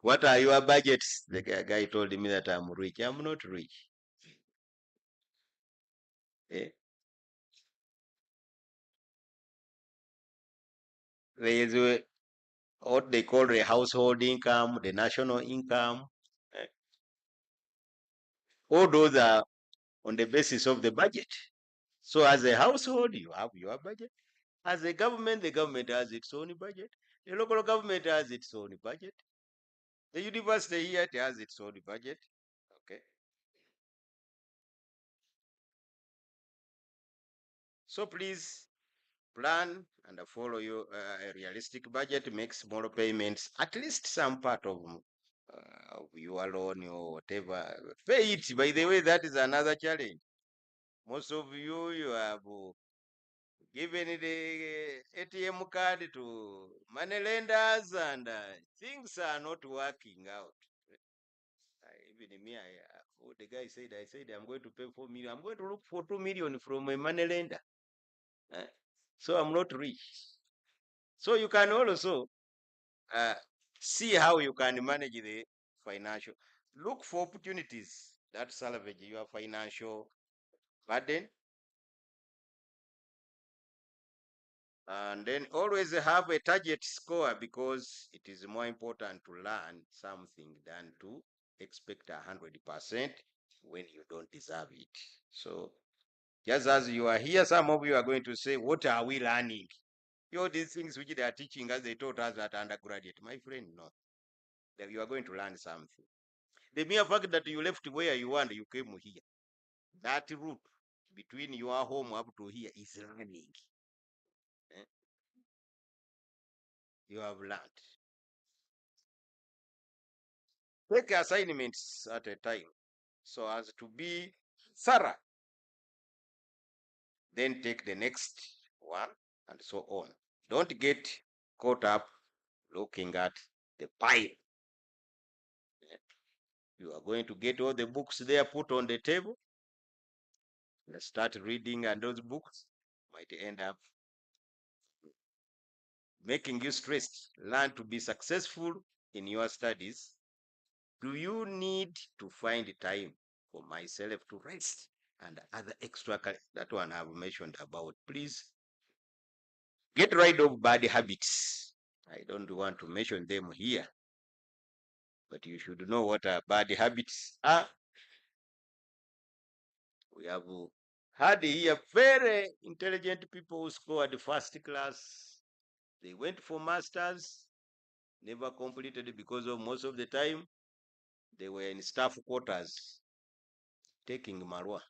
What are your budgets? The guy told me that I'm rich. I'm not rich. Eh? There is what they call the household income, the national income. Eh? All those are on the basis of the budget. So as a household, you have your budget. As a government, the government has its own budget. The local government has its own budget. The university here has its own budget. Okay. So please plan and follow your a realistic budget, make small payments, at least some part of your loan or whatever. Pay it. By the way, that is another challenge. Most of you have given the ATM card to money lenders and things are not working out. Even me, the guy said, I said, I'm going to pay 4 million. I'm going to look for 2 million from a money lender. So I'm not rich. So you can also see how you can manage the financial. Look for opportunities that salvage your financial burden. And then always have a target score, because it is more important to learn something than to expect 100% when you don't deserve it. So just as you are here, some of you are going to say, what are we learning? All these things which they are teaching us, they taught us at undergraduate. My friend, no. That you are going to learn something. The mere fact that you left where you are and you came here, that route between your home up to here is learning. Eh? You have learned. Take assignments at a time so as to be thorough. Then take the next one and so on. Don't get caught up looking at the pile. You are going to get all the books there put on the table. Let's start reading, and those books might end up making you stressed. Learn to be successful in your studies. Do you need to find time for myself to rest and other extra? That one I've mentioned about. Please get rid of bad habits. I don't want to mention them here, but you should know what are bad habits are. We have had here very intelligent people who scored first class. They went for masters, never completed because of most of the time they were in staff quarters taking marwa.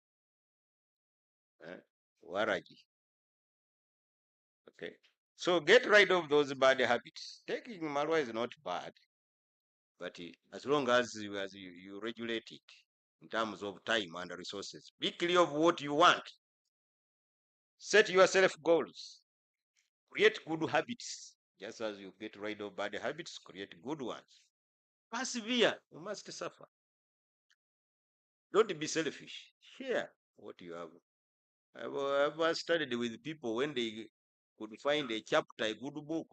Waraji. Okay. So get rid of those bad habits. Taking marwa is not bad. But as long as you regulate it in terms of time and resources, be clear of what you want. Set yourself goals. Create good habits. Just as you get rid of bad habits, create good ones. Persevere. You must suffer. Don't be selfish. Share what you have. I've studied with people when they could find a chapter, a good book,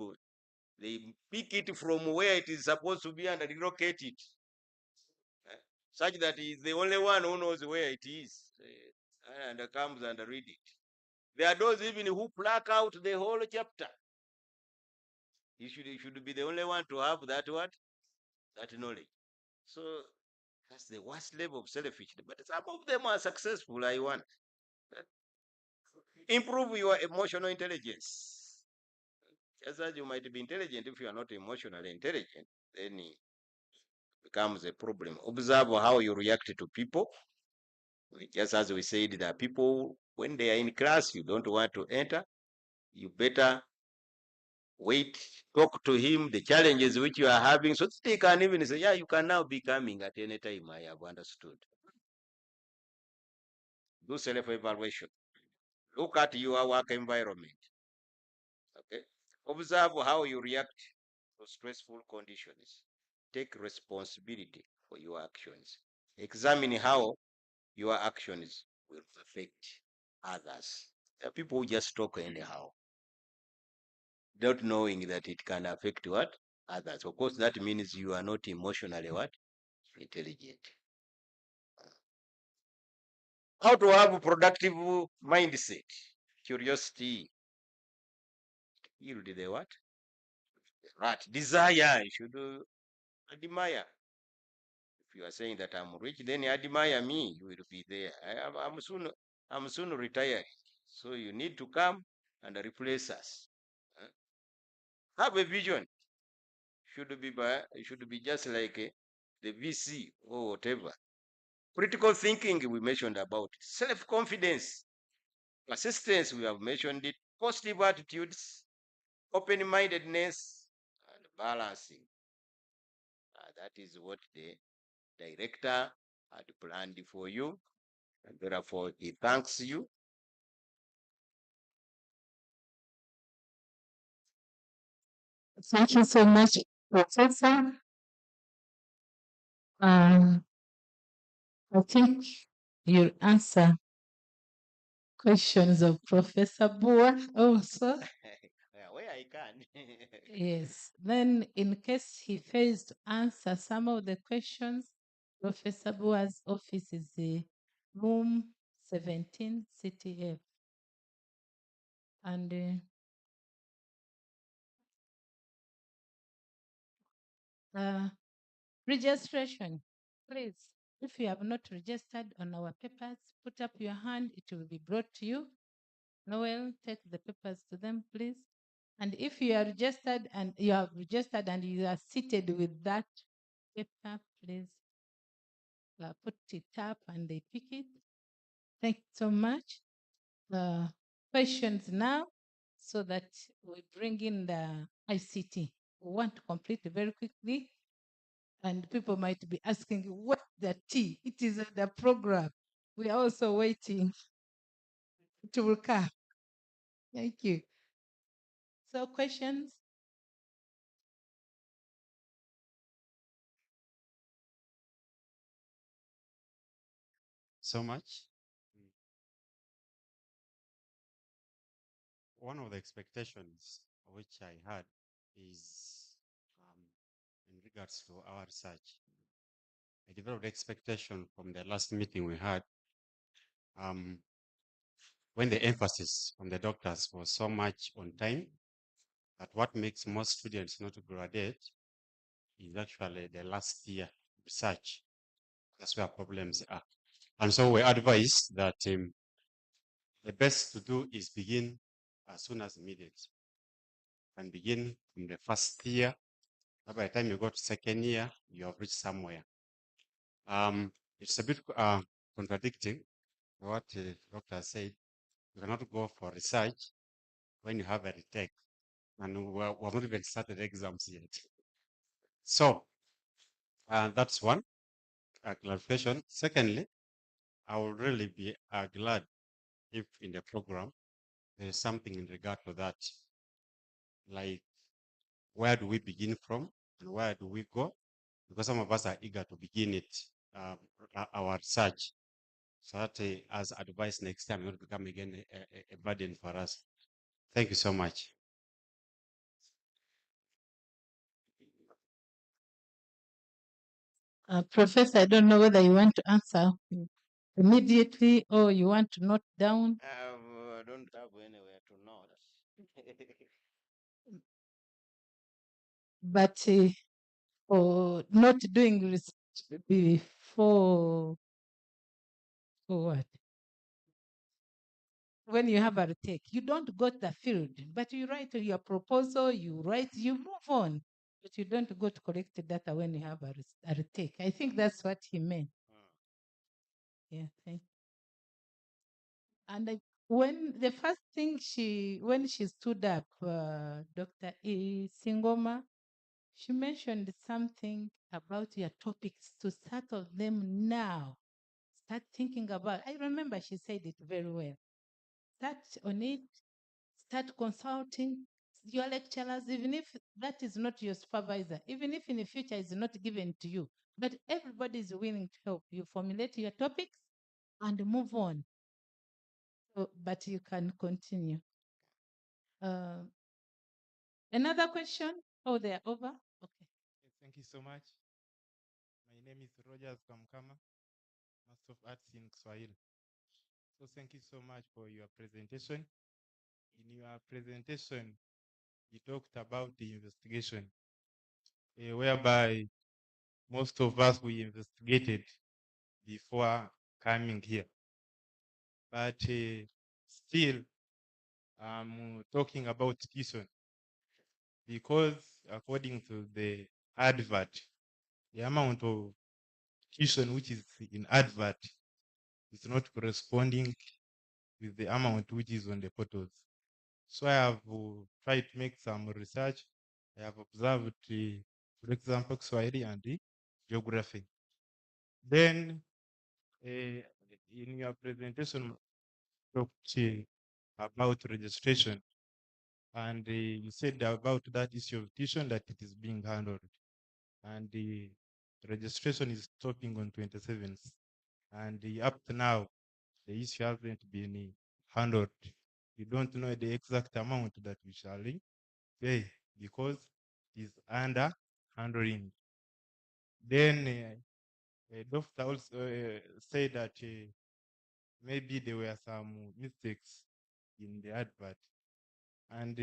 they pick it from where it is supposed to be and relocate it, such that he is the only one who knows where it is, and comes and read it. There are those even who pluck out the whole chapter. He should be the only one to have that knowledge. So that's the worst level of selfishness. But some of them are successful. I want. Improve your emotional intelligence. Just as you might be intelligent, if you are not emotionally intelligent, then it becomes a problem. Observe how you react to people. Just as we said, that people, when they are in class, you don't want to enter, you better wait, talk to him, the challenges which you are having, so that they can even say, yeah, you can now be coming at any time, I have understood. Do self-evaluation. Look at your work environment. Okay. Observe how you react to stressful conditions. Take responsibility for your actions. Examine how your actions will affect others. There are people who just talk anyhow, not knowing that it can affect what? Others. Of course, that means you are not emotionally what? Intelligent. How to have a productive mindset? Curiosity. Yield the what? Right. Desire. You should admire. If you are saying that I'm rich, then admire me. You will be there. I'm soon retiring. So you need to come and replace us. Have a vision. Should be just like the VC or whatever. Critical thinking, we mentioned about. Self-confidence, persistence, we have mentioned it. Positive attitudes, open-mindedness, and balancing. That is what the director had planned for you, and therefore he thanks you. Thank you so much, Professor. I think you'll answer questions of Professor Boer also. Where I can. Yes. Then, in case he fails to answer some of the questions, Professor Boer's office is the room 17 CTF. And registration, please. If you have not registered on our papers, put up your hand. It will be brought to you. Noel, take the papers to them, please. And if you are registered and you have registered and you are seated with that paper, please put it up and they pick it. Thank you so much. Questions now, so that we bring in the ICT. We want to complete very quickly. And people might be asking, what the T? It is the program. We are also waiting. It will come. Thank you. So questions? So much. One of the expectations which I had is in regards to our research. I developed expectation from the last meeting we had when the emphasis from the doctors was so much on time, that what makes most students not to graduate is actually the last year research. That's where problems are. And so we advise that the best to do is begin as soon as immediate. And begin from the first year. By the time you go to second year, you have reached somewhere. It's a bit contradicting what the doctor said. You cannot go for research when you have a retake, and we have not even started exams yet. So That's one clarification. Secondly, I would really be glad if in the program there is something in regard to that, like where do we begin from and where do we go? Because some of us are eager to begin it, our research, so that as advice next time, it will become again a burden for us. Thank you so much. Professor, I don't know whether you want to answer immediately or you want to note down. I don't have anywhere to note. But for not doing research before, for what? When you have a retake, you don't go to the field, but you write your proposal, you move on, but you don't go to collect the data when you have a retake. I think that's what he meant. Yeah, thank you. And when the first thing when she stood up, Dr. Singoma, she mentioned something about your topics to settle them now. Start thinking about. I remember she said it very well. Start on it. Start consulting your lecturers, even if that is not your supervisor, even if in the future is not given to you, but everybody is willing to help you formulate your topics and move on. So, but you can continue. Another question? Oh, they are over? Okay. Thank you so much. My name is Rogers Kamkama, Master of Arts in Swahili. So thank you so much for your presentation. In your presentation, you talked about the investigation, whereby most of us, we investigated before coming here. But still, I'm talking about tuition, because according to the advert, the amount of tuition which is in advert is not corresponding with the amount which is on the portals. So I have tried to make some research. I have observed, for example, Swahili and geography. Then in your presentation, talked about registration, and you said about that issue of tuition that it is being handled, and the registration is stopping on 27th, and up to now the issue hasn't been handled. You don't know the exact amount that we shall pay because it is under handling. Then doctor also said that maybe there were some mistakes in the advert. And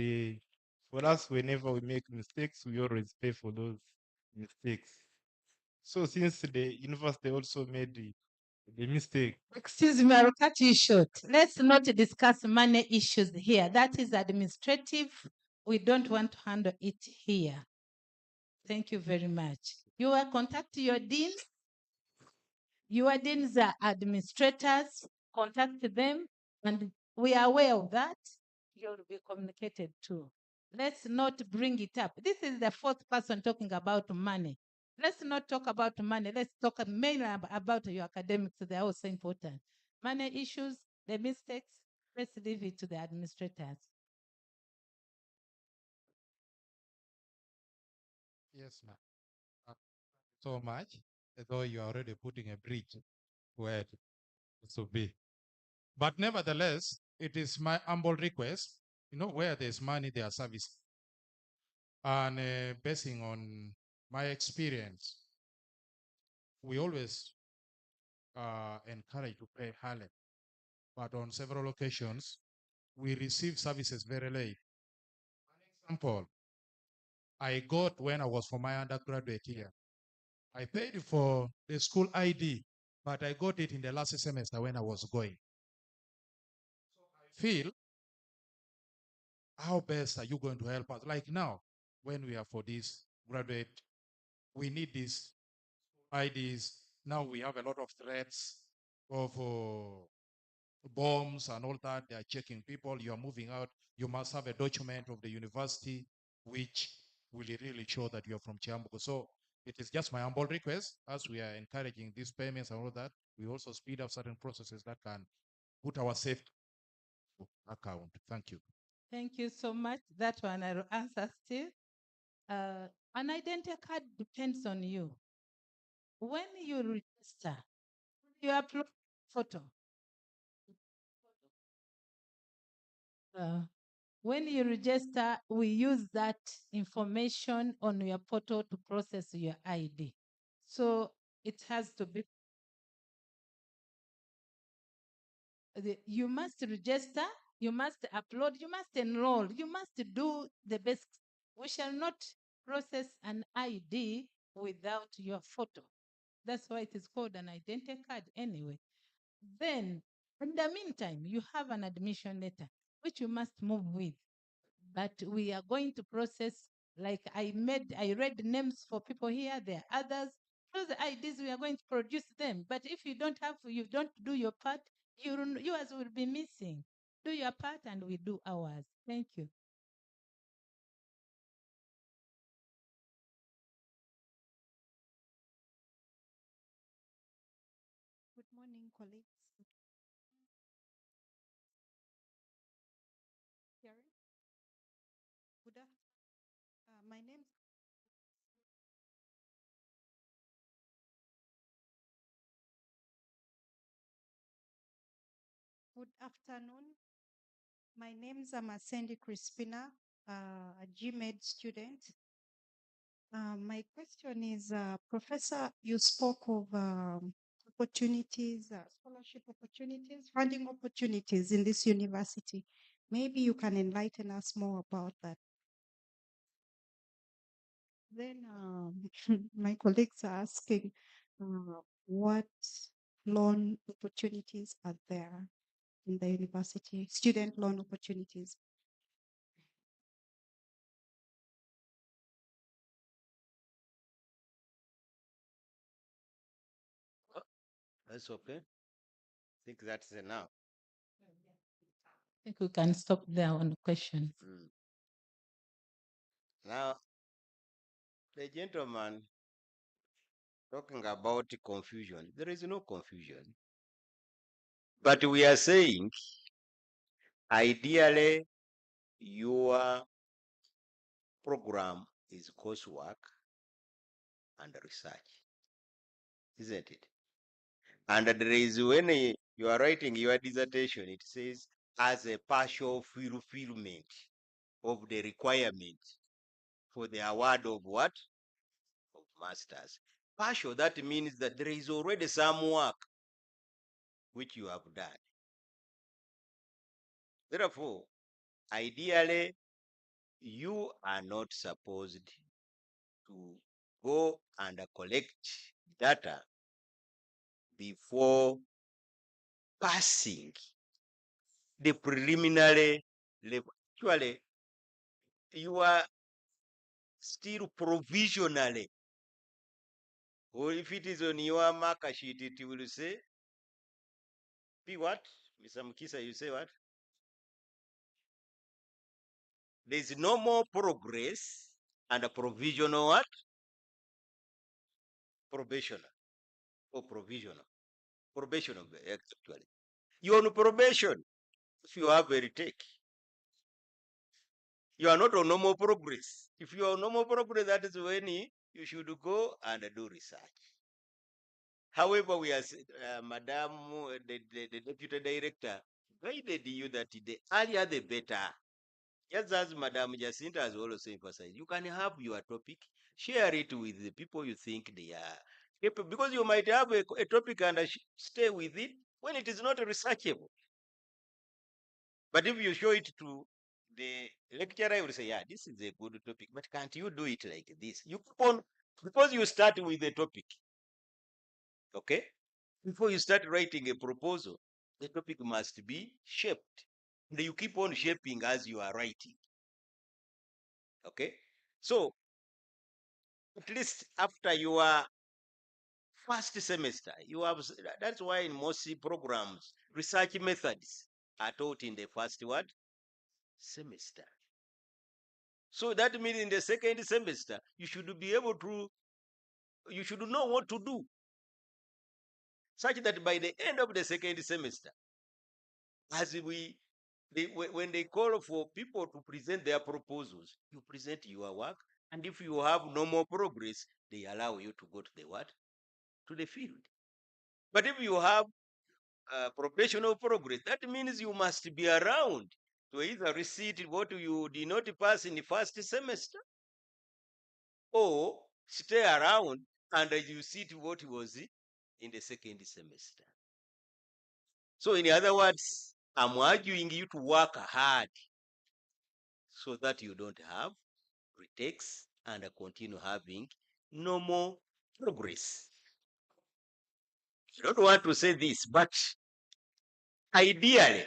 for us, whenever we make mistakes, we always pay for those mistakes. So since the university also made the mistake. Excuse me, I'll cut you short. Let's not discuss money issues here. That is administrative. We don't want to handle it here. Thank you very much. You will contact your deans. Your deans are administrators. Contact them, and we are aware of that. You'll be communicated to. Let's not bring it up. This is the fourth person talking about money. Let's not talk about money. Let's talk mainly about your academics. They are also important. Money issues, the mistakes, let's leave it to the administrators. Yes, ma'am. So much, though you are already putting a bridge where it to be. But nevertheless, it is my humble request, where there's money, there's service. And basing on my experience, we always encourage to pay early. But on several occasions, we receive services very late. An example, I got when I was for my undergraduate here. I paid for the school ID, but I got it in the last semester when I was going. So I feel, how best are you going to help us? Like now, when we are for this graduate, we need these IDs. Now we have a lot of threats of bombs and all that. They are checking people. You are moving out. You must have a document of the university, which will really show that you are from Kyambogo. So It is just my humble request, as we are encouraging these payments and all that, we also speed up certain processes that can put our safe account. Thank you. Thank you so much. That one I will answer still. An identity card depends on you. When you register, you upload photo. When you register, we use that information on your portal to process your ID. So it has to be, you must register, you must upload, you must enroll, you must do the best. We shall not process an ID without your photo. That's why it is called an identity card anyway. Then, in the meantime, you have an admission letter, which you must move with. But we are going to process, like I read names for people here, there are others. Those IDs, we are going to produce them. But if you don't do your part, yours will be missing. Do your part and we do ours. Thank you. Good morning, colleagues. Hearing? Good afternoon. My name. Good afternoon. My name is Amasendi Crispina, a GMed student. My question is, Professor, you spoke of opportunities, scholarship opportunities, funding opportunities in this university. Maybe you can enlighten us more about that. Then my colleagues are asking what loan opportunities are there in the university, student loan opportunities. That's okay. I think that's enough. I think we can stop there on the question. Now, the gentleman talking about confusion, there is no confusion. But we are saying, ideally, your program is coursework and research, isn't it? And there is, when you are writing your dissertation, it says as a partial fulfillment of the requirement for the award of what? Of masters. Partial, that means that there is already some work which you have done. Therefore, ideally, you are not supposed to go and collect data before passing the preliminary level. Actually, you are still provisionally, or if it is on your marker sheet, it will say, P what? Mr. Mukisa, you say what? There is no more progress and a provisional what? Probational or provisional. Probational, actually. You're on probation if you have a retake. You are not on normal progress. If you are on normal progress, that is when you should go and do research. However, we are, Madam, the deputy director, guided you that the earlier the better. Just as Madam Jacinta has also emphasized, you can have your topic, share it with the people you think they are capable, because you might have a topic and stay with it when it is not researchable. But if you show it to the lecturer, will say, yeah, this is a good topic, but can't you do it like this? You keep on, because you start with the topic, okay? Before you start writing a proposal, the topic must be shaped. And you keep on shaping as you are writing, okay? So, at least after your first semester, you have, that's why in most programs, research methods are taught in the first what? Semester. So that means in the second semester, you should be able to You should know what to do, such that by the end of the second semester, as when they call for people to present their proposals, you present your work, and if you have no more progress, they allow you to go to the what? To the field. But if you have professional progress, that means you must be around to either receive what you did not pass in the first semester, or stay around and you see what was in the second semester. So in other words, I'm urging you to work hard so that you don't have retakes and continue having normal progress. I don't want to say this, but ideally,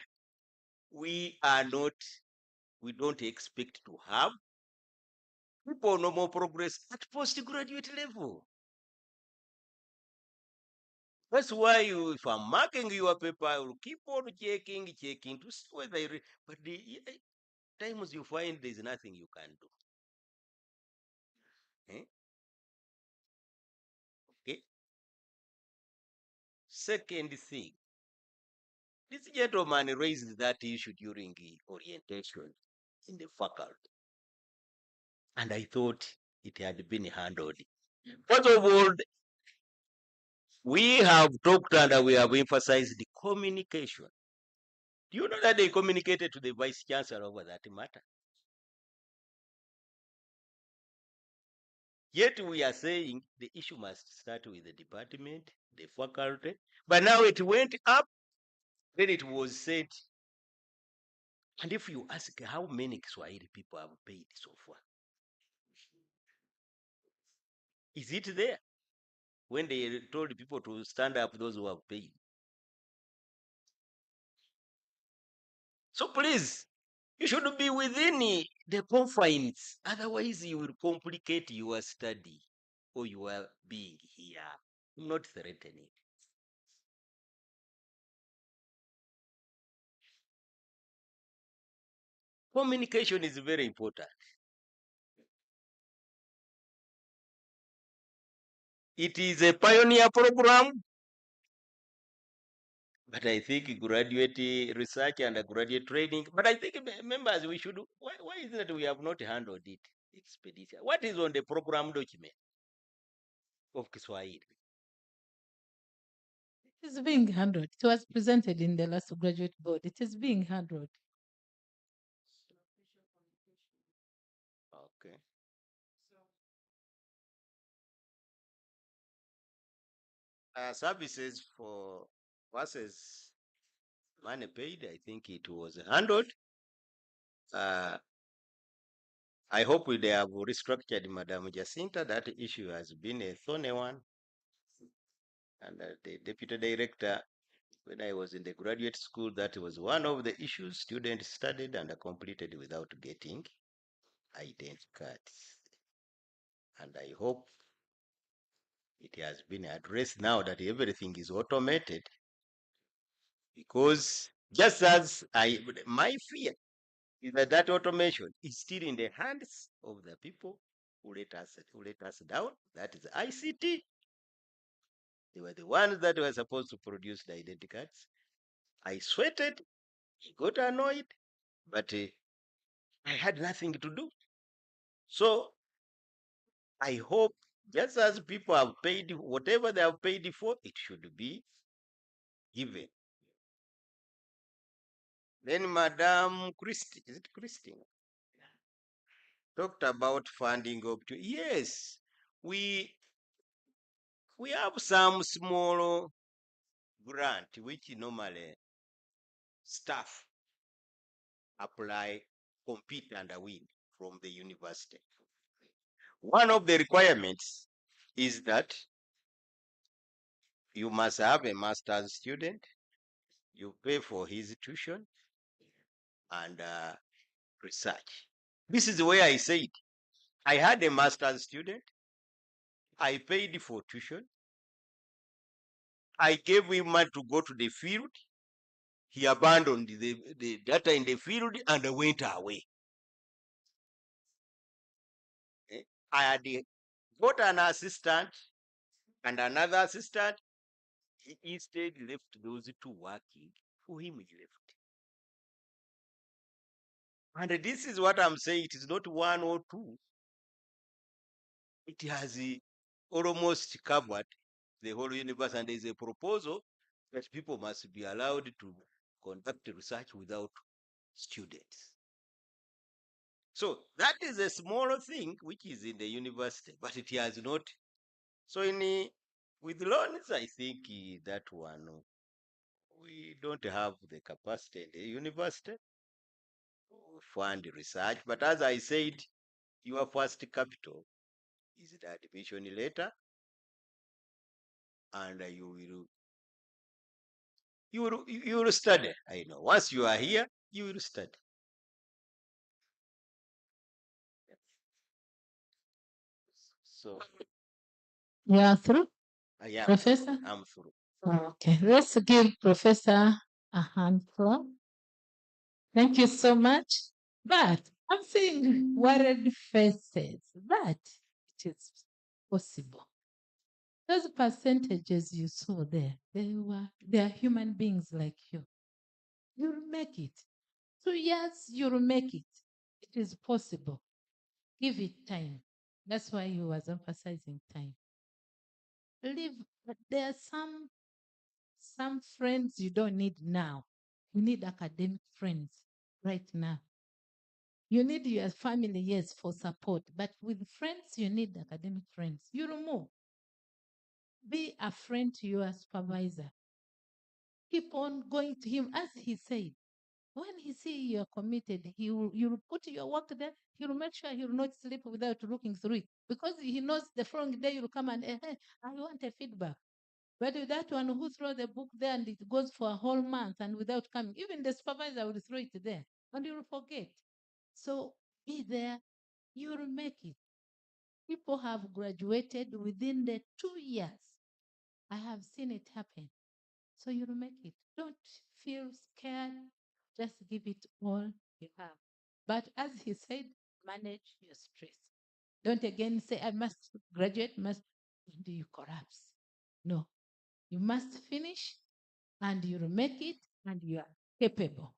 we don't expect to have people normal progress at postgraduate level. That's why if I'm marking your paper, I will keep on checking to see whether but the times you find there's nothing you can do. Okay. Second thing, this gentleman raised that issue during the orientation in the faculty, and I thought it had been handled. First of all, we have talked and we have emphasized the communication. Do you know that they communicated to the vice chancellor over that matter? Yet we are saying the issue must start with the department, the faculty, but now it went up, then it was said. And if you ask how many Swahili people have paid so far, is it there when they told people to stand up, those who have paid? So please, you should be within the confines. Otherwise, you will complicate your study or your being here. I'm not threatening. Communication is very important. It is a pioneer program, but I think graduate research and graduate training. But I think members, we should. Why is it that we have not handled it expeditiously? What is on the program document of Kiswahili? It is being handled. It was presented in the last graduate board. It is being handled. Okay. Services for versus money paid, I think it was handled. I hope they have restructured Madam Jacinta. That issue has been a thorny one. And the deputy director, when I was in the graduate school, that was one of the issues students studied and completed without getting identity cards. And I hope it has been addressed now that everything is automated. Because just as my fear is that automation is still in the hands of the people who let us down. That is ICT. They were the ones that were supposed to produce the identity cards. I sweated, got annoyed, but I had nothing to do. So I hope just as people have paid whatever they have paid for, it should be given. Then Madam Christie, is it Christine? Talked about funding opportunity. Yes, we have some small grant which normally staff apply, compete and win from the university. One of the requirements is that you must have a master's student, you pay for his tuition and research. This is where I said, I had a master's student, I paid for tuition, I gave him money to go to the field, he abandoned the data in the field and went away. I had got an assistant and another assistant. He instead left those two working for him. He left. And this is what I'm saying. It is not one or two. It has almost covered the whole universe. And there's a proposal that people must be allowed to conduct research without students. So that is a small thing which is in the university, but it has not. So with loans, I think that one, we don't have the capacity in the university to fund research. But as I said, your first capital is the admission letter, and you will study. I know. Once you are here, you will study. So You are through, I am. Professor? I'm through. Okay, let's give Professor a hand clap. Thank you so much. But I'm seeing worried faces, but it is possible. Those percentages you saw there, they are human beings like you. You'll make it. 2 years, you'll make it. It is possible. Give it time. That's why he was emphasizing time. Live, but there are some friends you don't need now. You need academic friends right now. You need your family, yes, for support, but with friends, you need academic friends. You remove. Be a friend to your supervisor. Keep on going to him, as he said. When he see you're committed, you'll put your work there. He'll make sure he'll not sleep without looking through it, because he knows the following day you'll come and hey, I want a feedback. But with that one who throw the book there and it goes for a whole month and without coming, even the supervisor will throw it there and you'll forget. So be there, you'll make it. People have graduated within the 2 years. I have seen it happen. So you'll make it. Don't feel scared. Just give it all you have. But as he said, manage your stress. Don't again say, I must graduate, and you collapse. No. You must finish and you'll make it and you are capable.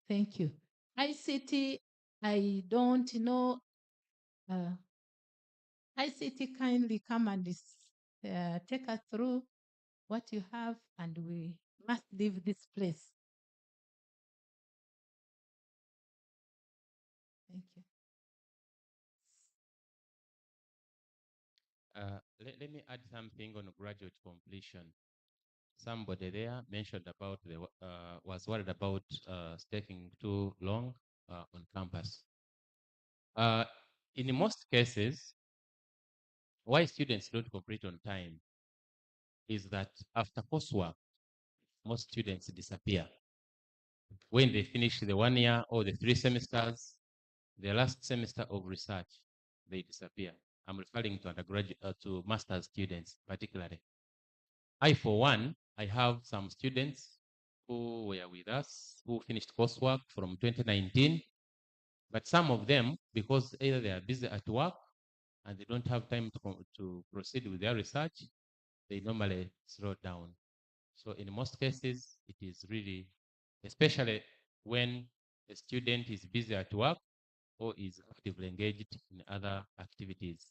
Thank you. ICT, I don't know. ICT, kindly come and take us through what you have, and we must leave this place. Thank you. Let me add something on graduate completion. Somebody there mentioned about was worried about taking too long on campus. In most cases, why students don't complete on time is that after coursework, most students disappear. When they finish the 1 year or the 3 semesters, the last semester of research, they disappear. I'm referring to undergraduate, to master's students particularly. I, for one, I have some students who were with us, who finished coursework from 2019, but some of them, because either they are busy at work and they don't have time to proceed with their research, they normally slow down. So in most cases, it is really, especially when a student is busy at work or is actively engaged in other activities.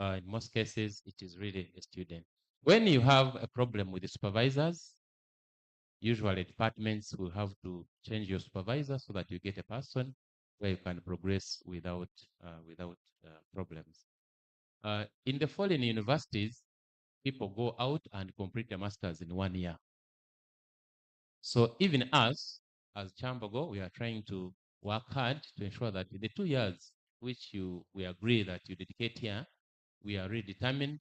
In most cases, it is really a student. When you have a problem with the supervisors, usually departments will have to change your supervisor so that you get a person where you can progress without problems. In the foreign universities, people go out and complete a master's in 1 year. So even us, as Kyambogo, we are trying to work hard to ensure that the 2 years which we agree that you dedicate here, we are really determined.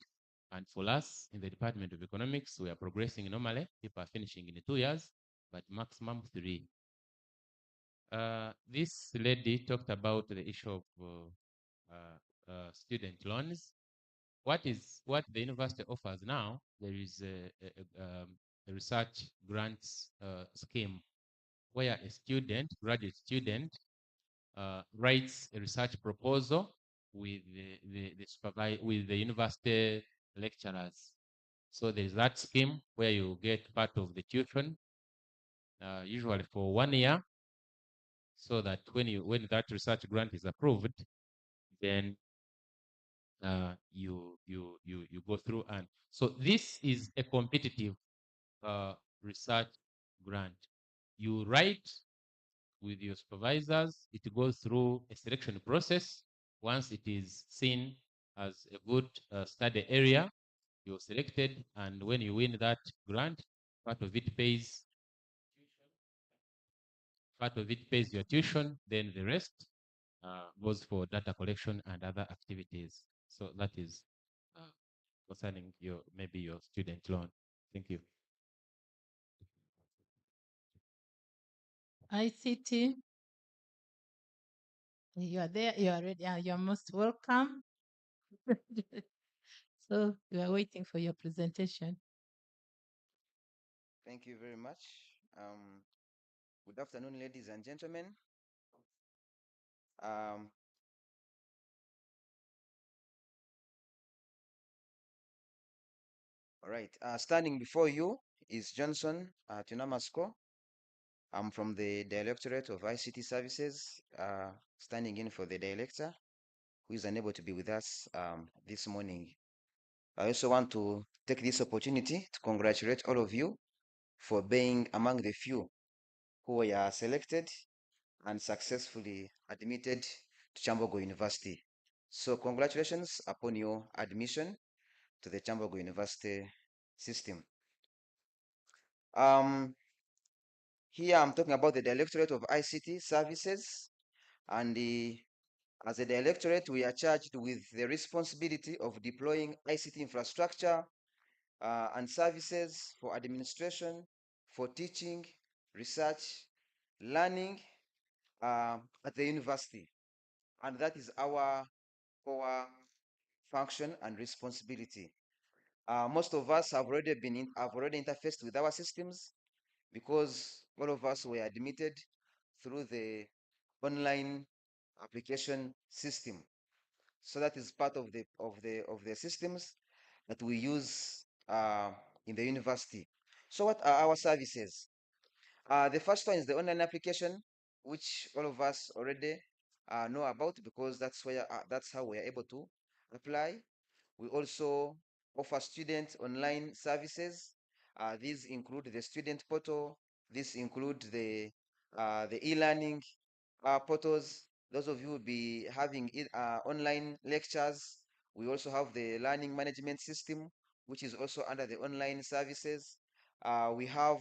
And for us in the Department of Economics, we are progressing normally. People are finishing in 2 years, but maximum 3. This lady talked about the issue of student loans. What the university offers now, there is a research grants scheme where a graduate student, writes a research proposal with the university lecturers. So there's that scheme where you get part of the tuition, usually for 1 year, so that when that research grant is approved, then you go through. And so this is a competitive research grant. You write with your supervisors, it goes through a selection process. Once it is seen as a good study area, you're selected, and when you win that grant, part of it pays your tuition, then the rest goes for data collection and other activities. So that is concerning maybe your student loan. Thank you. ICT, you are there, you are ready, you're most welcome. So we are waiting for your presentation. Thank you very much. Good afternoon, ladies and gentlemen. All right, standing before you is Johnson Tunamasko. I'm from the Directorate of ICT Services, standing in for the director, who is unable to be with us this morning. I also want to take this opportunity to congratulate all of you for being among the few who were selected and successfully admitted to Kyambogo University. So congratulations upon your admission to the Kyambogo University system. Here I'm talking about the Directorate of ICT Services, and as a directorate, we are charged with the responsibility of deploying ICT infrastructure and services for administration, for teaching, research, learning at the university. And that is our core function and responsibility. Most of us have already interfaced with our systems because all of us were admitted through the online application system. So that is part of the systems that we use in the university. So what are our services? The first one is the online application, which all of us already know about because that's how we are able to apply. We also offer student online services. These include the student portal. These include the e-learning portals. Those of you will be having online lectures. We also have the learning management system, which is also under the online services. We have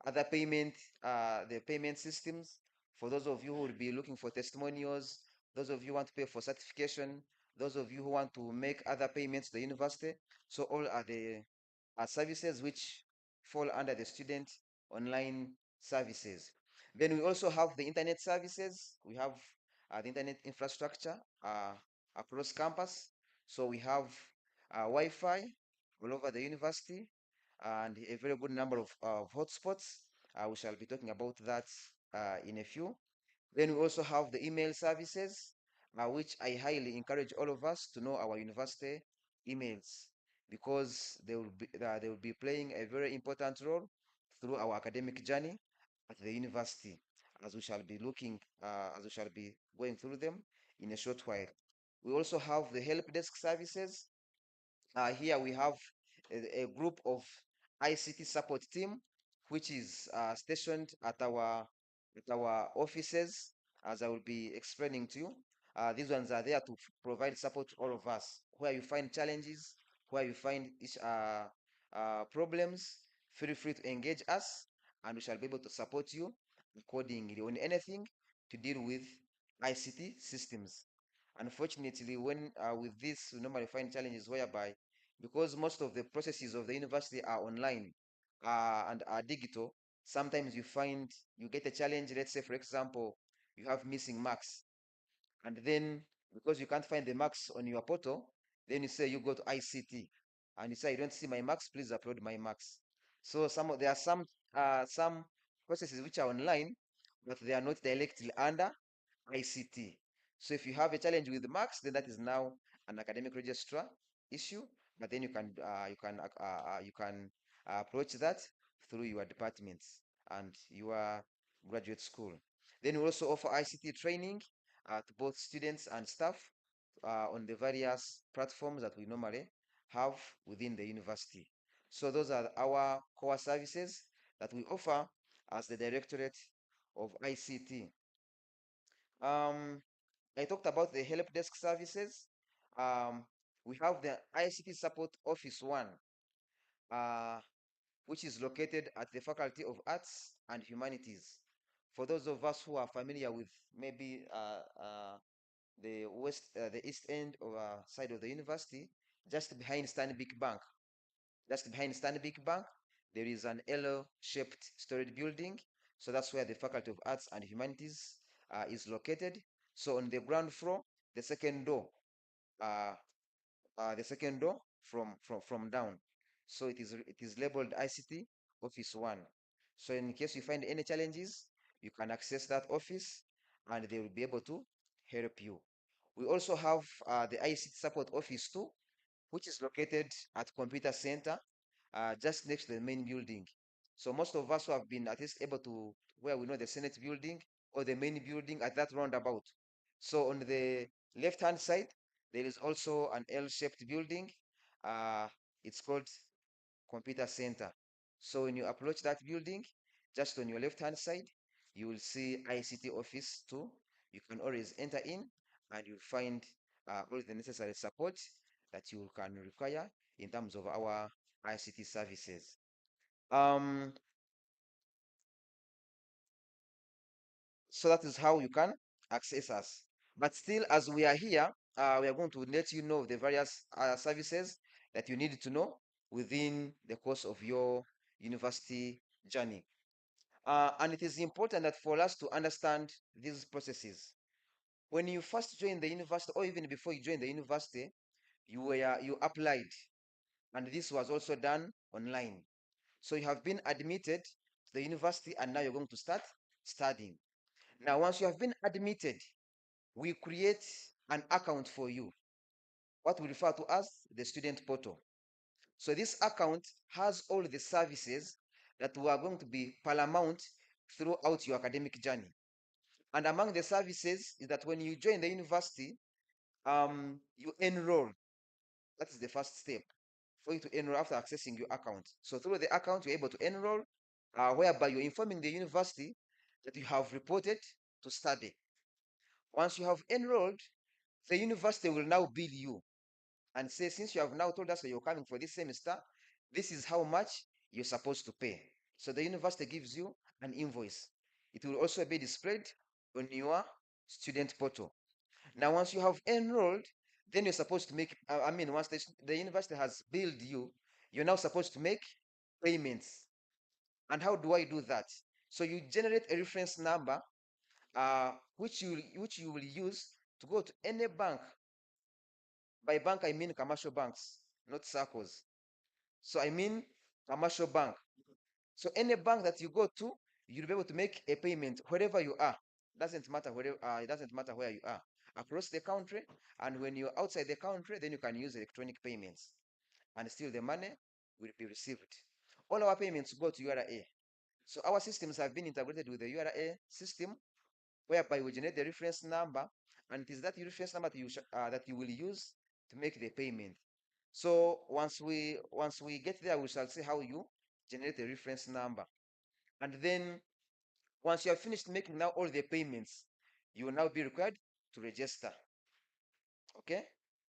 other the payment systems. For those of you who will be looking for testimonials, those of you who want to pay for certification, those of you who want to make other payments to the university. So all are the services which fall under the student online services. Then we also have the internet services. We have the internet infrastructure across campus. So we have Wi-Fi all over the university and a very good number of hotspots. We shall be talking about that in a few. Then we also have the email services, which I highly encourage all of us to know our university emails because they will be playing a very important role through our academic journey at the university, as we shall be going through them in a short while. We also have the help desk services. Here we have a group of ICT support team, which is stationed at our offices, as I will be explaining to you. These ones are there to provide support to all of us. Where you find challenges, where you find problems, feel free to engage us, and we shall be able to support you accordingly on anything to deal with ICT systems. Unfortunately, when with this, we normally find challenges whereby because most of the processes of the university are online and are digital, sometimes you get a challenge. Let's say, for example, you have missing marks, and then because you can't find the marks on your portal, then you say you go to ICT, and you say you don't see my marks, please upload my marks. So there are some processes which are online, but they are not directly under ICT. So if you have a challenge with the marks, then that is now an academic registrar issue. but then you can approach that through your departments and your graduate school. Then we also offer ICT training to both students and staff on the various platforms that we normally have within the university. So those are our core services that we offer as the Directorate of ICT. I talked about the help desk services. Um, we have the ICT Support Office 1, which is located at the Faculty of Arts and Humanities. For those of us who are familiar with maybe the east end or side of the university, just behind Stanbic Bank, there is an L-shaped storage building. So that's where the Faculty of Arts and Humanities is located. So on the ground floor, the second door, uh, from down. So it is labeled ICT Office 1. So in case you find any challenges, you can access that office and they will be able to help you. We also have the ICT Support Office 2, which is located at Computer Center, just next to the main building. So most of us who have been at least able to, where we know the Senate building or the main building at that roundabout. So on the left-hand side, there is also an L-shaped building. It's called Computer Center. So when you approach that building, just on your left-hand side, you will see ICT Office 2. You can always enter in and you'll find all the necessary support that you can require in terms of our ICT services. So that is how you can access us. But still, as we are here, we are going to let you know the various services that you need to know within the course of your university journey. And it is important that for us to understand these processes. When you first join the university, or even before you join the university, you applied, and this was also done online. So you have been admitted to the university, and now you're going to start studying. Now, once you have been admitted, we create an account for you, what we refer to as the student portal. So this account has all the services that were going to be paramount throughout your academic journey. And among the services is that when you join the university, you enroll. That is the first step for you to enroll after accessing your account. So through the account, you're able to enroll, whereby you're informing the university that you have reported to study. Once you have enrolled, the university will now bill you and say, since you have now told us that you're coming for this semester, this is how much you're supposed to pay. So the university gives you an invoice. It will also be displayed on your student portal. Now, once you have enrolled, then you're supposed to make, once the university has billed you, you're now supposed to make payments. And how do I do that? So you generate a reference number, which you will use to go to any bank. By bank, I mean commercial banks, not circles. So I mean commercial bank. So any bank that you go to, you'll be able to make a payment wherever you are. Doesn't matter it doesn't matter where you are across the country. And when you're outside the country, then you can use electronic payments, and still the money will be received. All our payments go to URA. So our systems have been integrated with the URA system, whereby we generate the reference number, and it is that reference number that you will use to make the payment. So once we get there, we shall see how you generate the reference number. And then once you have finished making now all the payments, you will now be required to register. Okay?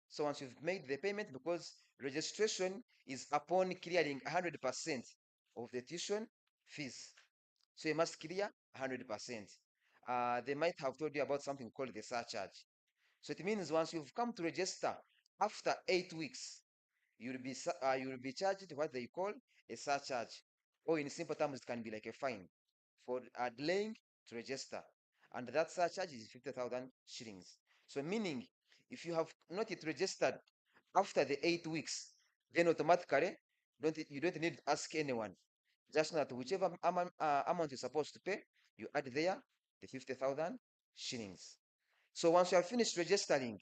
So once you've made the payment, because registration is upon clearing 100% of the tuition fees. So you must clear 100%. They might have told you about something called the surcharge. So it means once you've come to register, after 8 weeks, you will be charged what they call a surcharge, or in simple terms, it can be like a fine for delaying to register, and that surcharge is 50,000 shillings. So meaning, if you have not yet registered after the 8 weeks, then automatically you don't need to ask anyone. Just know that whichever amount you're supposed to pay, you add there the 50,000 shillings. So once you have finished registering,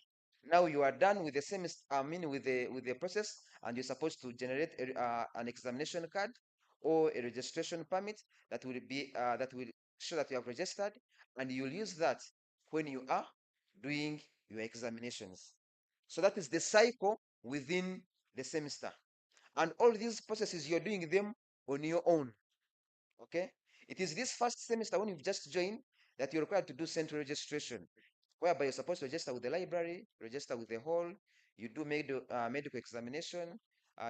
Now you are done with the semester, with the process, and you're supposed to generate an examination card or a registration permit that will show that you have registered, and you'll use that when you are doing your examinations. So that is the cycle within the semester. And all these processes, you're doing them on your own. Okay? It is this first semester when you've just joined that you're required to do central registration, whereby you're supposed to register with the library, register with the hall, you do medical examination,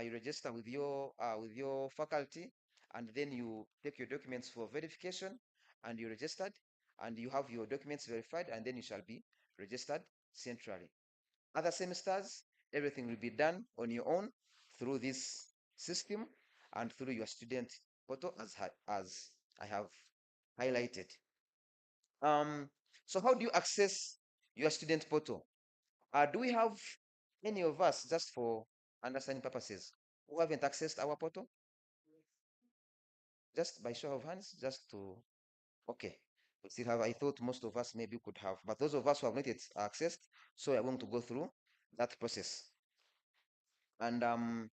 you register with your faculty, and then you take your documents for verification, and you registered, and you have your documents verified, and then you shall be registered centrally. Other semesters, everything will be done on your own through this system and through your student portal, as I have highlighted. So how do you access your student portal? Do we have any of us, just for understanding purposes, who haven't accessed our portal? Just by show of hands, just to, okay. We still have, I thought most of us maybe could have, but those of us who have not yet accessed, so we are going to go through that process. And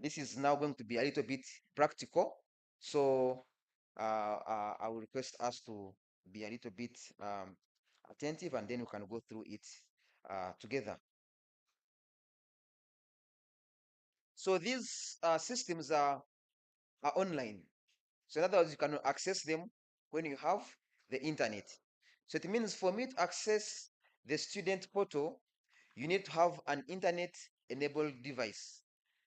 this is now going to be a little bit practical. So I will request us to be a little bit attentive, and then we can go through it together. So these systems are online. So in other words, you can access them when you have the internet. So it means for me to access the student portal, you need to have an internet-enabled device.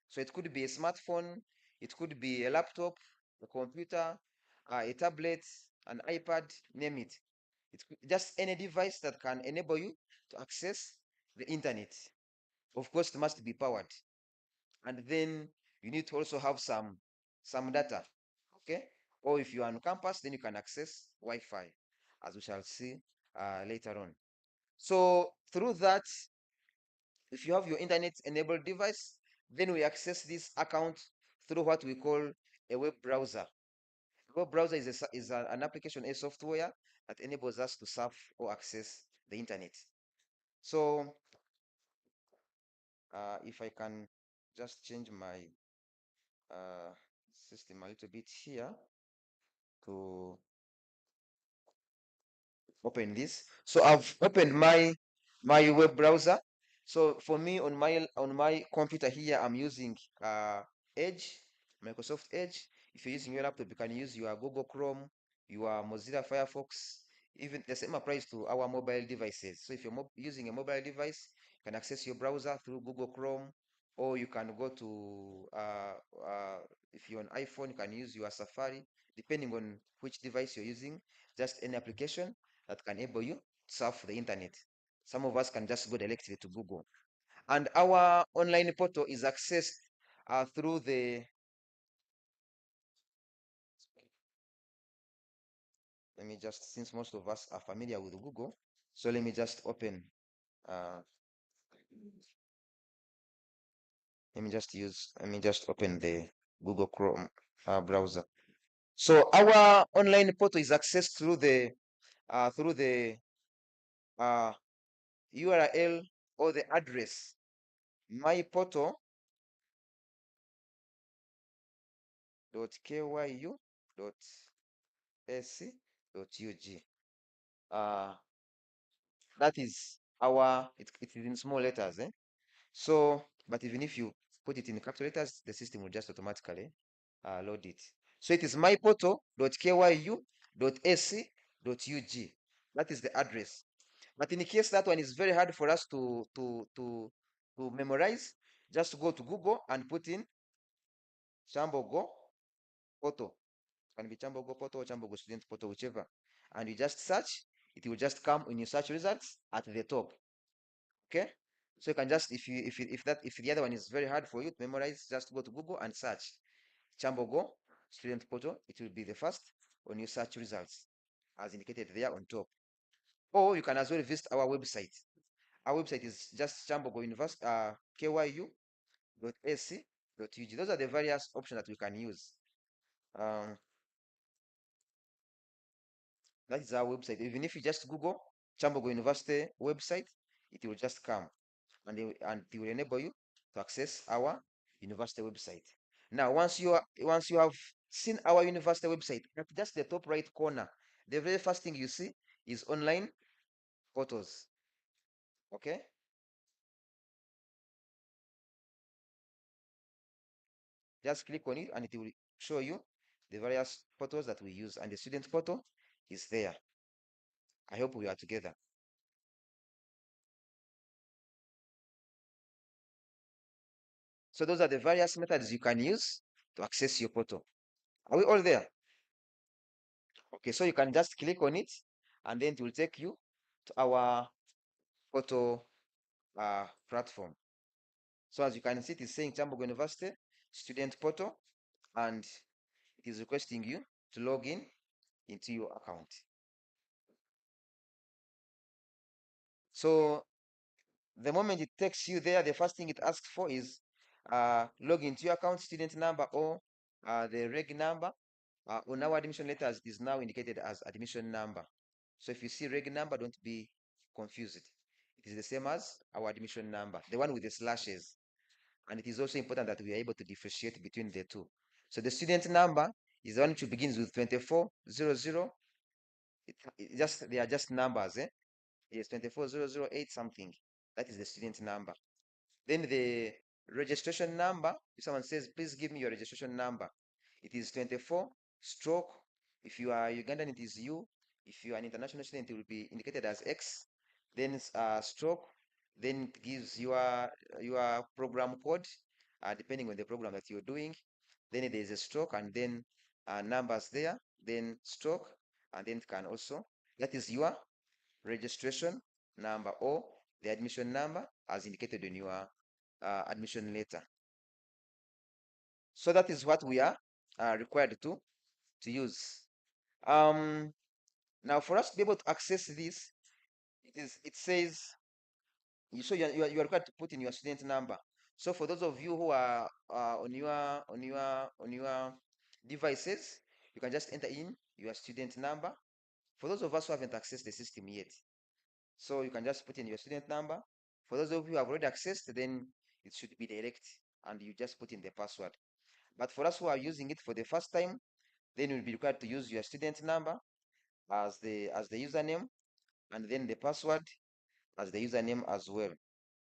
So it could be a smartphone, it could be a laptop, a computer, a tablet, an iPad, name it. It's just any device that can enable you to access the internet. Of course, it must be powered. And then you need to also have some data, okay? Or if you're on campus, then you can access Wi-Fi, as we shall see later on. So through that, if you have your internet-enabled device, then we access this account through what we call a web browser. A web browser is an application, a software that enables us to surf or access the internet. So if I can just change my system a little bit here to open this. So I've opened my web browser. So for me, on my computer here, I'm using Edge, Microsoft Edge. If you're using your laptop, you can use your Google Chrome, your Mozilla Firefox. Even the same applies to our mobile devices. So if you're using a mobile device, you can access your browser through Google Chrome, or you can go to if you're on iPhone, you can use your Safari, depending on which device you're using. Just any application that can enable you to surf the internet. Some of us can just go directly to Google. And our online portal is accessed through the, let me just, since most of us are familiar with Google, so let me just open, let me just open the Google Chrome browser. So our online portal is accessed through the URL or the address myportal.kyu.ac.ug. That is it is in small letters. So, but even if you put it in capital letters, the system will just automatically load it. So it is myportal.kyu.ac.ug. That is the address. But in case that one is very hard for us to memorize, just go to Google and put in Kyambogo portal. It can be Kyambogo portal or Kyambogo student portal, whichever. And you just search, it will just come in your search results at the top. Okay? So you can just, if the other one is very hard for you to memorize, just go to Google and search Kyambogo student portal. It will be the first on your search results, as indicated there on top. Or you can as well visit our website. Our website is just Kyambogo University, kyu.ac.ug. Those are the various options that we can use. That is our website. Even if you just Google Kyambogo University website, it will just come and it will enable you to access our university website. Now, once you have seen our university website, at just the top right corner, the very first thing you see is online photos. Okay. Just click on it and it will show you the various photos that we use, and the student photo is there. I hope we are together. So those are the various methods you can use to access your photo. Are we all there? Okay, so you can just click on it and then it will take you to our photo platform. So as you can see, it is saying Kyambogo University student portal, and it is requesting you to log in into your account. So the moment it takes you there, the first thing it asks for is log into your account, student number, or the reg number. On our admission letters, it is now indicated as admission number. So if you see reg number, don't be confused. It is the same as our admission number, the one with the slashes. And it is also important that we are able to differentiate between the two. So the student number is the one which begins with 2400. They are just numbers, eh? Yes, 24008 something. That is the student number. Then the registration number, if someone says, please give me your registration number, it is 24 stroke. If you are Ugandan, it is U. If you are an international student, it will be indicated as X. Then stroke. Then it gives your program code, depending on the program that you're doing. Then there is a stroke, and then numbers there. Then stroke, and then it can also, that is your registration number or the admission number as indicated in your admission letter. So that is what we are required to use. Now, for us to be able to access this, it says you are required to put in your student number. So for those of you who are on your devices, you can just enter in your student number. For those of us who haven't accessed the system yet, so you can just put in your student number. For those of you who have already accessed, then it should be direct and you just put in the password. But for us who are using it for the first time, then you'll be required to use your student number as the username, and then the password as the username as well.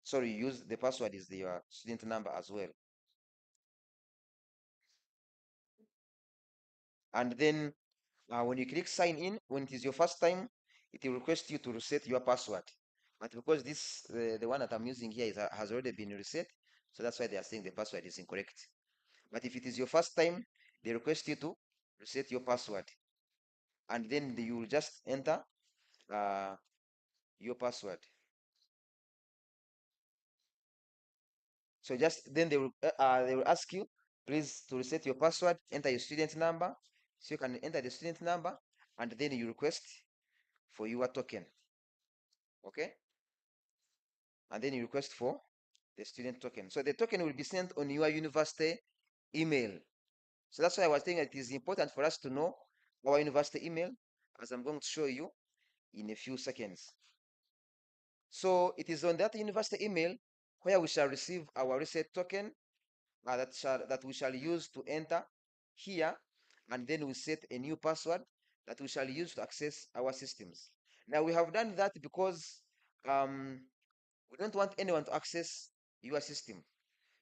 Sorry, use the password is your student number as well. And then when you click sign in, when it is your first time, it will request you to reset your password. But because this the one that I'm using here has already been reset, so that's why they are saying the password is incorrect. But if it is your first time, they request you to reset your password, and then you will just enter your password. So just then they will ask you, please, to reset your password, enter your student number. So you can enter the student number, and then you request for your token. Okay? And then you request for the student token. So the token will be sent on your university email. So that's why I was saying it is important for us to know our university email, as I'm going to show you in a few seconds. So it is on that university email where we shall receive our reset token that we shall use to enter here, and then we set a new password that we shall use to access our systems. Now we have done that because we don't want anyone to access your system.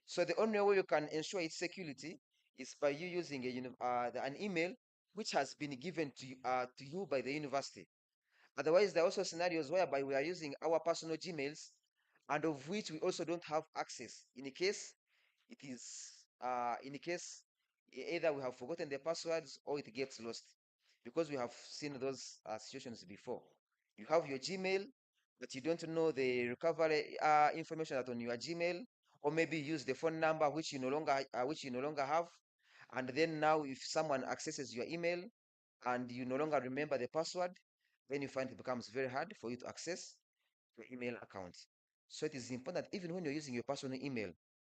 So the only way you can ensure its security is by you using an email which has been given to you by the university. Otherwise, there are also scenarios whereby we are using our personal Gmails, and of which we also don't have access. In case either we have forgotten the passwords or it gets lost, because we have seen those situations before. You have your Gmail, but you don't know the recovery information that on your Gmail, or maybe use the phone number which you no longer have, and then now if someone accesses your email and you no longer remember the password, then you find it becomes very hard for you to access your email account. So it is important, even when you're using your personal email,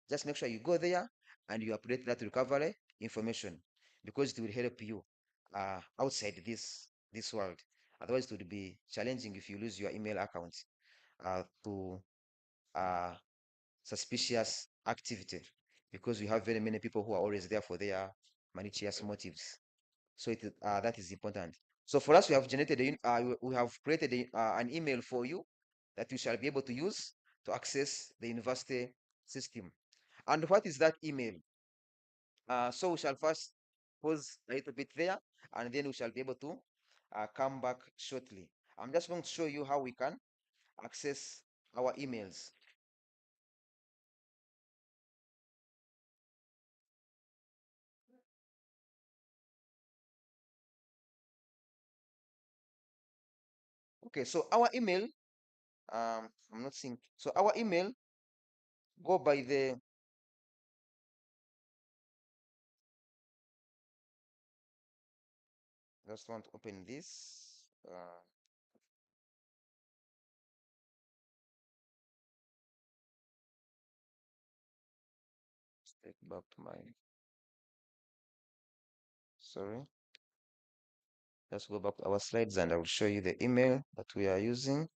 just make sure you go there and you update that recovery information, because it will help you outside this world. Otherwise, it would be challenging if you lose your email account. to suspicious activity, because we have very many people who are always there for their malicious motives. So that is important. So for us, we have generated we have created an email for you that you shall be able to use to access the university system. And what is that email? So we shall first pause a little bit there, and then we shall be able to come back shortly. I'm just going to show you how we can access our emails. Okay, so our email, I'm not seeing. So our email go by the just want to open this. Let's take back to my. Sorry. Let's go back to our slides and I will show you the email that we are using.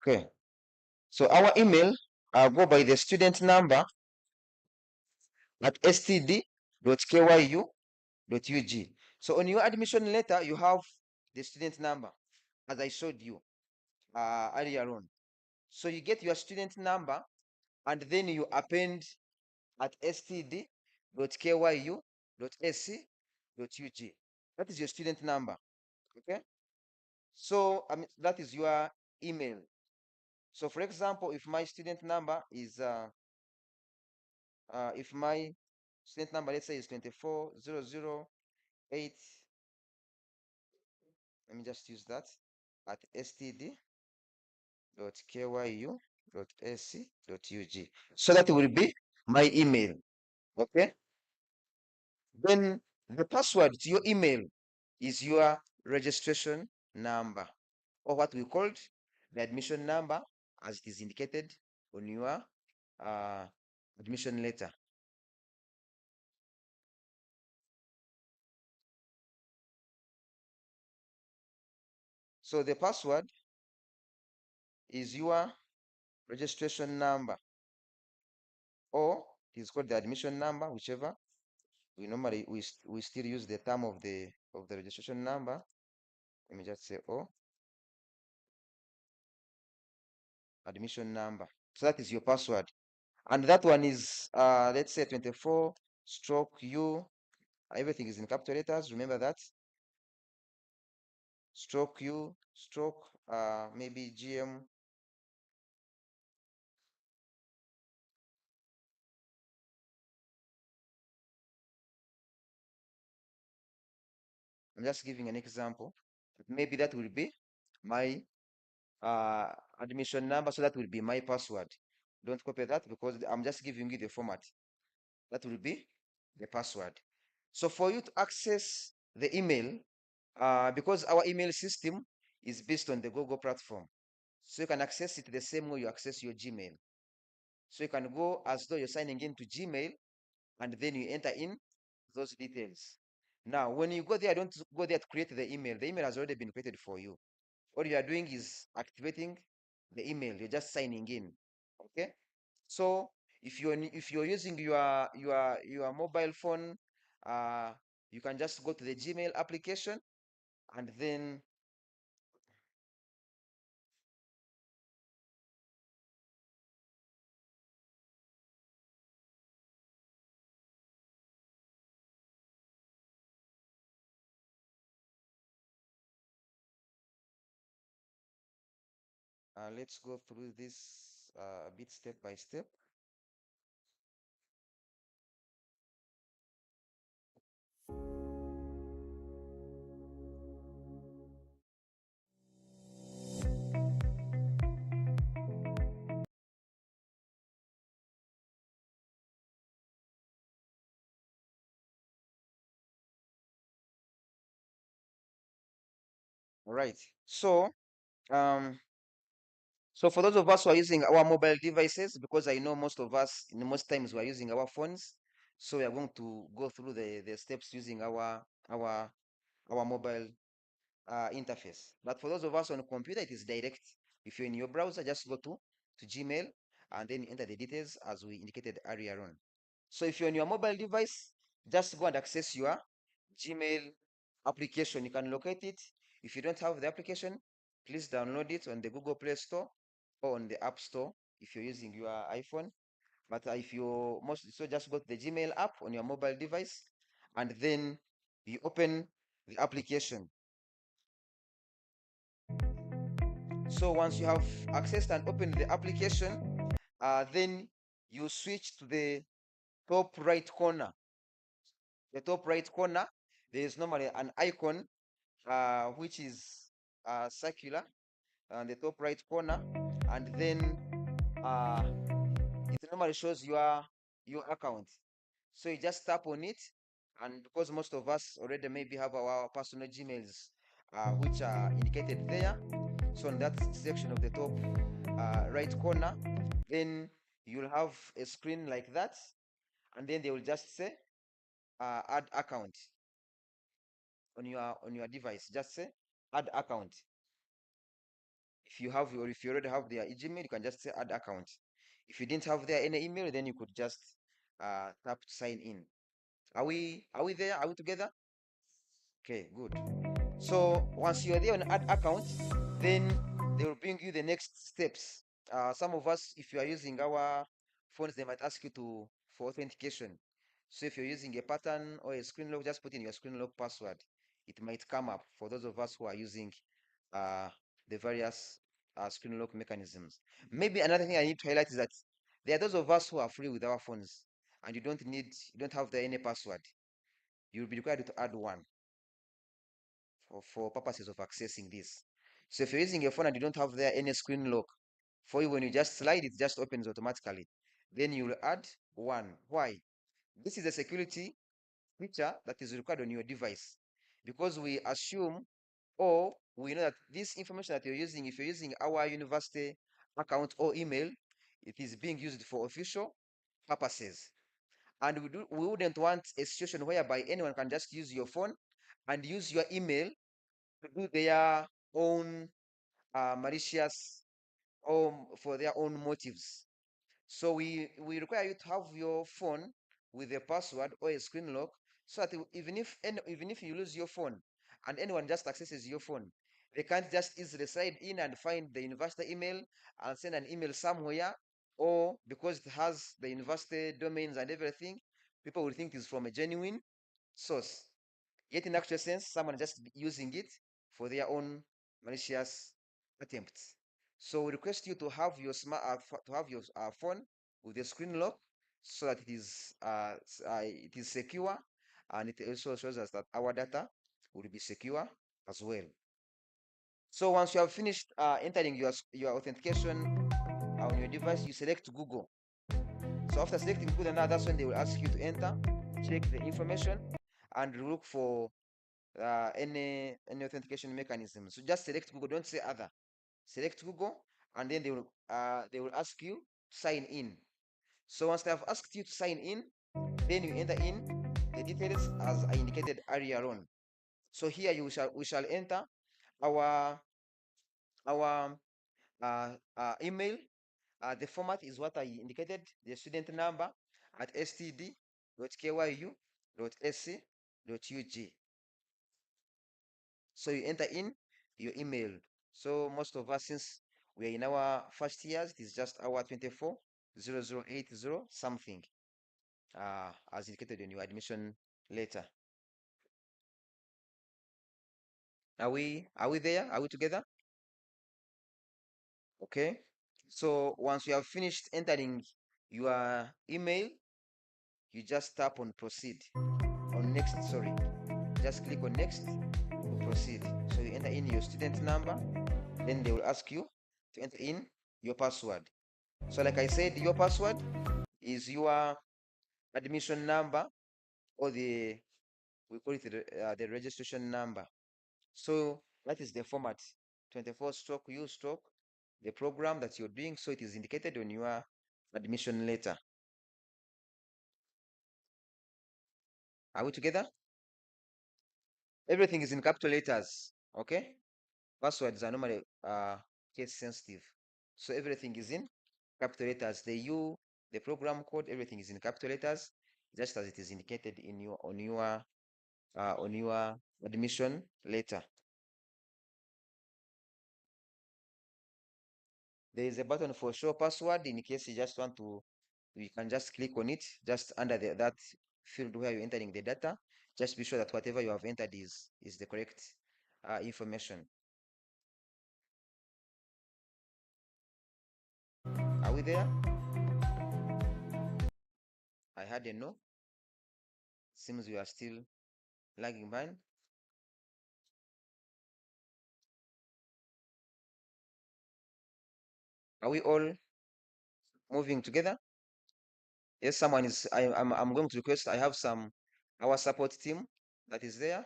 Okay, so our email go by the student number at std.kyu.ug. So on your admission letter, you have the student number, as I showed you earlier on. So you get your student number, and then you append at std.kyu.ac.ug. That is your student number. Okay. So that is your email. So for example, if my student number is if my student number, let's say, is 24008, let me just use that, at std.kyu.ac.ug. So that will be my email. Okay. Then the password to your email is your registration number, or what we called the admission number, as it is indicated on your admission letter. So the password is your registration number, or it is called the admission number, whichever. We normally we still use the term of the registration number. Let me just say admission number. So that is your password, and that one is let's say 24 stroke U. Everything is in capital letters. Remember that. Stroke U stroke maybe GM. I'm just giving an example. Maybe that will be my admission number, so that will be my password. Don't copy that, because I'm just giving you the format. That will be the password. So for you to access the email, because our email system is based on the Google platform, so you can access it the same way you access your Gmail. So you can go as though you're signing in to Gmail, and then you enter in those details. Now, when you go there, don't go there to create the email. The email has already been created for you. All you are doing is activating the email. You're just signing in. Okay. So if you're using your mobile phone, you can just go to the Gmail application, and then Let's go through this a bit step by step. All right. Um, so for those of us who are using our mobile devices, because I know most of us, in most times, we are using our phones. So we are going to go through the steps using our mobile interface. But for those of us on a computer, it is direct. If you're in your browser, just go to Gmail and then enter the details as we indicated earlier on. So if you're on your mobile device, just go and access your Gmail application. You can locate it. If you don't have the application, please download it on the Google Play Store or on the App Store if you're using your iPhone. But if you just go to the Gmail app on your mobile device and then you open the application. So once you have accessed and opened the application, then you switch to the top right corner. The top right corner, there is normally an icon which is circular on the top right corner, and then it normally shows your account. So you just tap on it, and because most of us already maybe have our personal Gmails which are indicated there, so in that section of the top right corner, then you'll have a screen like that, and then they will just say add account on your device. Just say add account. If you have, or if you already have their Gmail, you can just say add account. If you didn't have their any email, then you could just tap sign in. Are we there? Are we together? Okay, good. So once you're there on add account, then they will bring you the next steps. Some of us, if you are using our phones, they might ask you for authentication. So if you're using a pattern or a screen lock, just put in your screen lock password. It might come up for those of us who are using the various screen lock mechanisms. Maybe another thing I need to highlight is that there are those of us who are free with our phones and you don't have any password. You'll be required to add one for purposes of accessing this. So if you're using a phone and you don't have there any screen lock, for you when you just slide, it just opens automatically. Then you will add one. Why? This is a security feature that is required on your device, because we assume or we know that this information that you're using, if you're using our university account or email, it is being used for official purposes. And we wouldn't want a situation whereby anyone can just use your phone and use your email to do their own malicious or for their own motives. So we require you to have your phone with a password or a screen lock, so that even if you lose your phone and anyone just accesses your phone, they can't just easily slide in and find the university email and send an email somewhere, or because it has the university domains and everything, people will think it's from a genuine source. Yet in actual sense, someone just using it for their own malicious attempts. So we request you to have your phone with a screen lock, so that it is secure, and it also shows us that our data will be secure as well. So once you have finished entering your authentication on your device, you select Google. So after selecting Google, now that's when they will ask you to enter, check the information, and look for any authentication mechanism. So just select Google. Don't say other. Select Google, and then they will ask you to sign in. So once they have asked you to sign in, then you enter in the details as I indicated earlier on. So here we shall enter our email. The format is what I indicated: the student number at std.kyu.sc.ug. So you enter in your email. So most of us, since we are in our first years, it is just our 240080 something, as indicated in your admission letter. Are we there? Are we together? Okay. So once you have finished entering your email, you just tap on proceed. On next, sorry. Just click on next to proceed. So you enter in your student number, then they will ask you to enter in your password. So like I said, your password is your admission number, or we call it the registration number. So that is the format, 24 stroke U stroke, the program that you're doing. So it is indicated on your admission letter. Are we together? Everything is in capital letters, okay? Passwords are normally case sensitive. So everything is in capital letters. The U, the program code, everything is in capital letters, just as it is indicated in your on your admission letter. There is a button for show password. In case you just want to, you can just click on it, just under that field where you're entering the data. Just be sure that whatever you have entered is the correct information. Are we there? I had a no. Seems we are still lagging behind. Are we all moving together? Yes, someone is. I'm going to request. I have our support team that is there.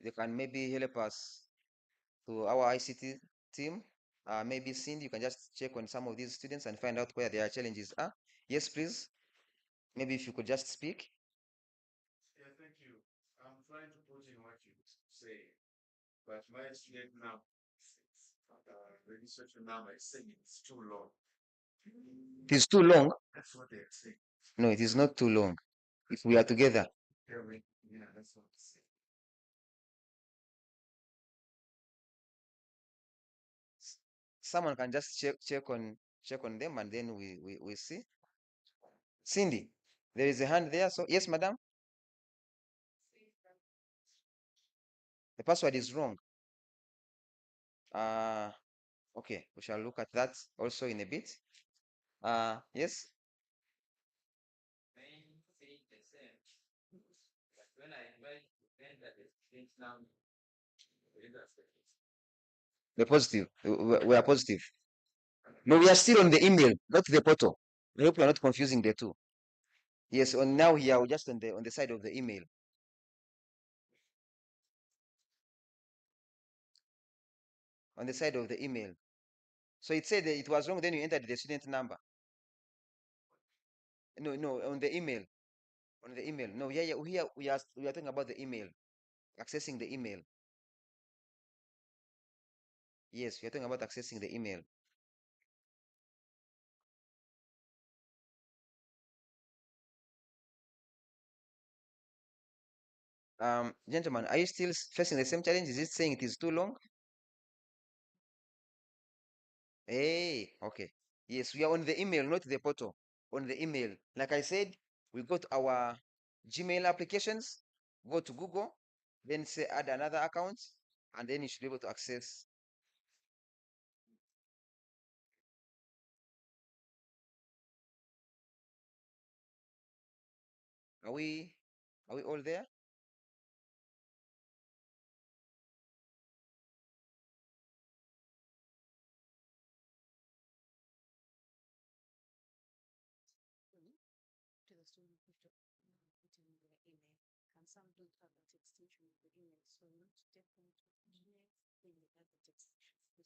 They can maybe help us to our ICT team. Maybe Cindy, you can just check on some of these students and find out where their challenges are. Yes, please. Maybe if you could just speak. Yeah, thank you. I'm trying to put in what you say, but my student now, registration number is saying it's too long. It is too long. That's what they're saying. No, it is not too long. If we are together. Yeah, that's what they say. Someone can just check on them, and then we see. Cindy, there is a hand there. So yes, madam. The password is wrong. Okay, we shall look at that also in a bit. Yes. The positive. We are positive. No, we are still on the email, not the portal. I hope you are not confusing the two. Yes, on now here, we're just on the side of the email. On the side of the email. So it said that it was wrong, then you entered the student number. No, on the email. On the email. No, here we are talking about the email. Accessing the email. Yes, we are talking about accessing the email. Gentlemen, are you still facing the same challenge? Is it saying it is too long? Hey, okay. Yes, we are on the email, not the portal. On the email. Like I said, we go to our Gmail applications, go to Google, then say add another account, and then you should be able to access. Are we all there? To the student put in their email. And some don't have that extension of the email, so you need to take them to Gmail, then you add that extension.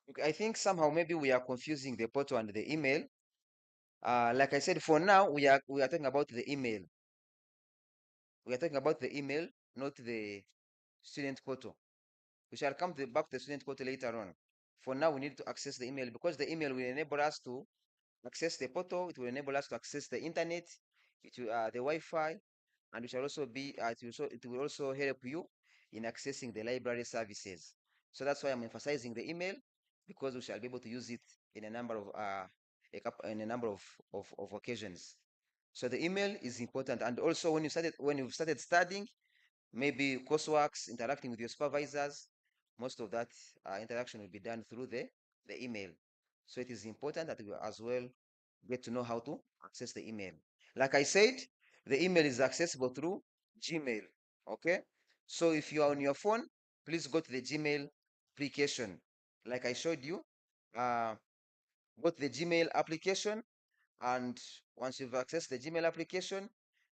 Okay, I think somehow maybe we are confusing the portal and the email. Like I said, for now we are talking about the email. We are talking about the email, not the student portal. We shall come back to the student portal later on. For now, we need to access the email, because the email will enable us to access the portal. It will enable us to access the internet, the Wi-Fi, and it will also be it will also help you in accessing the library services. So that's why I'm emphasizing the email, because we shall be able to use it in a number of occasions. So the email is important, and also when you've started studying, maybe courseworks, interacting with your supervisors, most of that interaction will be done through the email. So it is important that we as well get to know how to access the email. Like I said, the email is accessible through Gmail. Okay. So if you are on your phone, please go to the Gmail application. Like I showed you, go to the Gmail application, and once you've accessed the Gmail application,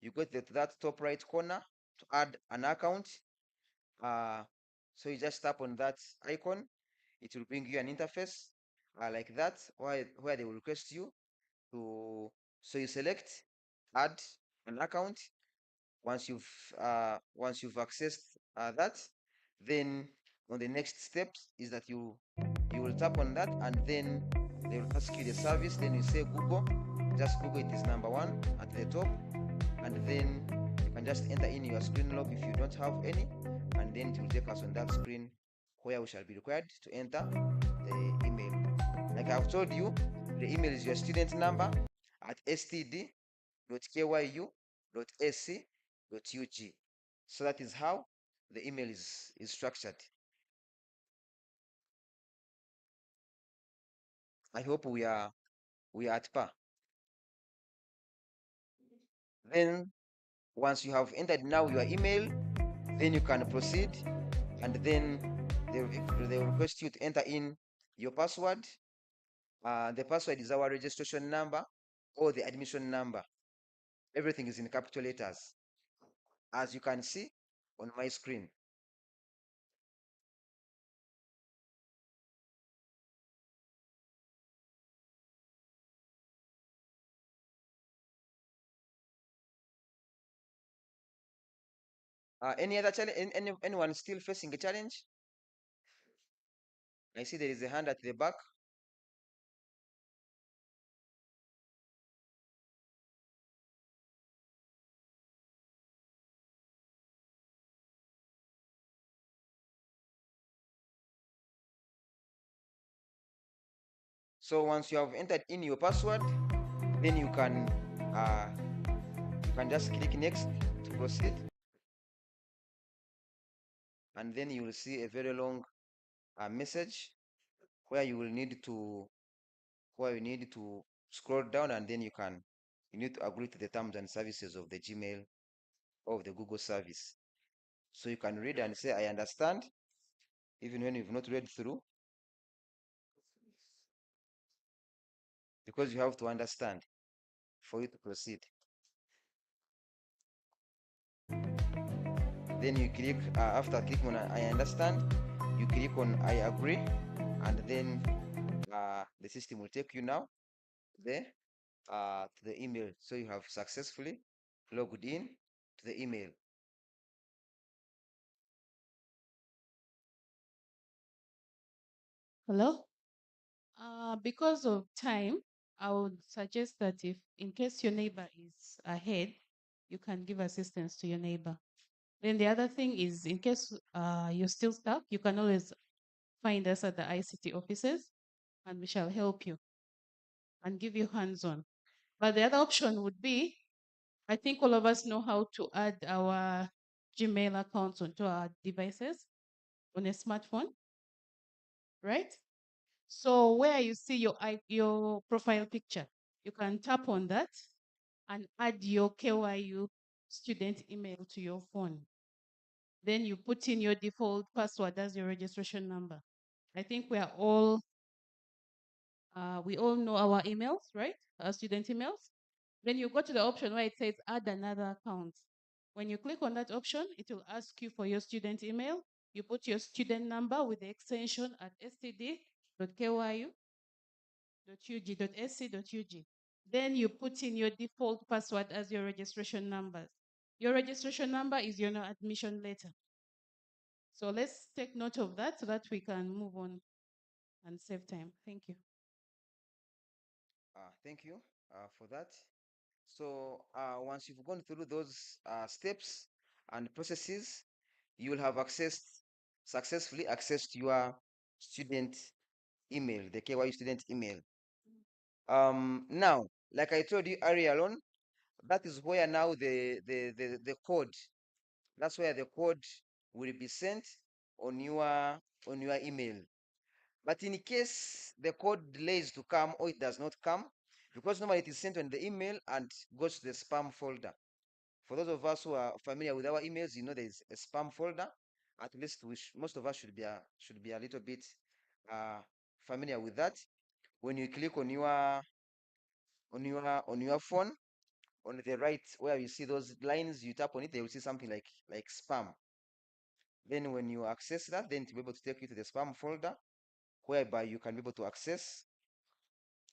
you go to that top right corner to add an account. So you just tap on that icon. It will bring you an interface like that, where they will request you to. So you select add an account. Once you've accessed that, then on the next steps is that you will tap on that, and then they will ask you the service. Then you say Google, just Google it is number one at the top, and then you can just enter in your screen log if you don't have any, and then it will take us on that screen where we shall be required to enter the email. Like I've told you, the email is your student number at std.kyu.ac.ug. So that is how the email is structured. I hope we are at par. Then once you have entered now your email, then you can proceed, and then they will request you to enter in your password. The password is our registration number or the admission number. Everything is in capital letters, as you can see on my screen. Any other challenge? Anyone still facing a challenge? I see there is a hand at the back. So once you have entered in your password, then you can just click next to proceed, and then you will see a very long message where you will need to scroll down, and then you need to agree to the terms and services of the Gmail or of the Google service. So you can read and say I understand, even when you've not read through, because you have to understand for you to proceed. Then you click, after clicking on I understand, you click on I agree, and then the system will take you now there to the email. So you have successfully logged in to the email. Hello? Because of time, I would suggest that if in case your neighbor is ahead, you can give assistance to your neighbor. Then the other thing is, in case you're still stuck, you can always find us at the ICT offices, and we shall help you and give you hands-on. But the other option would be, I think all of us know how to add our Gmail accounts onto our devices on a smartphone, right? So where you see your profile picture, you can tap on that and add your KYU student email to your phone. Then you put in your default password as your registration number. I think we all know our emails, right? Our student emails. Then you go to the option where it says add another account. When you click on that option, it will ask you for your student email. You put your student number with the extension at std.kyu.ug.sc.ug. Then you put in your default password as your registration numbers. Your registration number is your admission letter. So let's take note of that so that we can move on and save time. Thank you. Thank you for that. So once you've gone through those steps and processes, you will have successfully accessed your student email, the KYU student email. Now, like I told you earlier on, that is where now the code, that's where the code will be sent on your email. But in case the code delays to come or it does not come, because normally it is sent on the email and goes to the spam folder. For those of us who are familiar with our emails, you know there is a spam folder. At least most of us should be a little bit familiar with that. When you click on your phone, on the right where you see those lines, you tap on it, they will see something like spam. Then when you access that, then to be able to take you to the spam folder, whereby you can be able to access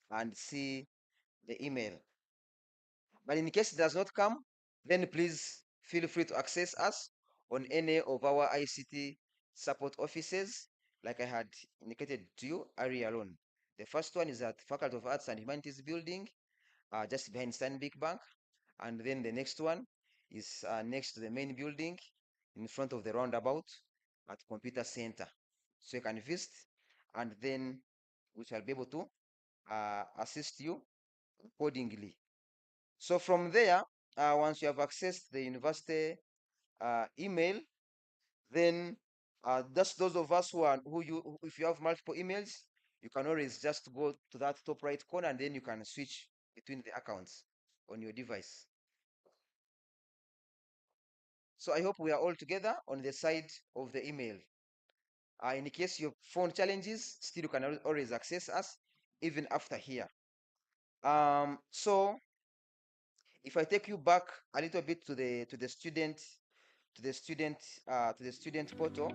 and see the email. But in case it does not come, then please feel free to access us on any of our ICT support offices, like I had indicated to you earlier on. The first one is at Faculty of Arts and Humanities building, just behind Stanbic Bank. And then the next one is next to the main building in front of the roundabout at Computer Center. So you can visit, and then we shall be able to assist you accordingly. So from there, once you have accessed the university email, then just those of us if you have multiple emails, you can always just go to that top right corner and then you can switch between the accounts on your device. So I hope we are all together on the side of the email. In case you found challenges, still you can always access us even after here. So if I take you back a little bit to the student portal,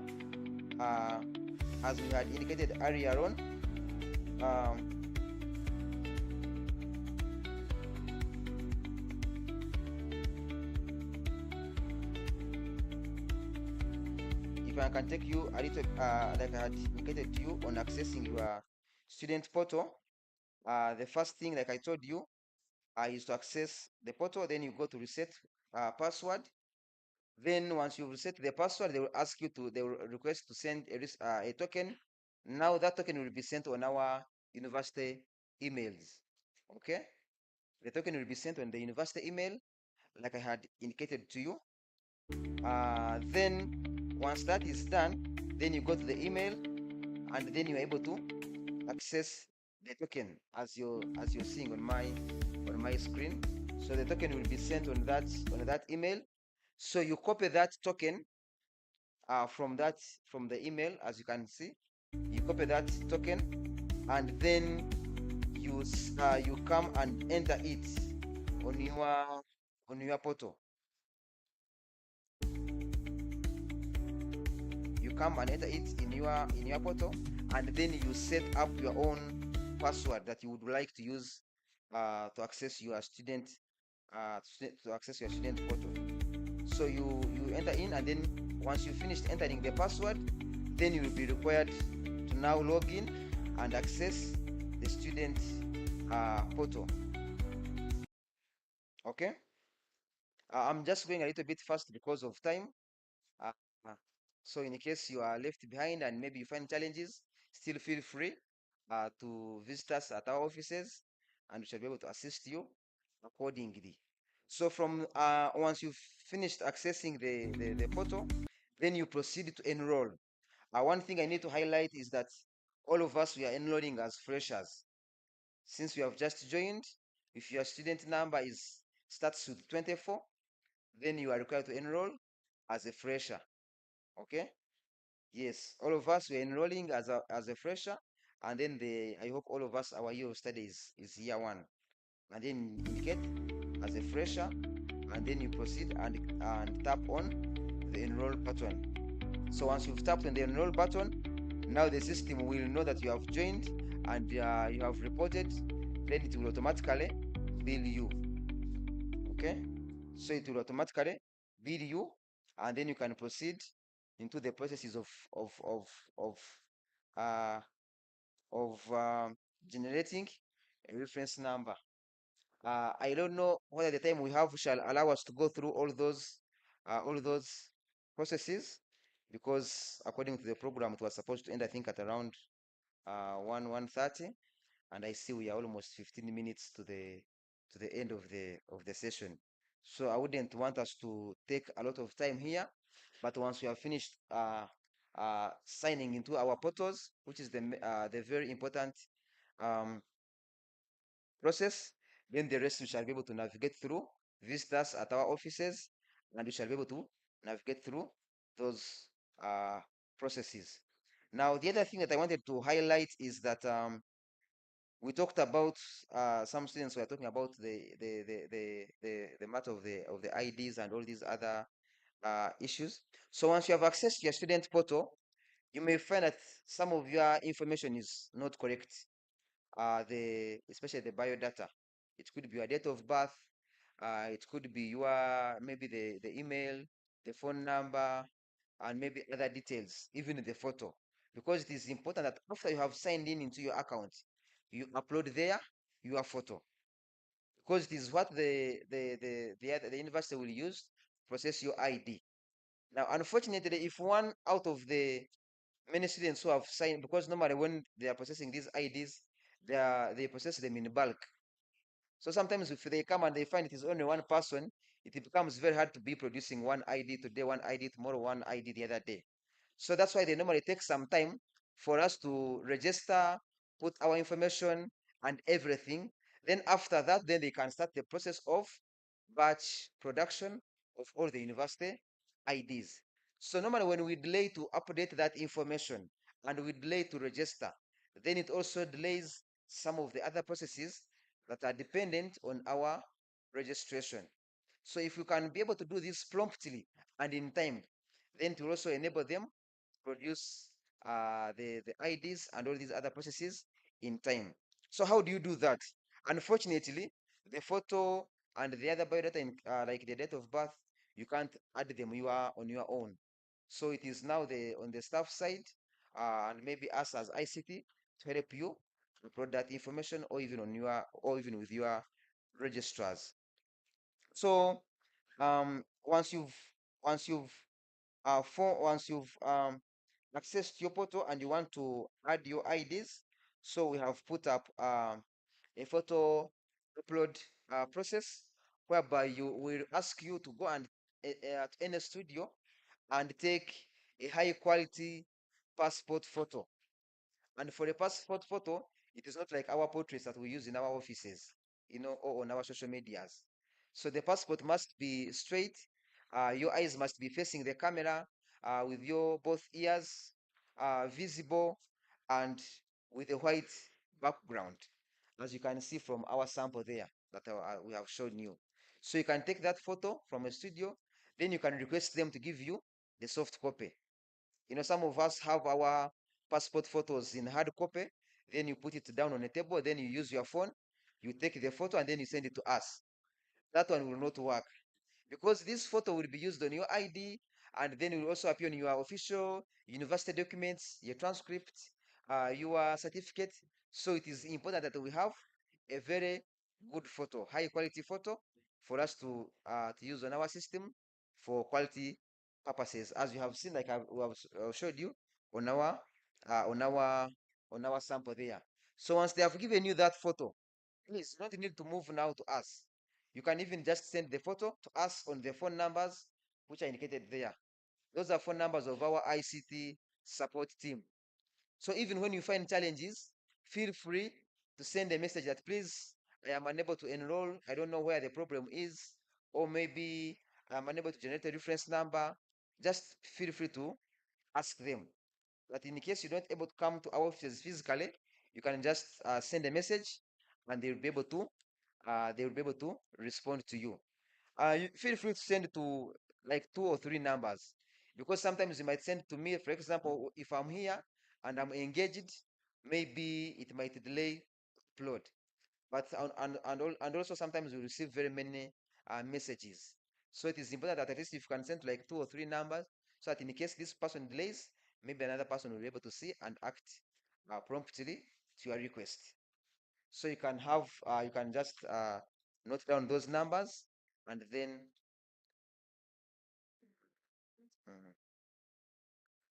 as we had indicated earlier on, if I can take you a little, like I had indicated to you on accessing your student portal, the first thing, like I told you, is to access the portal. Then you go to reset password. Then once you reset the password, they will ask you they will request to send a token. Now that token will be sent on our university emails. Okay, the token will be sent on the university email, like I had indicated to you. Then once that is done, then you go to the email, and then you're able to access the token as you're seeing on my screen. So the token will be sent on that email. So you copy that token from the email, as you can see. You copy that token, and then you come and enter it on your portal. You come and enter it in your portal, and then you set up your own password that you would like to use to access your student portal. So you enter in, and then once you finish entering the password, then you will be required to now log in and access the student portal. Okay, I'm just going a little bit fast because of time. So in case you are left behind and maybe you find challenges, still feel free to visit us at our offices, and we shall be able to assist you accordingly. So from once you've finished accessing the portal, then you proceed to enroll. One thing I need to highlight is that all of us, we are enrolling as freshers. Since we have just joined, if your student number starts with 24, then you are required to enroll as a fresher. Okay? Yes, all of us, we're enrolling as a fresher, and then I hope all of us, our year of studies is year one. And then indicate as a fresher, and then you proceed and tap on the enroll button. So once you've tapped on the enroll button, now the system will know that you have joined and you have reported. Then it will automatically bill you. Okay, so it will automatically bill you, and then you can proceed into the processes of generating a reference number. I don't know whether the time we have shall allow us to go through all those processes, because according to the program, it was supposed to end, I think, at around 1:30, and I see we are almost 15 minutes to the end of the session. So I wouldn't want us to take a lot of time here, but once we have finished signing into our portals, which is the very important um, process. Then the rest we shall be able to navigate through, visit us at our offices, and we shall be able to navigate through those processes. Now, the other thing that I wanted to highlight is that we talked about some students were talking about the matter of the IDs and all these other issues. So once you have access to your student portal, you may find that some of your information is not correct. Especially the biodata. It could be your date of birth. It could be your maybe the email, the phone number, and maybe other details, even the photo. Because it is important that after you have signed in into your account, you upload there your photo. Because it is what the university will use to process your ID. Now, unfortunately, if one out of the many students who have signed, because normally when they are processing these IDs, they process them in bulk. So sometimes if they come and they find it is only one person, it becomes very hard to be producing one ID today, one ID tomorrow, one ID the other day. So that's why they normally take some time for us to register, put our information and everything. Then after that, then they can start the process of batch production of all the university IDs. So normally when we delay to update that information and we delay to register, then it also delays some of the other processes that are dependent on our registration. So if we can be able to do this promptly and in time, then it will also enable them produce the IDs and all these other processes in time. So how do you do that? Unfortunately, the photo and the other biodata, like the date of birth, you can't add them on your own. So it is now on the staff side, and maybe us as ICT to help you upload that information, or even with your registrars. So once you've once you've accessed your portal and you want to add your IDs, so we have put up a photo upload process whereby you will ask you to go and at any studio and take a high quality passport photo. And for a passport photo, it is not like our portraits that we use in our offices, or on our social medias. So the passport must be straight. Your eyes must be facing the camera, with your both ears visible, and with a white background, as you can see from our sample there that we have shown you. So you can take that photo from a studio, then you can request them to give you the soft copy. Some of us have our passport photos in hard copy. Then you put it down on a table. Then you use your phone. You take the photo and then you send it to us. That one will not work because this photo will be used on your ID, and then it will also appear on your official university documents, your transcript, your certificate. So it is important that we have a very good photo, high quality photo, for us to use on our system for quality purposes, as you have seen, like we have showed you on our uh, on our on our sample there. So once they have given you that photo, please you don't need to move now to us. You can even just send the photo to us on the phone numbers which are indicated there. Those are phone numbers of our ICT support team. So even when you find challenges, feel free to send a message that please, I am unable to enroll. I don't know where the problem is, or maybe I'm unable to generate a reference number. Just feel free to ask them. But in case you're not able to come to our offices physically, you can just send a message, and they will be able to respond to you. You feel free to send to like 2 or 3 numbers, because sometimes you might send to me. For example, if I'm here and I'm engaged, maybe it might delay upload. But and also sometimes we receive very many messages. So it is important that at least if you can send to like 2 or 3 numbers, so that in case this person delays, maybe another person will be able to see and act promptly to your request. So you can just note down those numbers, and then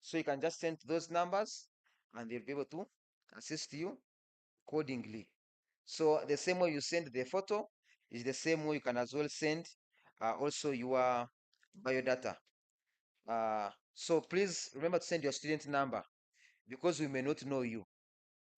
so you can just send those numbers, and they'll be able to assist you accordingly. So the same way you send the photo is the same way you can as well send also your biodata. So please remember to send your student number because we may not know you.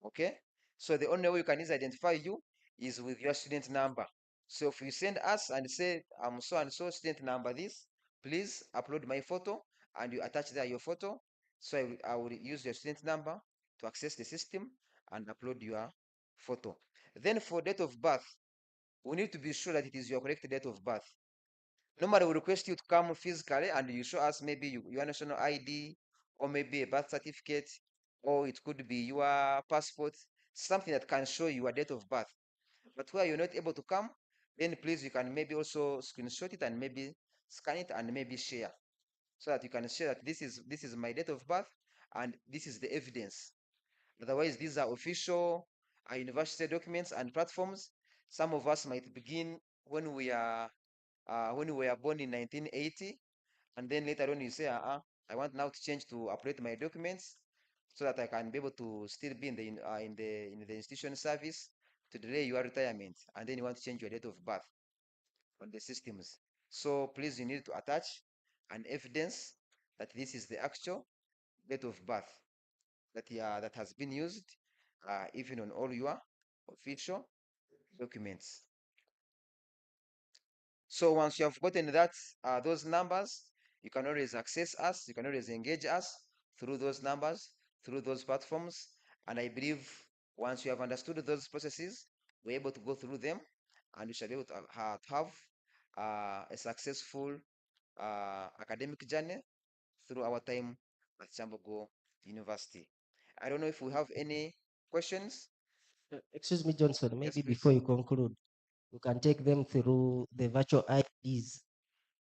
Okay? So the only way you can easily identify you is with your student number. So if you send us and say, I'm so and so student number this, please upload my photo and you attach there your photo. So I will use your student number to access the system and upload your photo. Then for date of birth, we need to be sure that it is your correct date of birth. Normally, we request you to come physically and you show us maybe your national ID or maybe a birth certificate, or it could be your passport, something that can show your date of birth. But where you're not able to come, then please you can maybe also screenshot it and maybe scan it and maybe share, so that you can share that this is my date of birth and this is the evidence. Otherwise, these are official university documents and platforms. Some of us might begin when we were born in 1980, and then later on you say, I want now to change to update my documents so that I can be able to still be in the institution service to delay your retirement, and then you want to change your date of birth on the systems. So please, you need to attach an evidence that this is the actual date of birth that has been used, even on all your official documents. So once you have gotten that, those numbers, you can always access us. You can always engage us through those numbers, through those platforms. And I believe once you have understood those processes, we're able to go through them, and we shall be able to have a successful academic journey through our time at Kyambogo University. I don't know if we have any questions. Excuse me, Johnson, maybe please. before you conclude, you can take them through the virtual IDs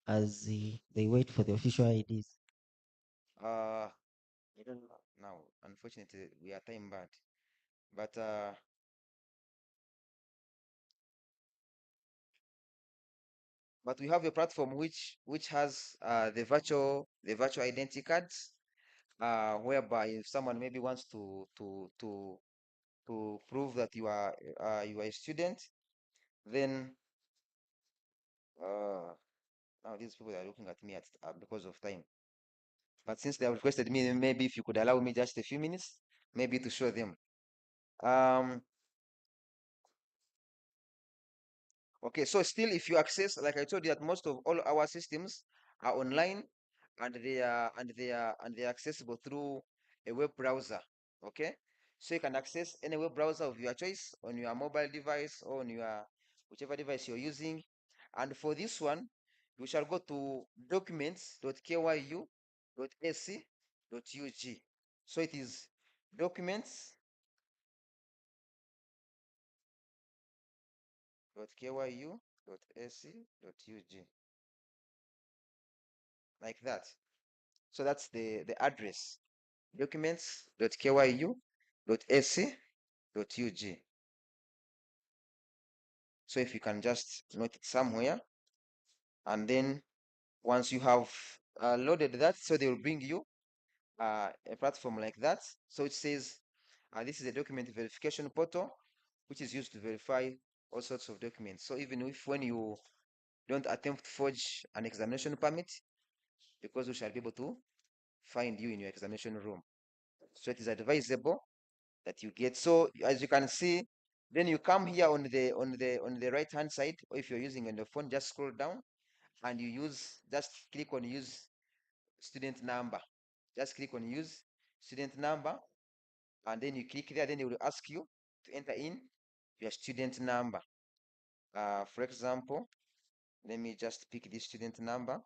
as they wait for the official IDs. I don't know now. Unfortunately, we are time bad, but we have a platform which has the virtual identity cards, whereby if someone maybe wants to prove that you are a student, then now these people are looking at me because of time. But since they have requested me, maybe if you could allow me just a few minutes, maybe to show them. Okay, so still, if you access, like I told you, that most of all our systems are online, and they are accessible through a web browser. Okay, so you can access any web browser of your choice on your mobile device or on your whichever device you're using. And for this one, we shall go to documents.kyu.ac.ug. So it is documents.kyu.ac.ug, like that. So that's the address, documents.kyu.ac.ug. So if you can just note it somewhere, and then once you have loaded that, so they will bring you a platform like that. So it says this is a document verification portal, which is used to verify all sorts of documents. So even if when you don't attempt to forge an examination permit, because we shall be able to find you in your examination room. So it is advisable that you get. So as you can see, then you come here on the right hand side, or if you're using on the phone, just scroll down and you just click on use student number. Just click on use student number, and then you click there. Then it will ask you to enter in your student number. For example, let me just pick this student number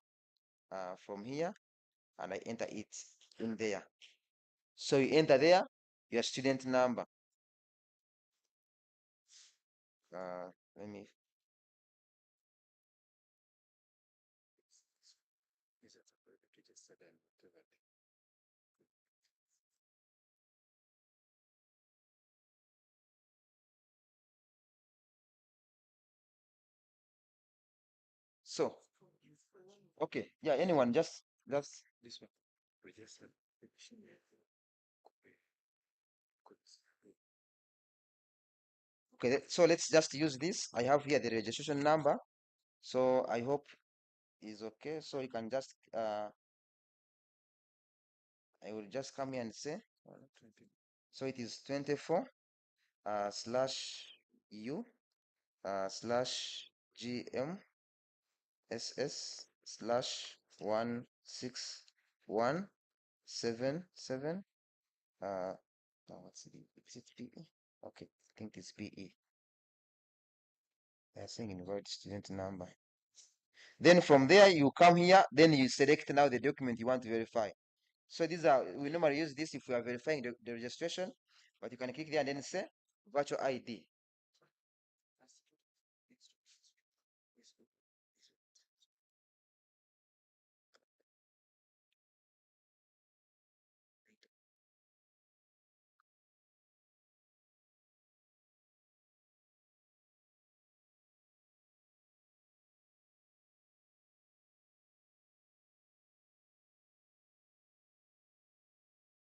from here, and I enter it in there. So you enter there your student number. Let me. So, okay, yeah, anyone, just this one. Okay, so let's just use this. I have here the registration number, so I hope is okay. So you can just I will just come here and say, so it is 24 slash U slash GM SS slash 16177. What's it? Is it PE? Okay, I think it's PE. They're saying invalid student number. Then from there, you come here, then you select now the document you want to verify. So these are, we normally use this if we are verifying the registration, but you can click there and then say virtual ID.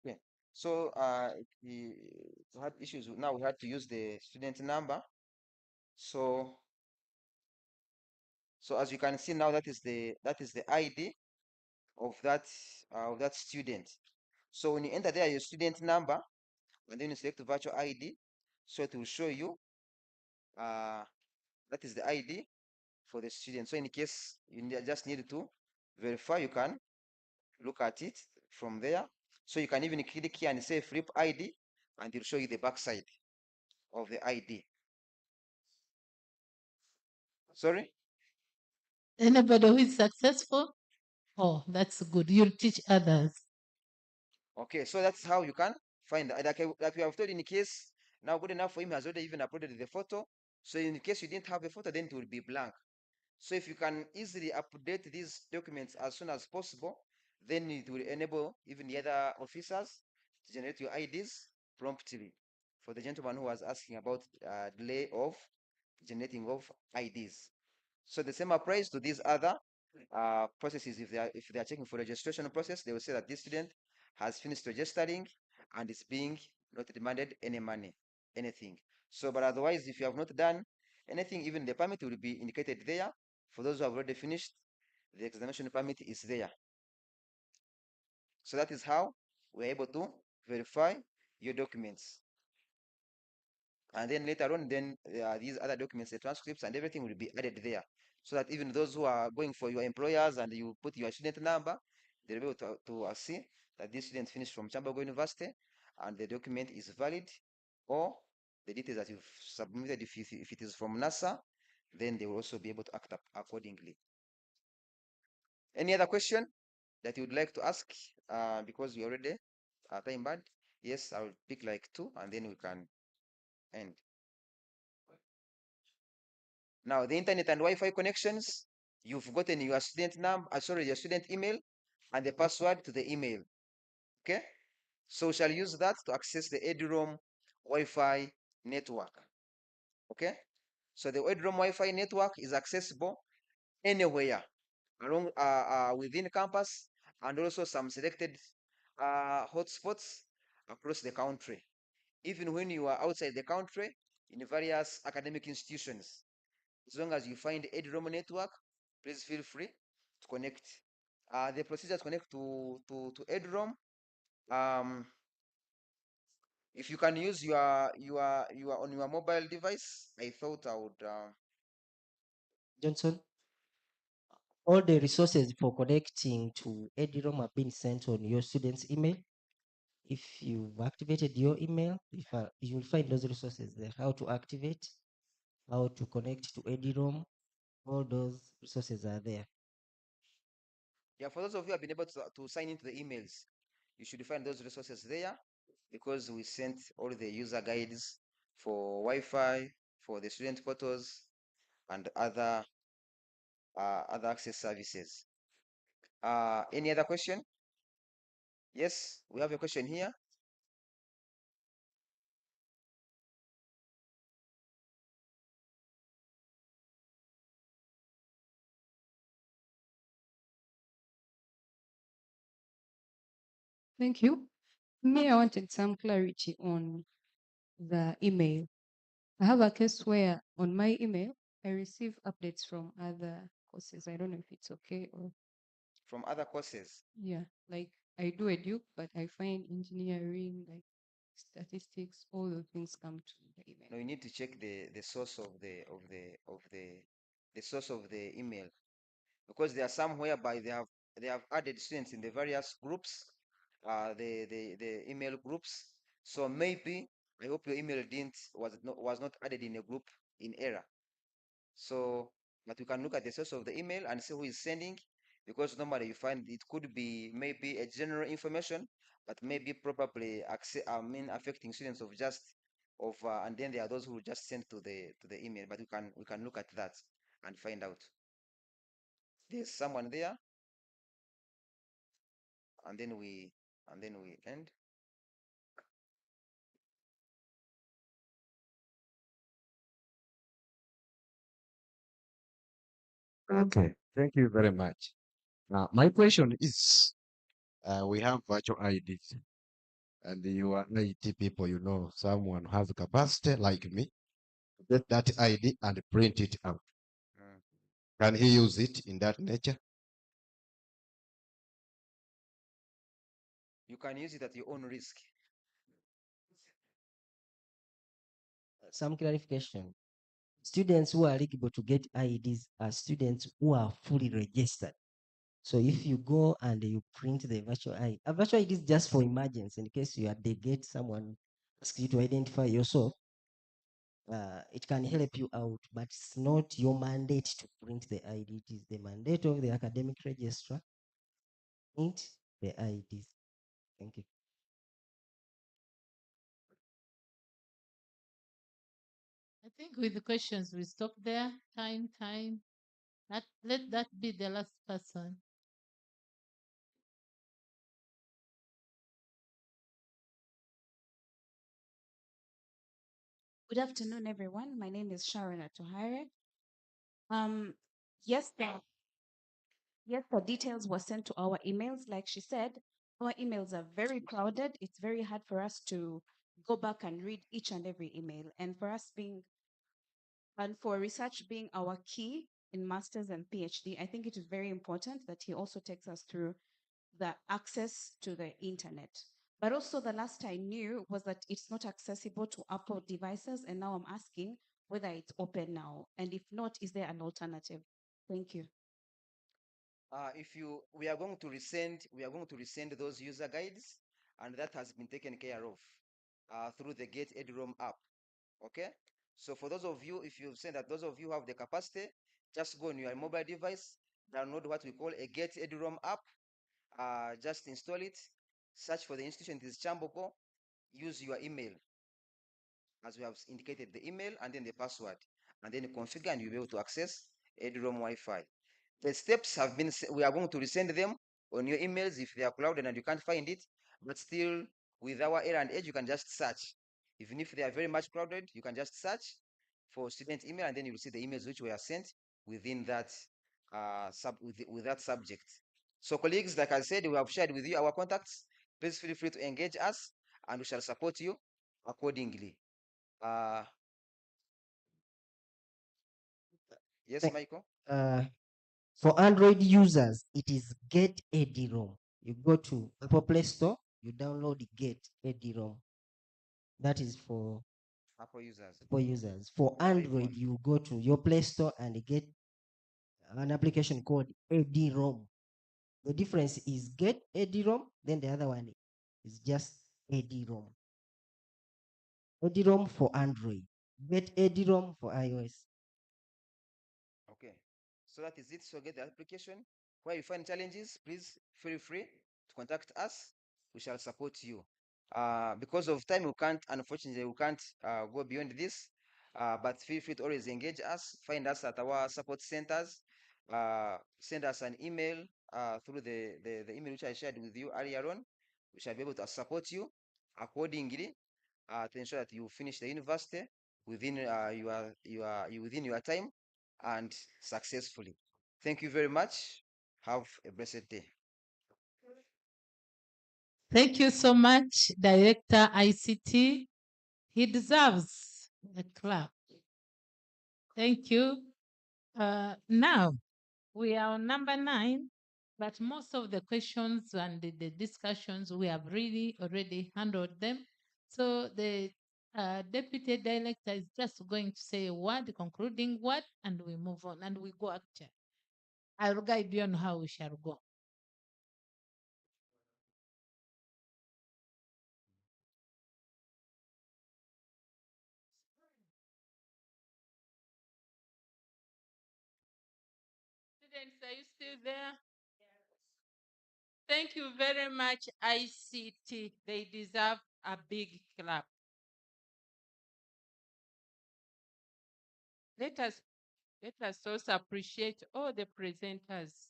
Okay. So we had issues. Now we had to use the student number. So as you can see now, that is the ID of that student. So when you enter there your student number, and then you select virtual ID, so it will show you that is the ID for the student. So in case you just need to verify, you can look at it from there. So you can even click here and say flip ID, and it'll show you the backside of the ID. Sorry? Anybody who is successful? Oh, that's good. You'll teach others. Okay, so that's how you can find like we have told in case now good enough for him has already even uploaded the photo. So in case you didn't have a photo, then it will be blank. So if you can easily update these documents as soon as possible, then it will enable even the other officers to generate your IDs promptly. For the gentleman who was asking about delay of generating of IDs. So the same applies to these other processes. If they are checking for registration process, they will say that this student has finished registering and is being not demanded any money, anything. So, but otherwise, if you have not done anything, even the permit will be indicated there. For those who have already finished, the examination permit is there. So that is how we're able to verify your documents. And then later on, then these other documents, the transcripts and everything will be added there. So that even those who are going for your employers and you put your student number, they'll be able to see that this student finished from Kyambogo University and the document is valid, or the details that you've submitted, if it is from NASA, then they will also be able to act up accordingly. Any other question that you would like to ask? Because we already time bad. Yes, I will pick like 2 and then we can end. Now, the internet and Wi-Fi connections, you've gotten your student number, your student email and the password to the email. Okay? So we shall use that to access the EduRoam Wi-Fi network. Okay? So the EduRoam Wi-Fi network is accessible anywhere along within campus and also some selected hotspots across the country. Even when you are outside the country in various academic institutions, as long as you find EduRoam network, please feel free to connect. The procedure to connect to EduRoam, if you can use your on your mobile device, I thought I would. Johnson, all the resources for connecting to EduRoam have been sent on your student's email. If you've activated your email, you will find those resources there. How to activate, how to connect to EduRoam, all those resources are there. Yeah, for those of you who have been able to sign into the emails, you should find those resources there because we sent all the user guides for Wi-Fi, for the student portals, and other access services. Any other question? Yes, we have a question here. Thank you. Me, I wanted some clarity on the email. I have a case where on my email, I receive updates from other courses. I don't know if it's okay or From other courses? yeah, like I do edu, but I find engineering, like statistics, all the things come to the email. No, you need to check the source of the source of the email, because there are some whereby they have added students in the various groups, the email groups. So maybe I hope your email was not added in a group in error. So, but you can look at the source of the email and see who is sending, because normally you find it could be maybe a general information, but maybe probably affecting students of just of and then there are those who just send to the email. But we can look at that and find out. There's someone there, and then we end. Okay, thank you very much. Now, my question is, we have virtual IDs, and you are IT people, you know, someone who has the capacity like me, to get that ID and print it out. Can he use it in that nature? You can use it at your own risk. Some clarification. Students who are eligible to get IEDs are students who are fully registered. So if you go and you print the virtual ID, a virtual ID is just for emergency in case you are they get someone asks you to identify yourself. It can help you out, but it's not your mandate to print the ID. It is the mandate of the academic registrar. Print the IDs. Thank you. I think with the questions, we stop there. Time. Let that be the last person. Good afternoon, everyone. My name is Sharon Atuhaire. Yes, the details were sent to our emails. Like she said, our emails are very crowded. It's very hard for us to go back and read each and every email. And for research being our key in masters and PhD, I think it is very important that he also takes us through the access to the internet. But also the last I knew was that it's not accessible to Apple devices. And now I'm asking whether it's open now. And if not, is there an alternative? Thank you. We are going to resend those user guides, and that has been taken care of through the Get EduRoam app. Okay, so for those of you, if you've said that those of you who have the capacity, just go on your mobile device, download what we call a Get EduRoam app, just install it, search for the institution. It is Kyambogo. Use your email, as we have indicated, the email and then the password, and then configure, and you'll be able to access EduRoam Wi-Fi. The steps have been, we are going to resend them on your emails if they are clouded and you can't find it, but still with our error and edge, you can just search. Even if they are very much crowded, you can just search for student email, and then you'll see the emails which were sent within that with that subject. So colleagues, like I said, we have shared with you our contacts. Please feel free to engage us, and we shall support you accordingly. Yes, Michael? For Android users, it is Get EduRoam. You go to Apple Play Store, you download Get EduRoam. That is for Apple users. Apple users. For Android, you go to your Play Store and get an application called EduRoam. The difference is Get EduRoam, then the other one is just EduRoam. EduRoam for Android. Get EduRoam for iOS. Okay, so that is it. So get the application. Where you find challenges, please feel free to contact us. We shall support you. Because of time, unfortunately, we can't go beyond this. But feel free to always engage us. Find us at our support centers. Send us an email through the email which I shared with you earlier on. We shall be able to support you accordingly to ensure that you finish the university within within your time and successfully. Thank you very much. Have a blessed day. Thank you so much, Director ICT. He deserves a clap. Thank you. Now, we are on number 9. But most of the questions and the discussions, we have really already handled them. So the deputy director is just going to say a word, concluding word, and we move on and we go actually. I'll guide you on how we shall go. Students, are you still there? Thank you very much, ICT. They deserve a big clap. Let us also appreciate all the presenters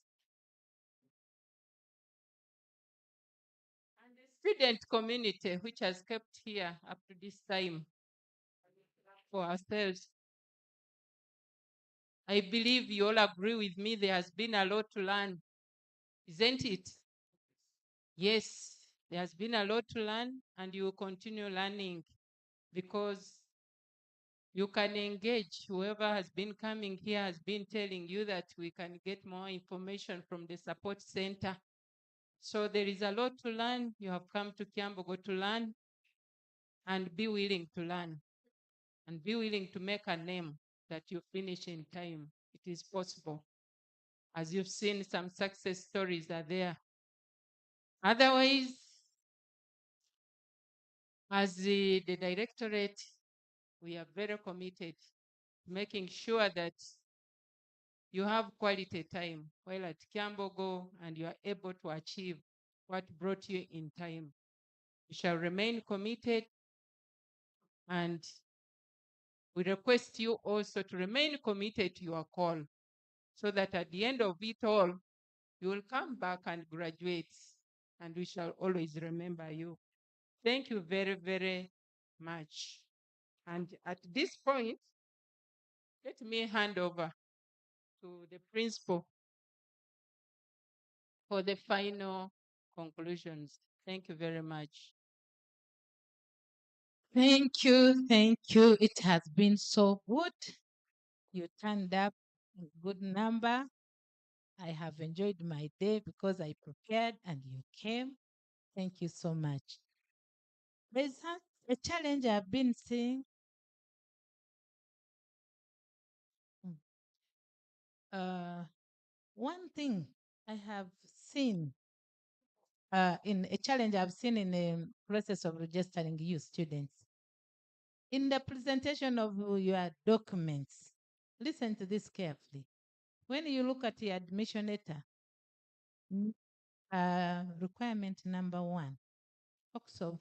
and the student community which has kept here up to this time for ourselves. I believe you all agree with me. There has been a lot to learn, isn't it? Yes, there has been a lot to learn, and you will continue learning because you can engage. Whoever has been coming here has been telling you that we can get more information from the support center. So there is a lot to learn. You have come to Kyambogo to learn and be willing to learn and be willing to make a name that you finish in time. It is possible. As you've seen, some success stories are there. Otherwise, as the directorate, we are very committed to making sure that you have quality time while at Kyambogo and you are able to achieve what brought you in time. You shall remain committed, and we request you also to remain committed to your call so that at the end of it all, you will come back and graduate, and we shall always remember you. Thank you very, very much. And at this point, let me hand over to the principal for the final conclusions. Thank you very much. Thank you. Thank you. It has been so good. You turned up a good number. I have enjoyed my day because I prepared and you came. Thank you so much. There's a challenge I've been seeing. One thing I have seen in a challenge I've seen in the process of registering you students. In the presentation of your documents, listen to this carefully. When you look at the admission letter, requirement number 1, talks of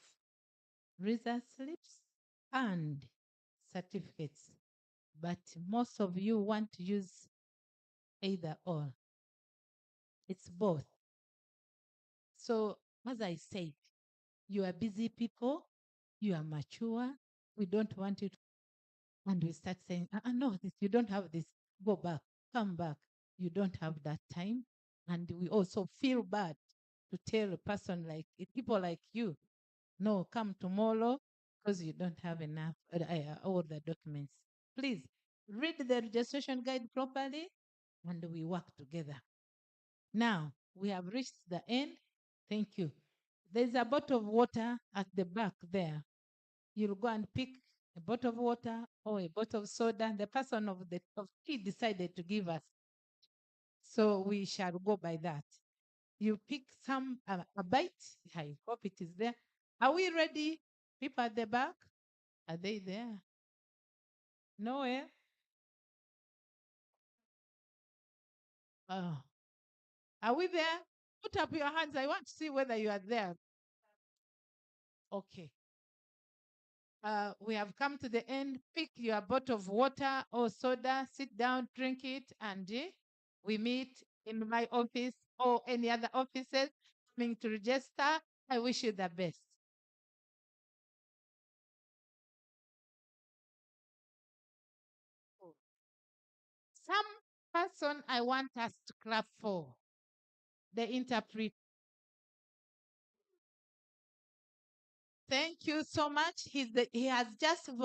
result slips and certificates. But most of you want to use either or. It's both. So, as I said, you are busy people, you are mature, we don't want you to, and we start saying, no, this, you don't have this, go back, come back. You don't have that time. And we also feel bad to tell a person like, people like you, no, come tomorrow because you don't have enough, all the documents. Please read the registration guide properly and we work together. Now, we have reached the end. Thank you. There's a bottle of water at the back there. You'll go and pick a bottle of water or a bottle of soda. The person of tea decided to give us. So we shall go by that. You pick some, a bite. I hope it is there. Are we ready? People at the back? Are they there? Nowhere? Oh. Are we there? Put up your hands. I want to see whether you are there. Okay. We have come to the end. Pick your bottle of water or soda, sit down, drink it, and we meet in my office or any other offices coming to register. I wish you the best. Some person I want us to clap for, the interpreter. Thank you so much. He has just is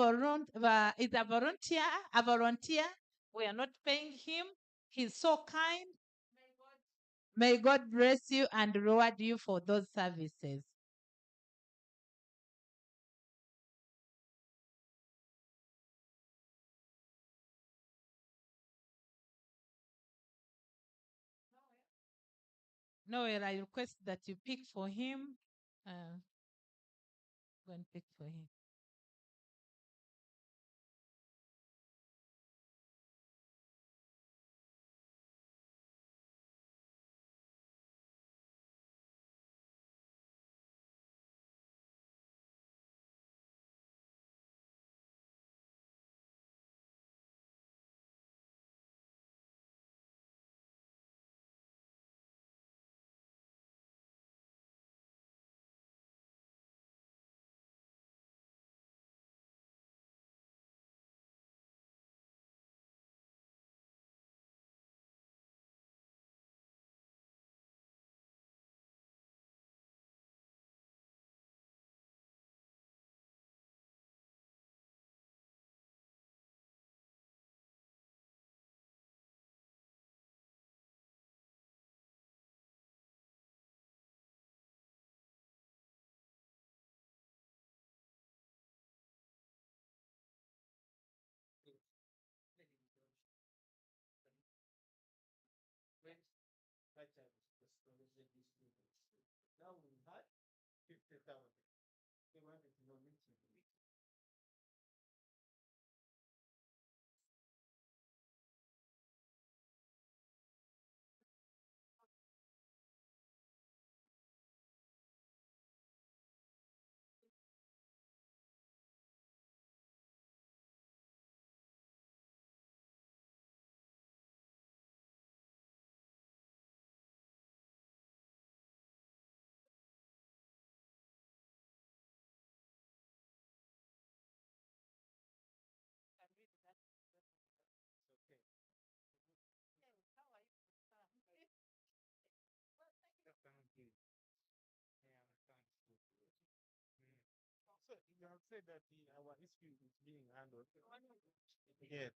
a volunteer. We are not paying him. He's so kind. May God bless you and reward you for those services. Noel, I request that you pick for him. Go and pick for him. Now we had 50,000. They wanted to know meeting. So you have said that our issue is being handled. Yes.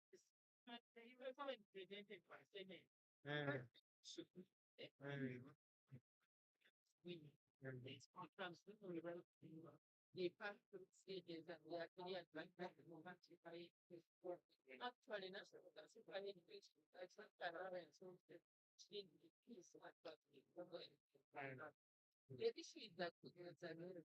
The issue is that there's a name,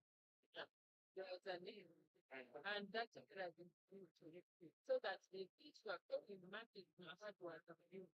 and that's what I've been doing to it. So that the teacher talking magic, not what I'm doing.